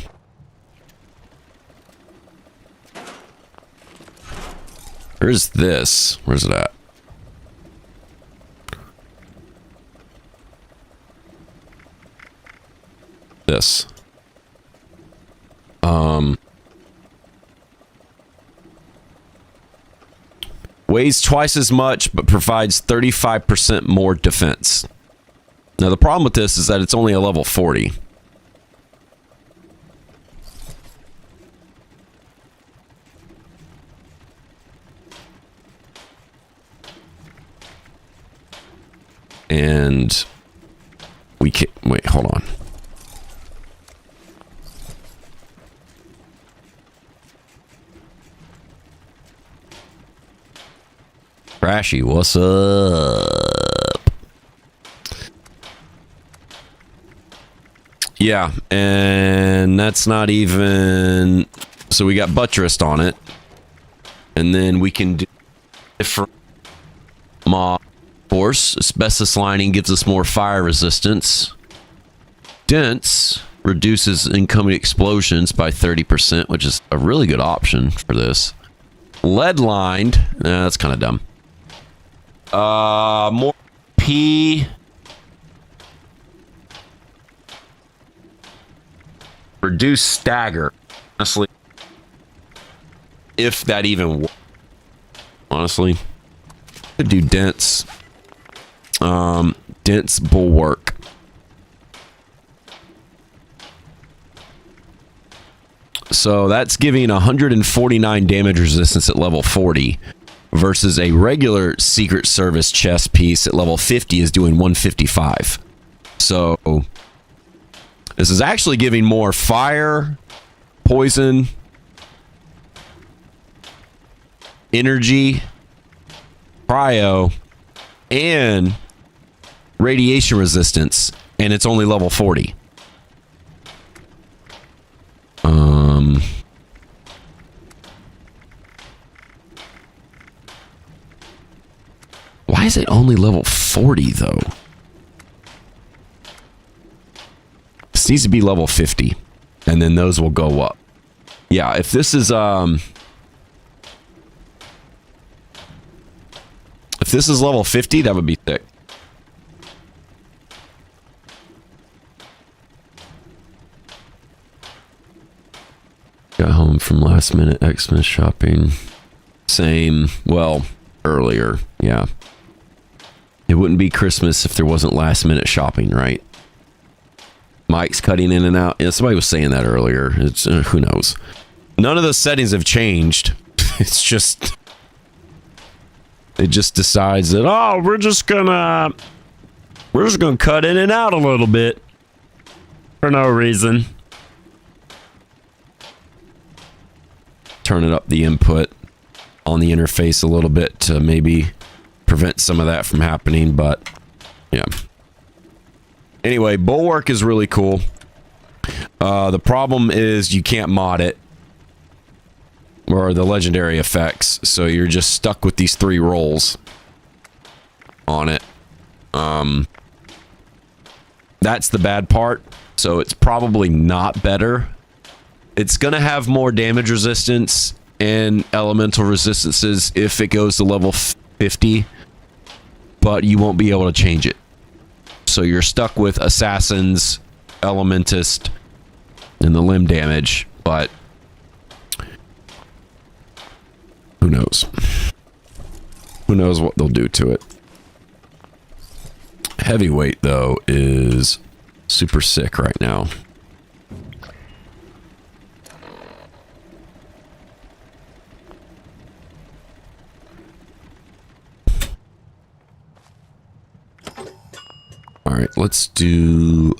Speaker 2: Where's this? Where's it at? this. Weighs twice as much, but provides 35% more defense. Now, the problem with this is that it's only a level 40. And we can't... Wait, hold on. Crashy, what's up? Yeah, and that's not even... So we got buttressed on it. And then we can do different mod. Course, asbestos lining gives us more fire resistance. Dense reduces incoming explosions by 30%, which is a really good option for this. Lead lined, that's kind of dumb. More P. Reduce stagger. Honestly, if that even works. Honestly, could do dense. Dense bulwark. So that's giving 149 damage resistance at level 40 versus a regular Secret Service chest piece at level 50 is doing 155. So this is actually giving more fire, poison, energy, cryo, and radiation resistance, and it's only level 40. Why is it only level 40 though? This needs to be level 50, and then those will go up. Yeah, if this is level 50, that would be thick. Got home from last minute Xmas shopping. Same. Well, earlier. Yeah. It wouldn't be Christmas if there wasn't last minute shopping, right? Mike's cutting in and out. Yeah, somebody was saying that earlier. It's who knows. None of the settings have changed. It's just... It just decides that, oh, we're just gonna cut in and out a little bit. For no reason. Turning up the input on the interface a little bit to maybe prevent some of that from happening, but yeah. Anyway, bulwark is really cool. The problem is you can't mod it, or the legendary effects, so you're just stuck with these 3 rolls on it. That's the bad part, so it's probably not better. It's gonna have more damage resistance and elemental resistances if it goes to level 50, but you won't be able to change it. So you're stuck with assassins, elementist, and the limb damage, but who knows? Who knows what they'll do to it? Heavyweight, though, is super sick right now. All right, let's do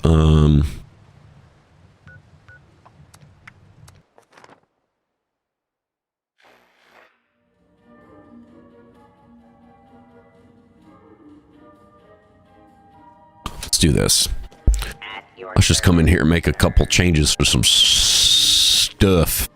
Speaker 2: let's do this. Let's just come in here and make a couple changes for some stuff.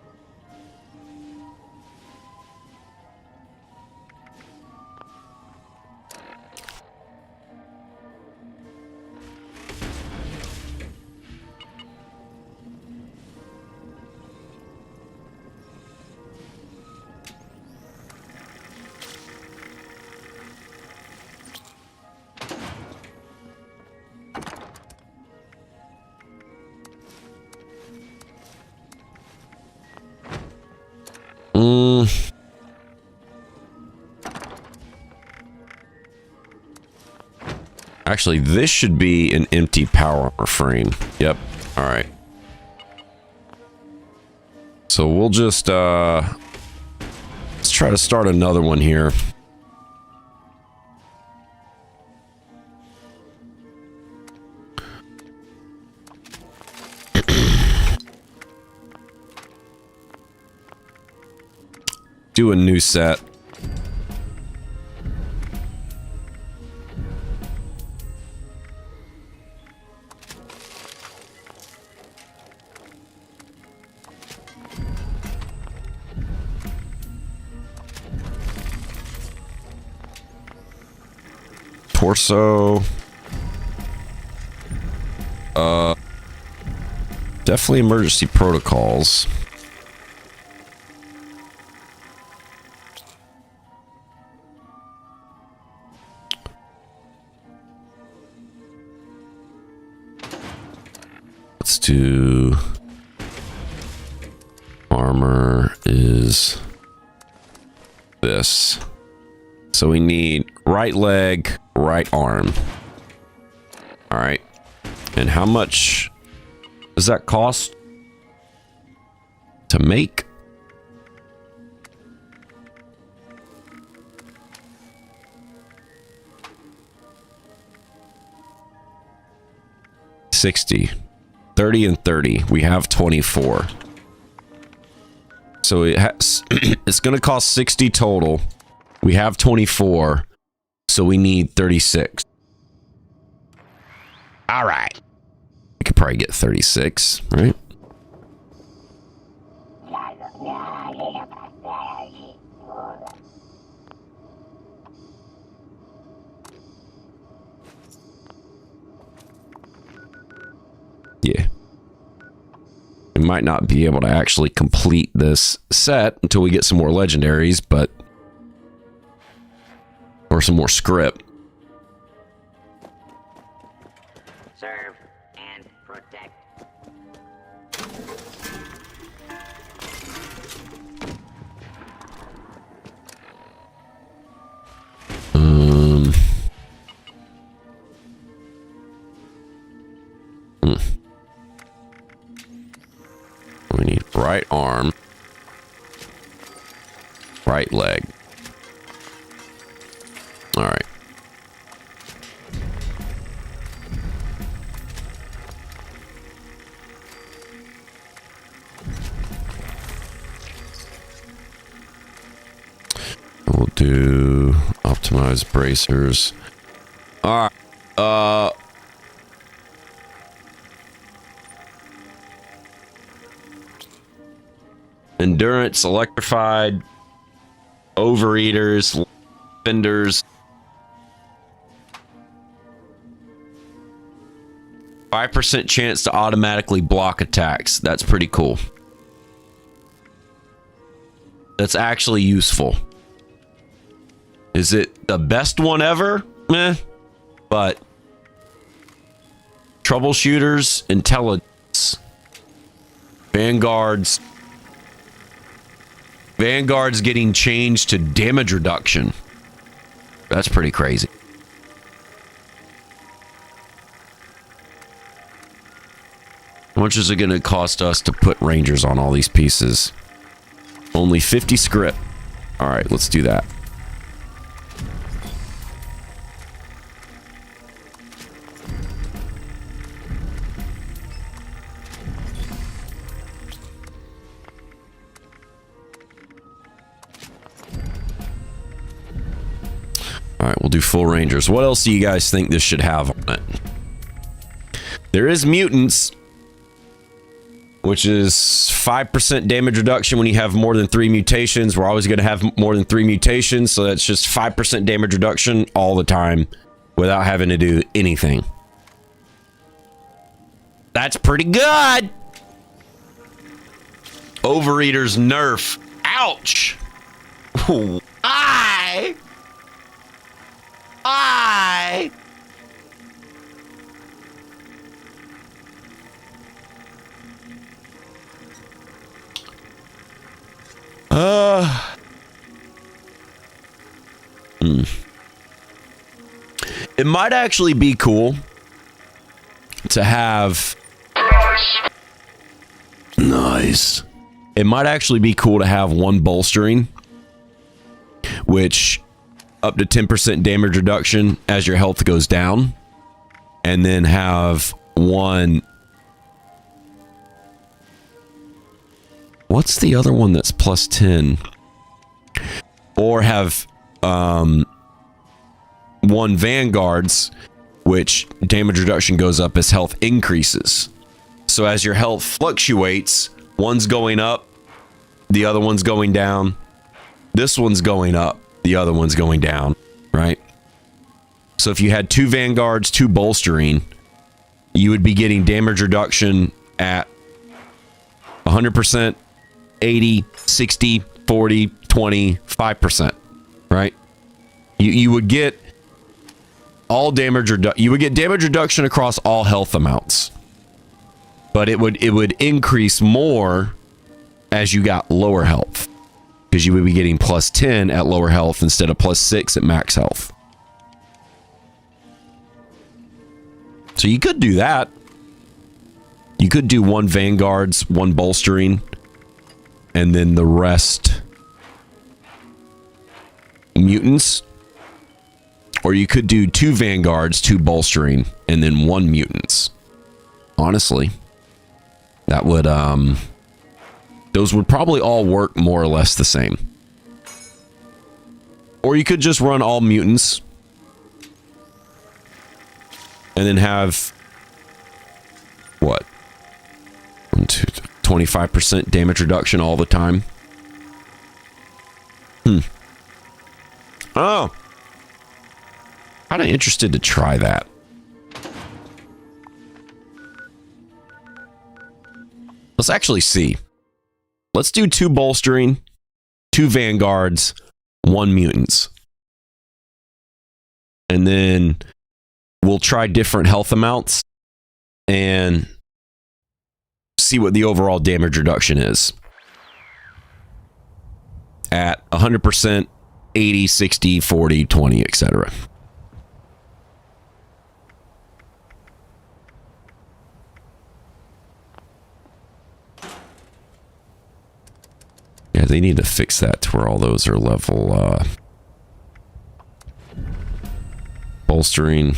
Speaker 2: Actually, this should be an empty power armor frame. Yep. All right. So we'll just, let's try to start another one here. Do a new set. Torso. Definitely emergency protocols. Let's do armor is this. So we need right leg, right arm. All right. And how much does that cost to make? $60. 30 and 30. We have 24. So it has it's going to cost 60 total. We have 24. So we need 36. All right. We could probably get 36, right? Yeah. We might not be able to actually complete this set until we get some more legendaries, but... or some more script.
Speaker 5: Serve and protect.
Speaker 2: We need right arm, right leg. All right. We'll do optimized bracers. All right. Endurance, electrified, overeaters, fenders. 5% chance to automatically block attacks. That's pretty cool. That's actually useful. Is it the best one ever? Meh. But troubleshooters, intelligence, Vanguard's getting changed to damage reduction. That's pretty crazy. How much is it going to cost us to put Rangers on all these pieces? Only 50 script. All right, let's do that. All right, we'll do full Rangers. What else do you guys think this should have on it? There is mutants, which is 5% damage reduction when you have more than 3 mutations. We're always going to have more than 3 mutations, so that's just 5% damage reduction all the time without having to do anything. That's pretty good. Overeaters nerf. Ouch. It might actually be cool to have... Nice. It might actually be cool to have one bolstering, which up to 10% damage reduction as your health goes down, and then have one... What's the other one that's plus 10? Or have one Vanguards, which damage reduction goes up as health increases. So as your health fluctuates, one's going up, the other one's going down. This one's going up, the other one's going down, right? So if you had 2 Vanguards, 2 bolstering, you would be getting damage reduction at 100%, 80, 60, 40, 20, 5%, right? You would get all damage you would get damage reduction across all health amounts. But it would increase more as you got lower health, because you would be getting plus 10 at lower health instead of plus 6 at max health. So you could do that. You could do 1 Vanguards, 1 bolstering, and then the rest mutants. Or you could do 2 Vanguards, 2 bolstering, and then 1 mutants. Honestly, that would those would probably all work more or less the same. Or you could just run all mutants and then have what? 25% damage reduction all the time. Oh, kind of interested to try that. Let's actually see. Let's do 2 bolstering, 2 Vanguards, 1 mutants. And then we'll try different health amounts and see what the overall damage reduction is. At 100%, 80, 60, 40, 20, etc. Yeah, they need to fix that to where all those are level bolstering,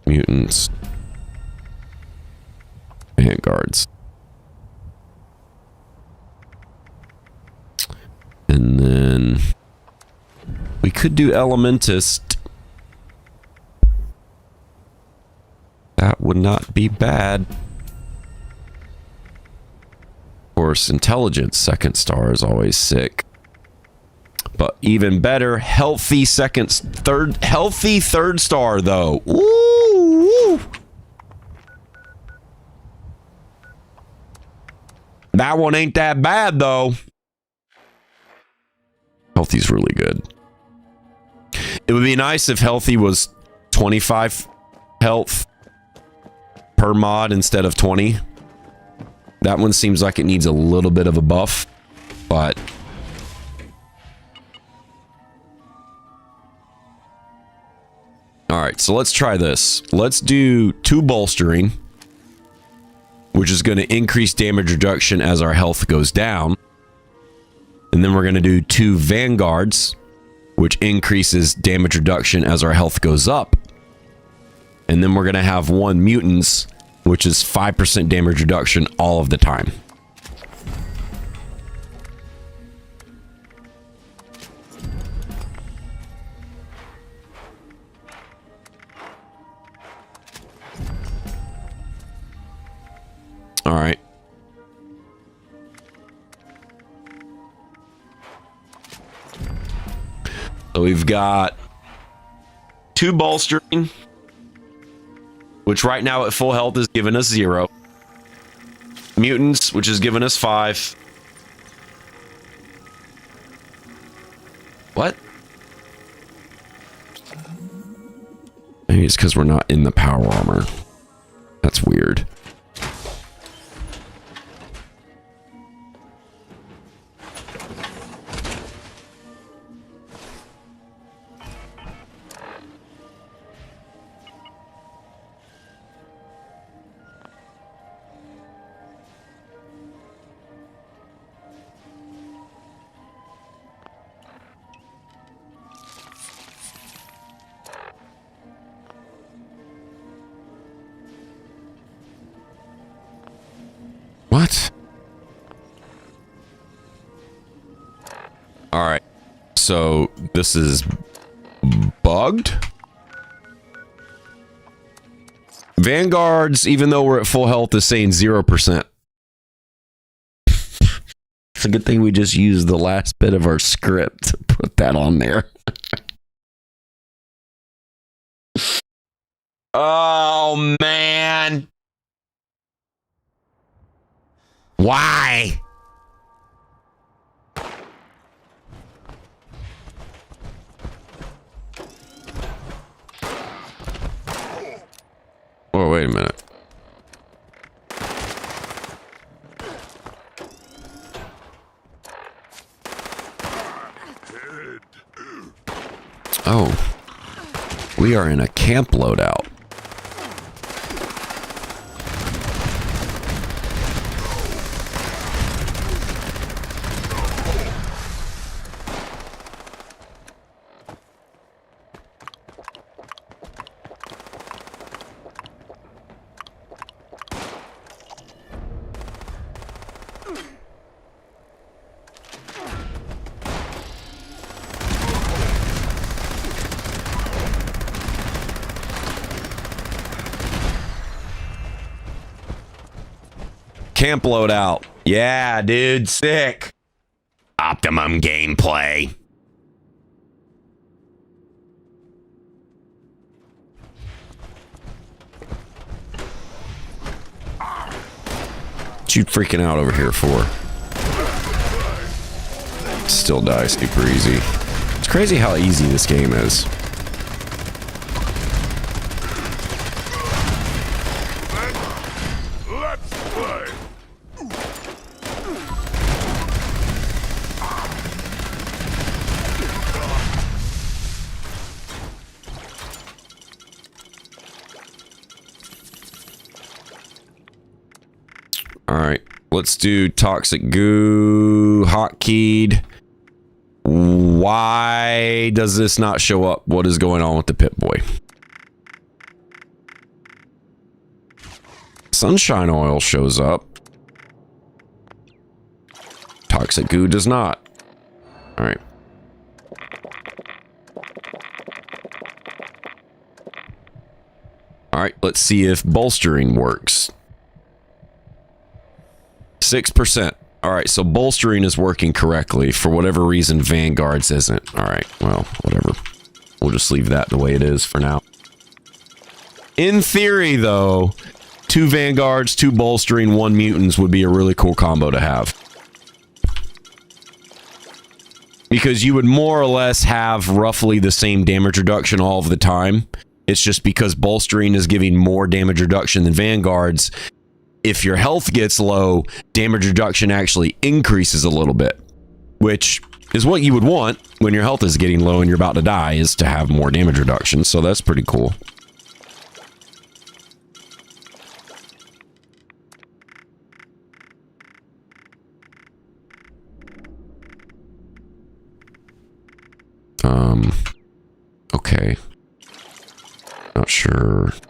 Speaker 2: mutants, Vanguards. And then we could do Elementist. That would not be bad. Of course, Intelligence 2nd star is always sick. But even better, healthy 3rd star though. Ooh. That one ain't that bad though. Healthy's really good. It would be nice if healthy was 25 health per mod instead of 20. That one seems like it needs a little bit of a buff, but all right, so let's try this. Let's do 2 bolstering, which is going to increase damage reduction as our health goes down. And then we're going to do 2 Vanguards, which increases damage reduction as our health goes up. And then we're going to have 1 mutants, which is 5% damage reduction all of the time. All right. So we've got 2 bolstering, which right now at full health is giving us 0. Mutants, which is giving us 5. What? Maybe it's because we're not in the power armor. That's weird. So this is bugged. Vanguard's, even though we're at full health, is saying 0%. It's a good thing we just used the last bit of our script to put that on there. Oh, man. Why? Oh, wait a minute. Oh, we are in a camp loadout. Camp loadout. Yeah, dude, sick. Optimum gameplay. What you freaking out over here for? Still die super easy. It's crazy how easy this game is. Let's do toxic goo, hotkeyed. Why does this not show up? What is going on with the Pip-Boy? Sunshine oil shows up. Toxic goo does not. All right. All right, let's see if bolstering works. 6%. All right, so bolstering is working correctly. For whatever reason, Vanguard's isn't. All right, well, whatever. We'll just leave that the way it is for now. In theory, though, 2 Vanguards, 2 bolstering, 1 mutants would be a really cool combo to have. Because you would more or less have roughly the same damage reduction all of the time. It's just because bolstering is giving more damage reduction than Vanguard's. If your health gets low, damage reduction actually increases a little bit, which is what you would want when your health is getting low and you're about to die, is to have more damage reduction. So that's pretty cool. Okay. Not sure what's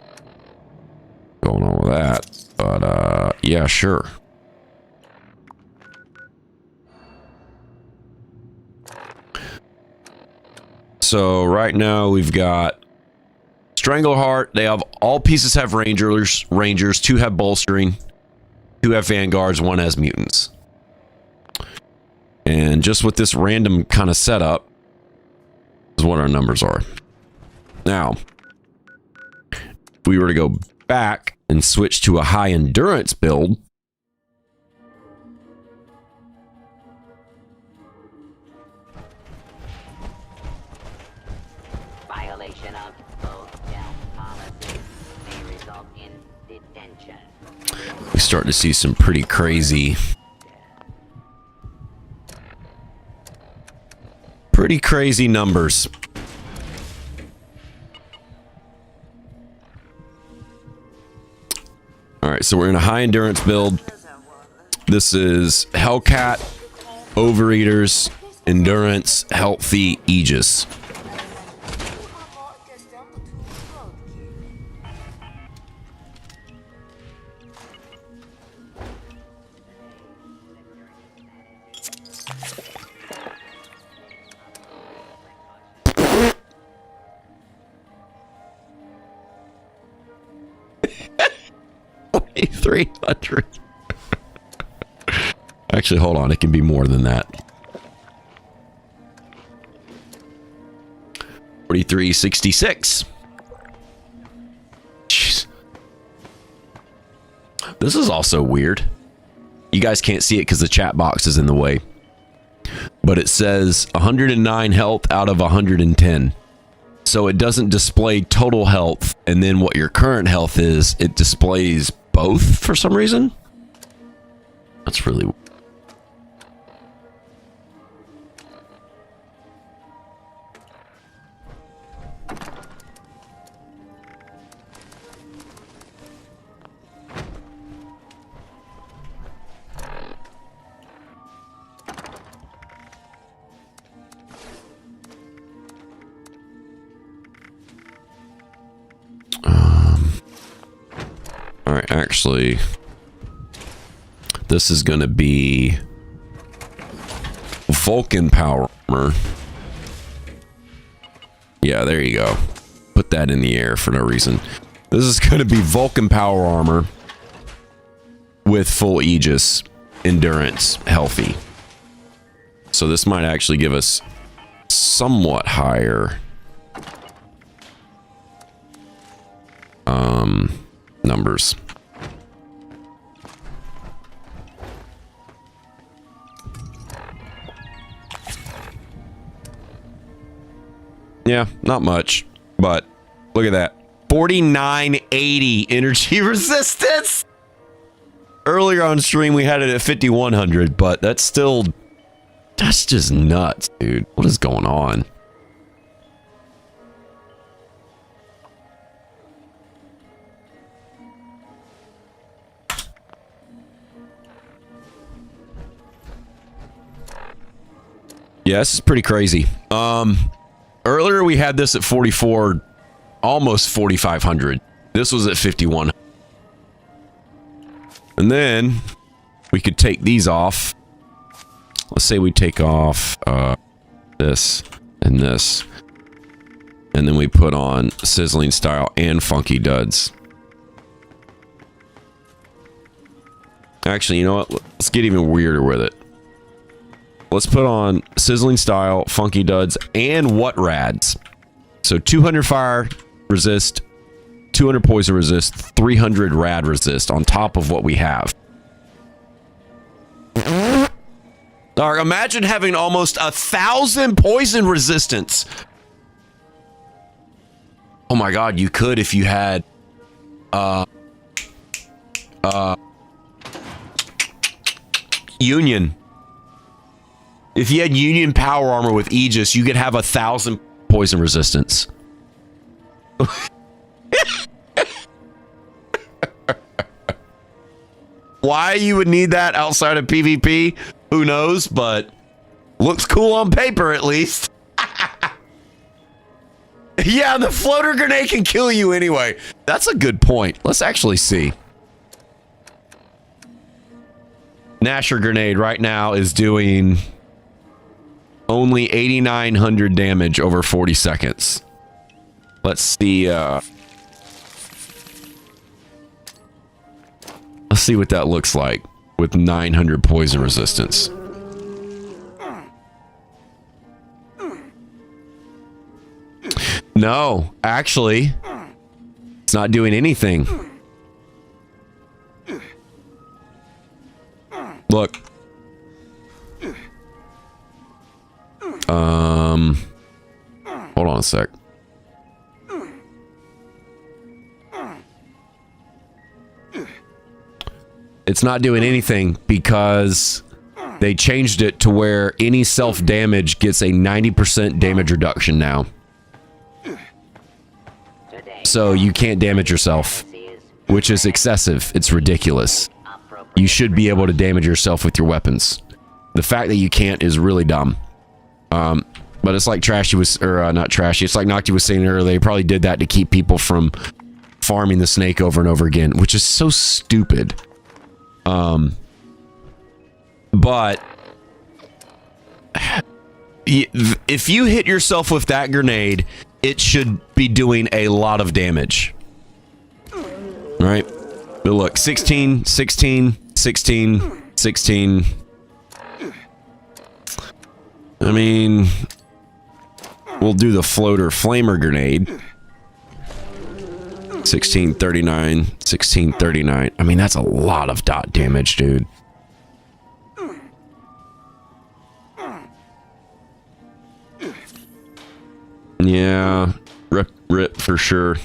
Speaker 2: going on with that. But, yeah, sure. So, right now, we've got Strangleheart. They have, all pieces have Rangers, 2 have bolstering, 2 have Vanguards, 1 has mutants. And just with this random kind of setup, is what our numbers are. Now, if we were to go back and switch to a high endurance build,
Speaker 5: violation of both death policies may result in detention.
Speaker 2: we start to see some pretty crazy numbers. All right, so we're in a high endurance build. This is Hellcat, Overeaters, Endurance, Healthy, Aegis. 4300. Actually, hold on. It can be more than that. 4366. Jeez. This is also weird. You guys can't see it because the chat box is in the way. But it says 109 health out of 110. So it doesn't display total health and then what your current health is. It displays both for some reason. That's really weird. All right, actually, this is going to be Vulcan power armor. Yeah, there you go. Put that in the air for no reason. This is going to be Vulcan power armor with full Aegis, endurance, healthy. So this might actually give us somewhat higher numbers. Yeah, not much, but look at that. 4980 energy resistance. Earlier on stream we had it at 5100, but that's just nuts, dude. What is going on? Yeah, this is pretty crazy. Earlier we had this at 44, almost 4,500. This was at 51. And then we could take these off. Let's say we take off this and this. And then we put on Sizzling Style and Funky Duds. Actually, you know what? Let's get even weirder with it. Let's put on Sizzling Style, Funky Duds, and What Rads. So 200 fire resist, 200 poison resist, 300 rad resist on top of what we have. Now, imagine having almost 1,000 poison resistance. Oh my god, you could if you had Union. If you had Union power armor with Aegis, you could have 1,000 poison resistance. Why you would need that outside of PvP, who knows, but looks cool on paper at least. Yeah, the floater grenade can kill you anyway. That's a good point. Let's actually see. Nasher grenade right now is doing only 8,900 damage over 40 seconds. Let's see. Let's see what that looks like with 900 poison resistance. No, actually, it's not doing anything. Look. Hold on a sec. It's not doing anything because they changed it to where any self-damage gets a 90% damage reduction now. So you can't damage yourself, which is excessive. It's ridiculous. You should be able to damage yourself with your weapons. The fact that you can't is really dumb. But it's like Trashy was, or not Trashy, it's like Nocti was saying earlier, they probably did that to keep people from farming the snake over and over again, which is so stupid. But if you hit yourself with that grenade, it should be doing a lot of damage. Right? But look, 16, 16, 16, 16. I mean, we'll do the floater flamer grenade. 1639, 1639. I mean, that's a lot of dot damage, dude. Yeah, rip for sure.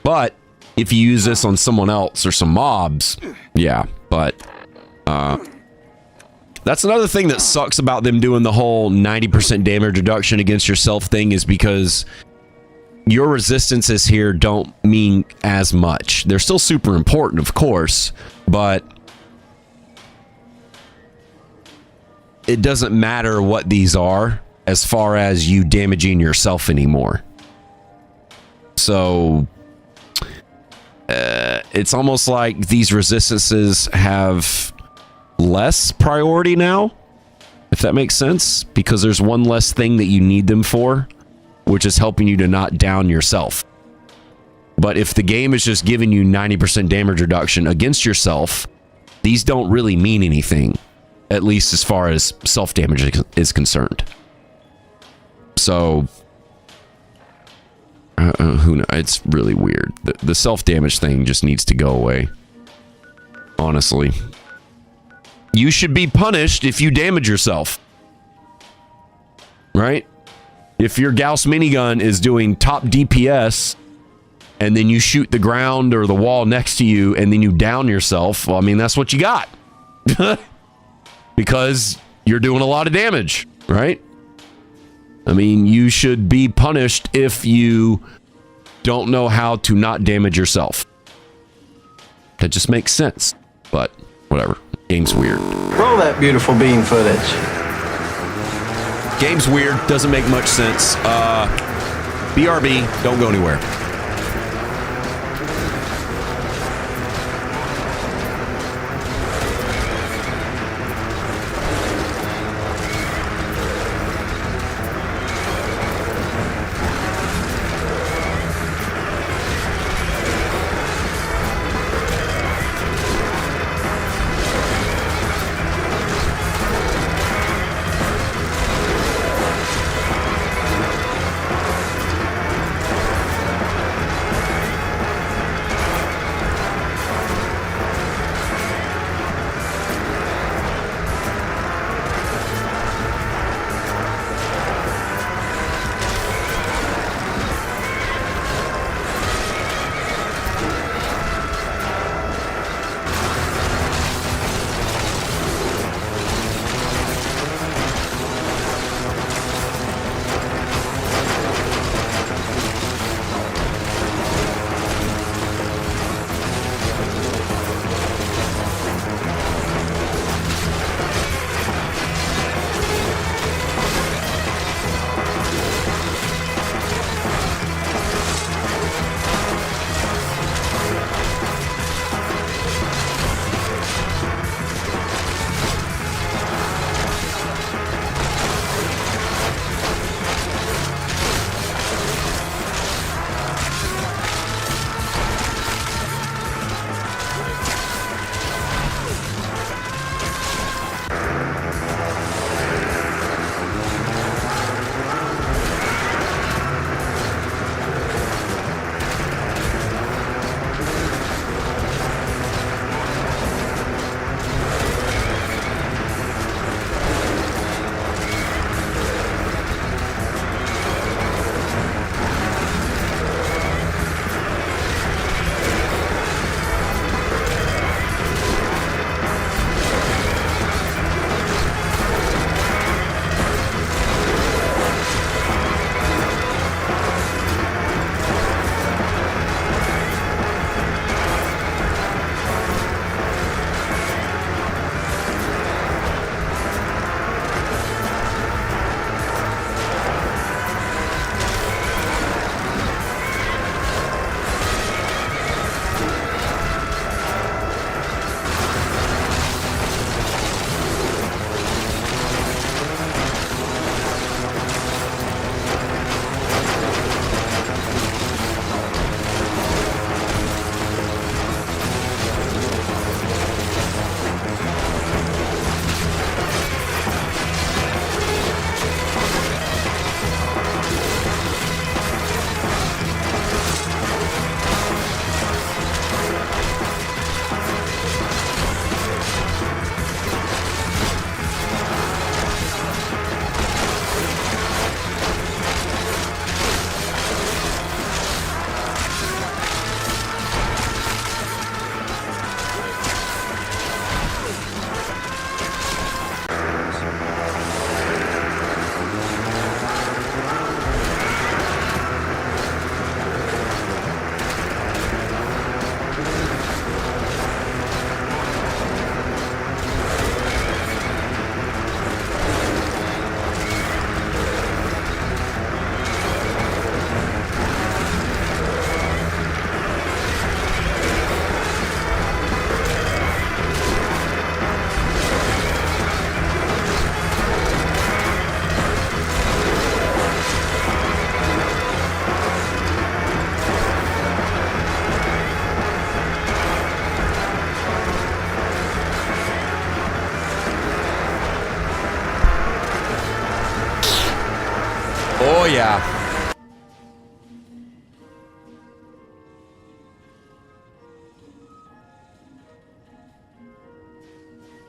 Speaker 2: But if you use this on someone else or some mobs, yeah, but that's another thing that sucks about them doing the whole 90% damage reduction against yourself thing, is because your resistances here don't mean as much. They're still super important, of course, but it doesn't matter what these are as far as you damaging yourself anymore. So it's almost like these resistances have less priority now, if that makes sense, because there's one less thing that you need them for, which is helping you to not down yourself. But if the game is just giving you 90% damage reduction against yourself, these don't really mean anything, at least as far as self-damage is concerned. So who knows? It's really weird. The self-damage thing just needs to go away, honestly. You should be punished if you damage yourself, right? If your Gauss minigun is doing top DPS and then you shoot the ground or the wall next to you and then you down yourself, well, I mean, that's what you got. Because you're doing a lot of damage, right? I mean, you should be punished if you don't know how to not damage yourself. That just makes sense, but whatever. Game's weird.
Speaker 16: Roll that beautiful bean footage.
Speaker 2: Game's weird. Doesn't make much sense. BRB, don't go anywhere.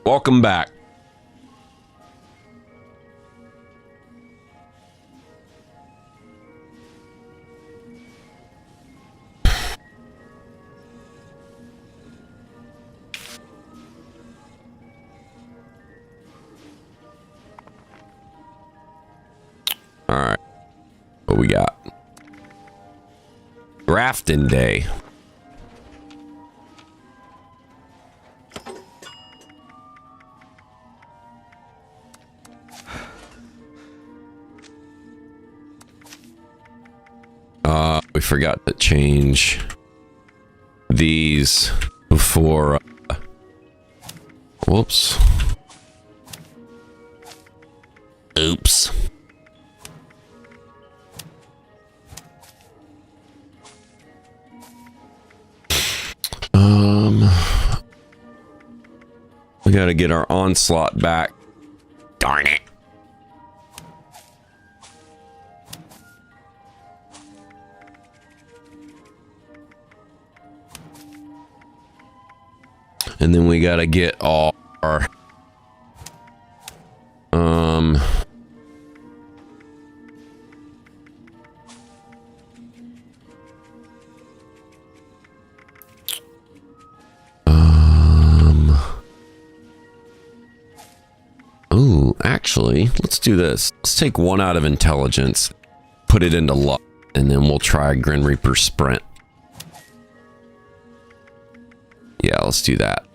Speaker 2: Welcome back. All right. What we got? Grafton Day. We forgot to change these before. Whoops. Oops. We gotta get our onslaught back. Darn it. And then we gotta get all our oh, actually, let's do this. Let's take one out of intelligence, put it into luck, and then we'll try Grim Reaper Sprint. Yeah, let's do that.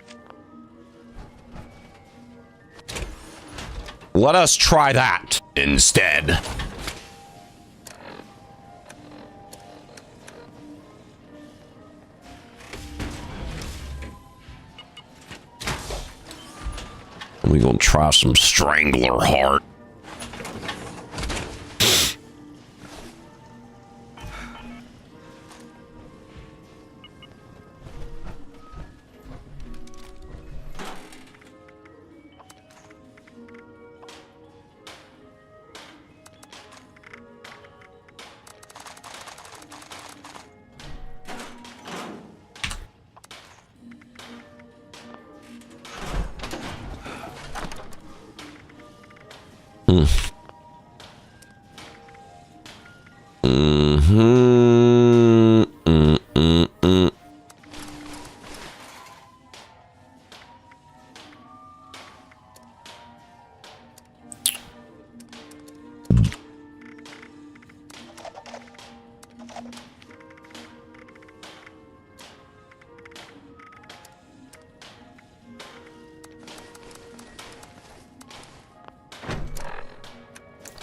Speaker 2: Let us try that instead. We're gonna try some Strangler Heart.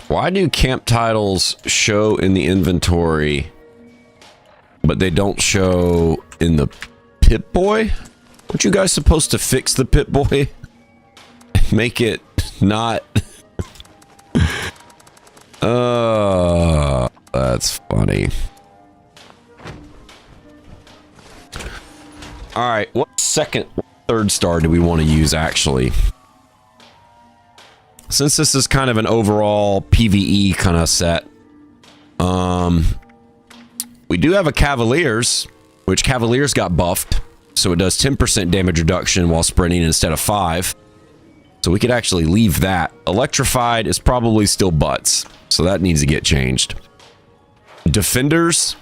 Speaker 2: Why do camp titles show in the inventory, but they don't show in the Pip-Boy? Aren't you guys supposed to fix the Pip-Boy? Make it not... That's funny. Alright, what third star do we want to use, actually? Since this is kind of an overall PvE kind of set, we do have a Cavaliers, which Cavaliers got buffed, so it does 10% damage reduction while sprinting instead of 5. So we could actually leave that. Electrified is probably still butts, so that needs to get changed. Defenders,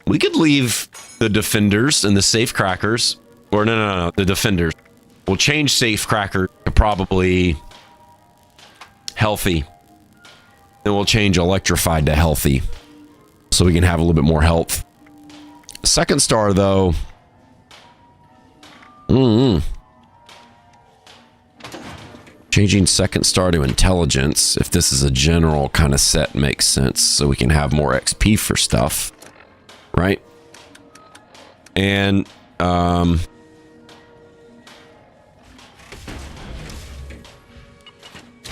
Speaker 2: we could leave the Defenders and the Safecrackers, or no, the Defenders. We'll change Safecracker to probably Healthy. Then we'll change Electrified to Healthy, so we can have a little bit more health. Second star, though. Changing second star to Intelligence, if this is a general kind of set, makes sense, so we can have more XP for stuff. Right? And,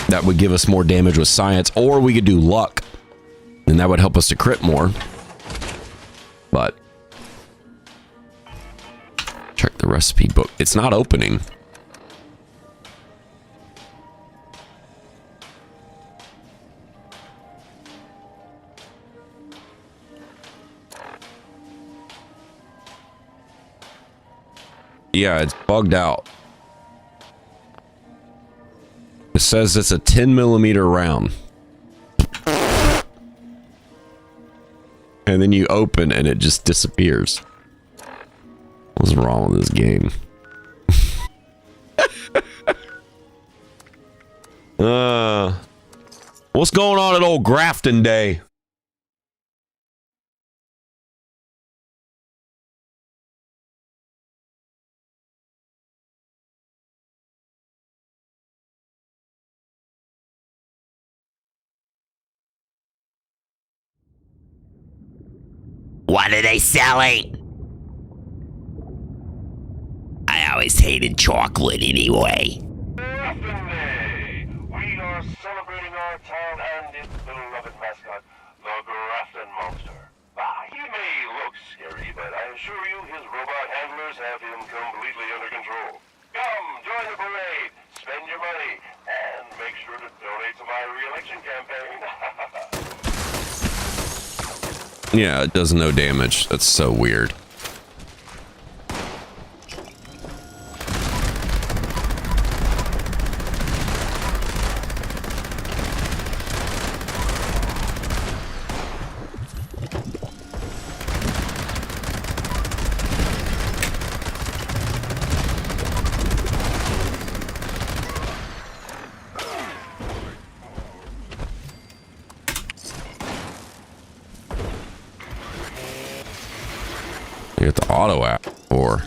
Speaker 2: that would give us more damage with science, or we could do luck, and that would help us to crit more. But check the recipe book. It's not opening. Yeah, it's bugged out. It says it's a 10mm round. And then you open and it just disappears. What's wrong with this game? What's going on at old Grafton Day?
Speaker 17: What are they selling? I always hated chocolate anyway.
Speaker 11: We are celebrating our town and its beloved mascot, the Grafton Monster. He may look scary, but I assure you his robot handlers have him completely under control. Come, join the parade, spend your money, and make sure to donate to my re-election campaign.
Speaker 2: Yeah, it does no damage. That's so weird. You get the auto app or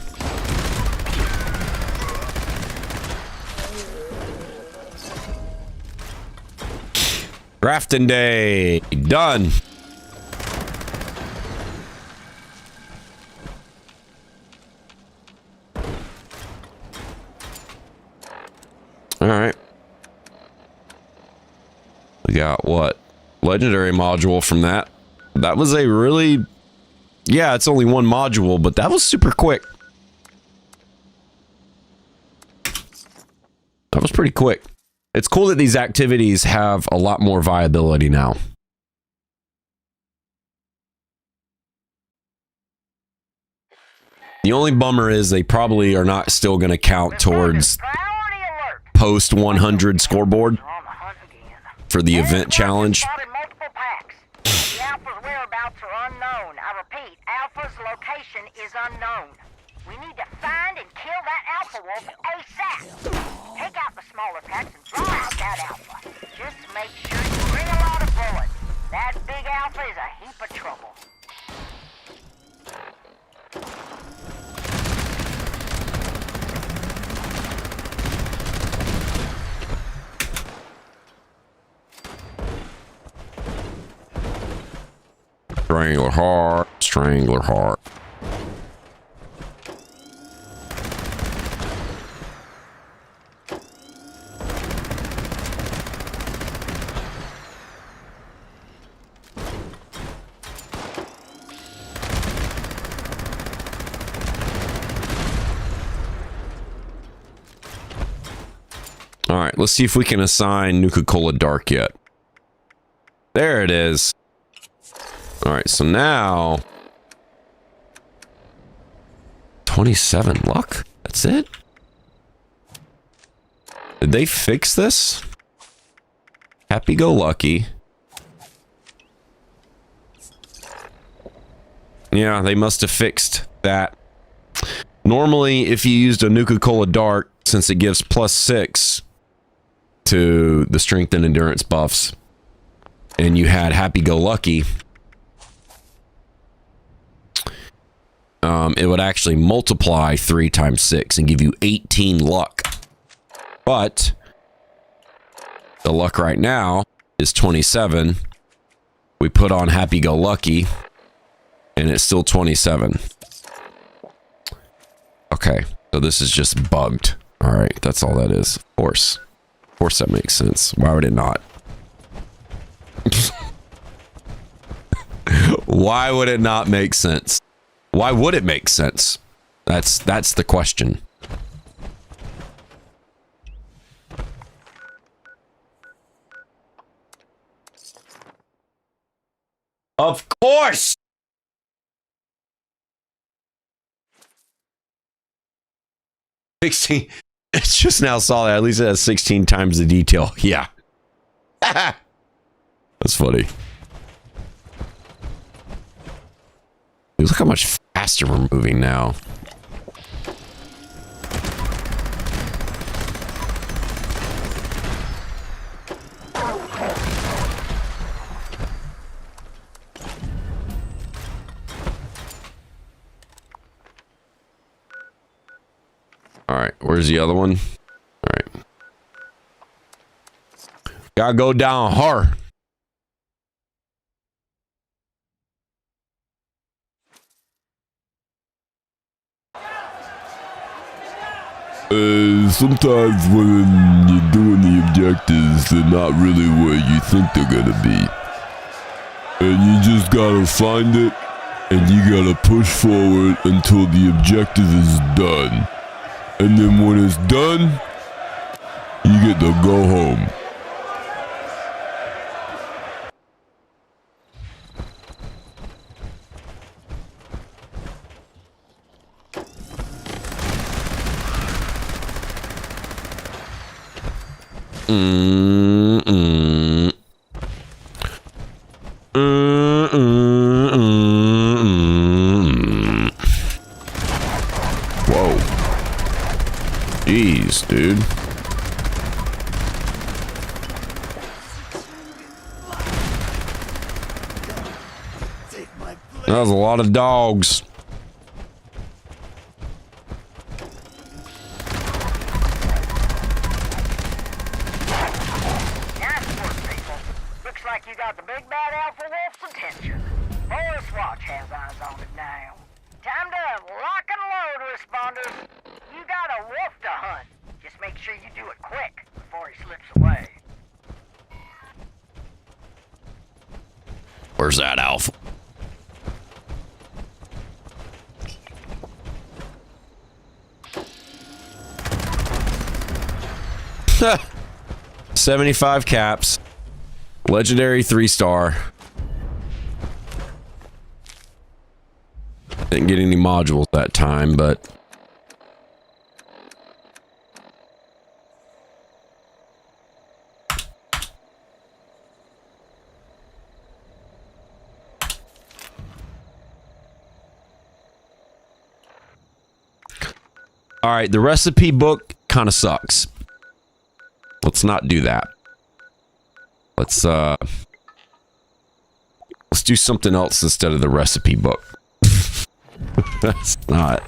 Speaker 2: Grafton Day done. All right. We got what? Legendary module from that. That was a really... Yeah, it's only one module, but that was super quick. That was pretty quick. It's cool that these activities have a lot more viability now. The only bummer is they probably are not still going to count towards post 100 scoreboard for the event challenge.
Speaker 7: The Alpha's whereabouts are unknown. I repeat, Alpha's location is unknown. We need to find and kill that Alpha Wolf ASAP. Take out the smaller packs and draw out that Alpha. Just make sure you bring a lot of bullets. That big Alpha is a heap of trouble.
Speaker 2: Strangler heart, strangler heart. All right, let's see if we can assign Nuka-Cola Dark yet. There it is. All right, so now 27 luck. That's it. Did they fix this? Happy-go-lucky. Yeah, they must have fixed that. Normally, if you used a Nuka-Cola Dark, since it gives +6 to the strength and endurance buffs, and you had Happy-Go-Lucky, it would actually multiply 3 times 6 and give you 18 luck. But the luck right now is 27. We put on Happy-Go-Lucky, and it's still 27. Okay, so this is just bugged. All right, that's all that is. Of course that makes sense. Why would it not? Why would it not make sense? Why would it make sense? That's the question. Of course. 16. It's just now saw that. At least it has 16 times the detail. Yeah. That's funny. Look how much faster we're moving now. All right, where's the other one? All right. Gotta go down hard.
Speaker 1: Sometimes when you're doing the objectives, they're not really where you think they're gonna be. And you just gotta find it, and you gotta push forward until the objective is done. And then when it's done, you get to go home.
Speaker 2: Whoa. Jeez, dude. That was a lot of dogs.
Speaker 7: Looks like you got the big bad Alpha Wolf's attention. Forest Watch has eyes on it now. Time to lock and load, responders. You got a wolf to hunt. Just make sure you do it quick before he slips away.
Speaker 2: Where's that Alpha? Ha! 75 caps. Legendary 3-star. Didn't get any modules that time, but... Alright, the recipe book kind of sucks. Let's not do that. Let's do something else instead of the recipe book. That's not.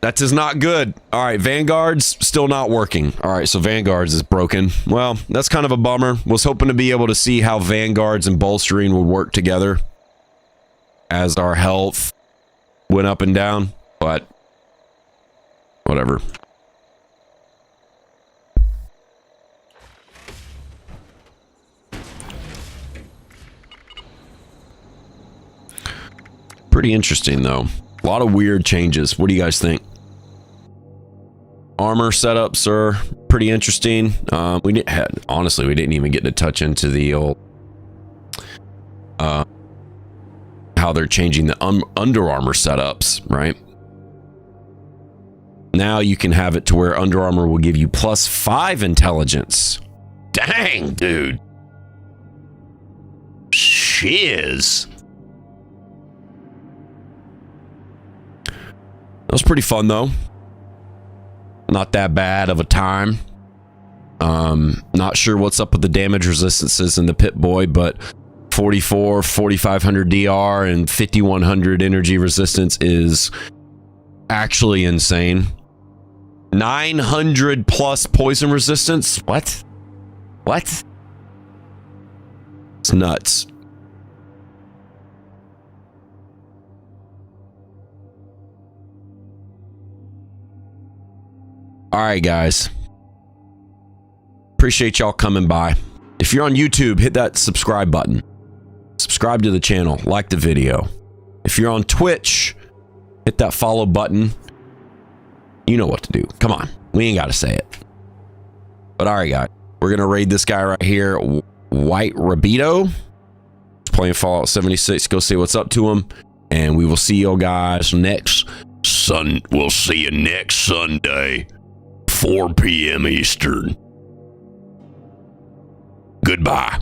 Speaker 2: That is not good. All right, Vanguard's still not working. All right, so Vanguard's is broken. Well, that's kind of a bummer. Was hoping to be able to see how Vanguards and bolstering would work together as our health went up and down, but whatever. Pretty interesting, though. A lot of weird changes. What do you guys think? Armor setup, sir. Pretty interesting. Honestly, we didn't even get to touch into the old how they're changing the Under Armour setups, right? Now you can have it to where Under Armour will give you +5 intelligence. Dang, dude. Shiz. That was pretty fun, though. Not that bad of a time. Not sure what's up with the damage resistances in the Pip-Boy, but 44, 4500 DR and 5100 energy resistance is actually insane. 900 plus poison resistance? What? What? It's nuts. All right, guys. Appreciate y'all coming by. If you're on YouTube, hit that subscribe button. Subscribe to the channel. Like the video. If you're on Twitch, hit that follow button. You know what to do. Come on. We ain't got to say it. But all right, guys. We're going to raid this guy right here. White Rabito. He's playing Fallout 76. Go see what's up to him. And we will see you guys next
Speaker 1: We'll see you next Sunday, 4 p.m. Eastern. Goodbye.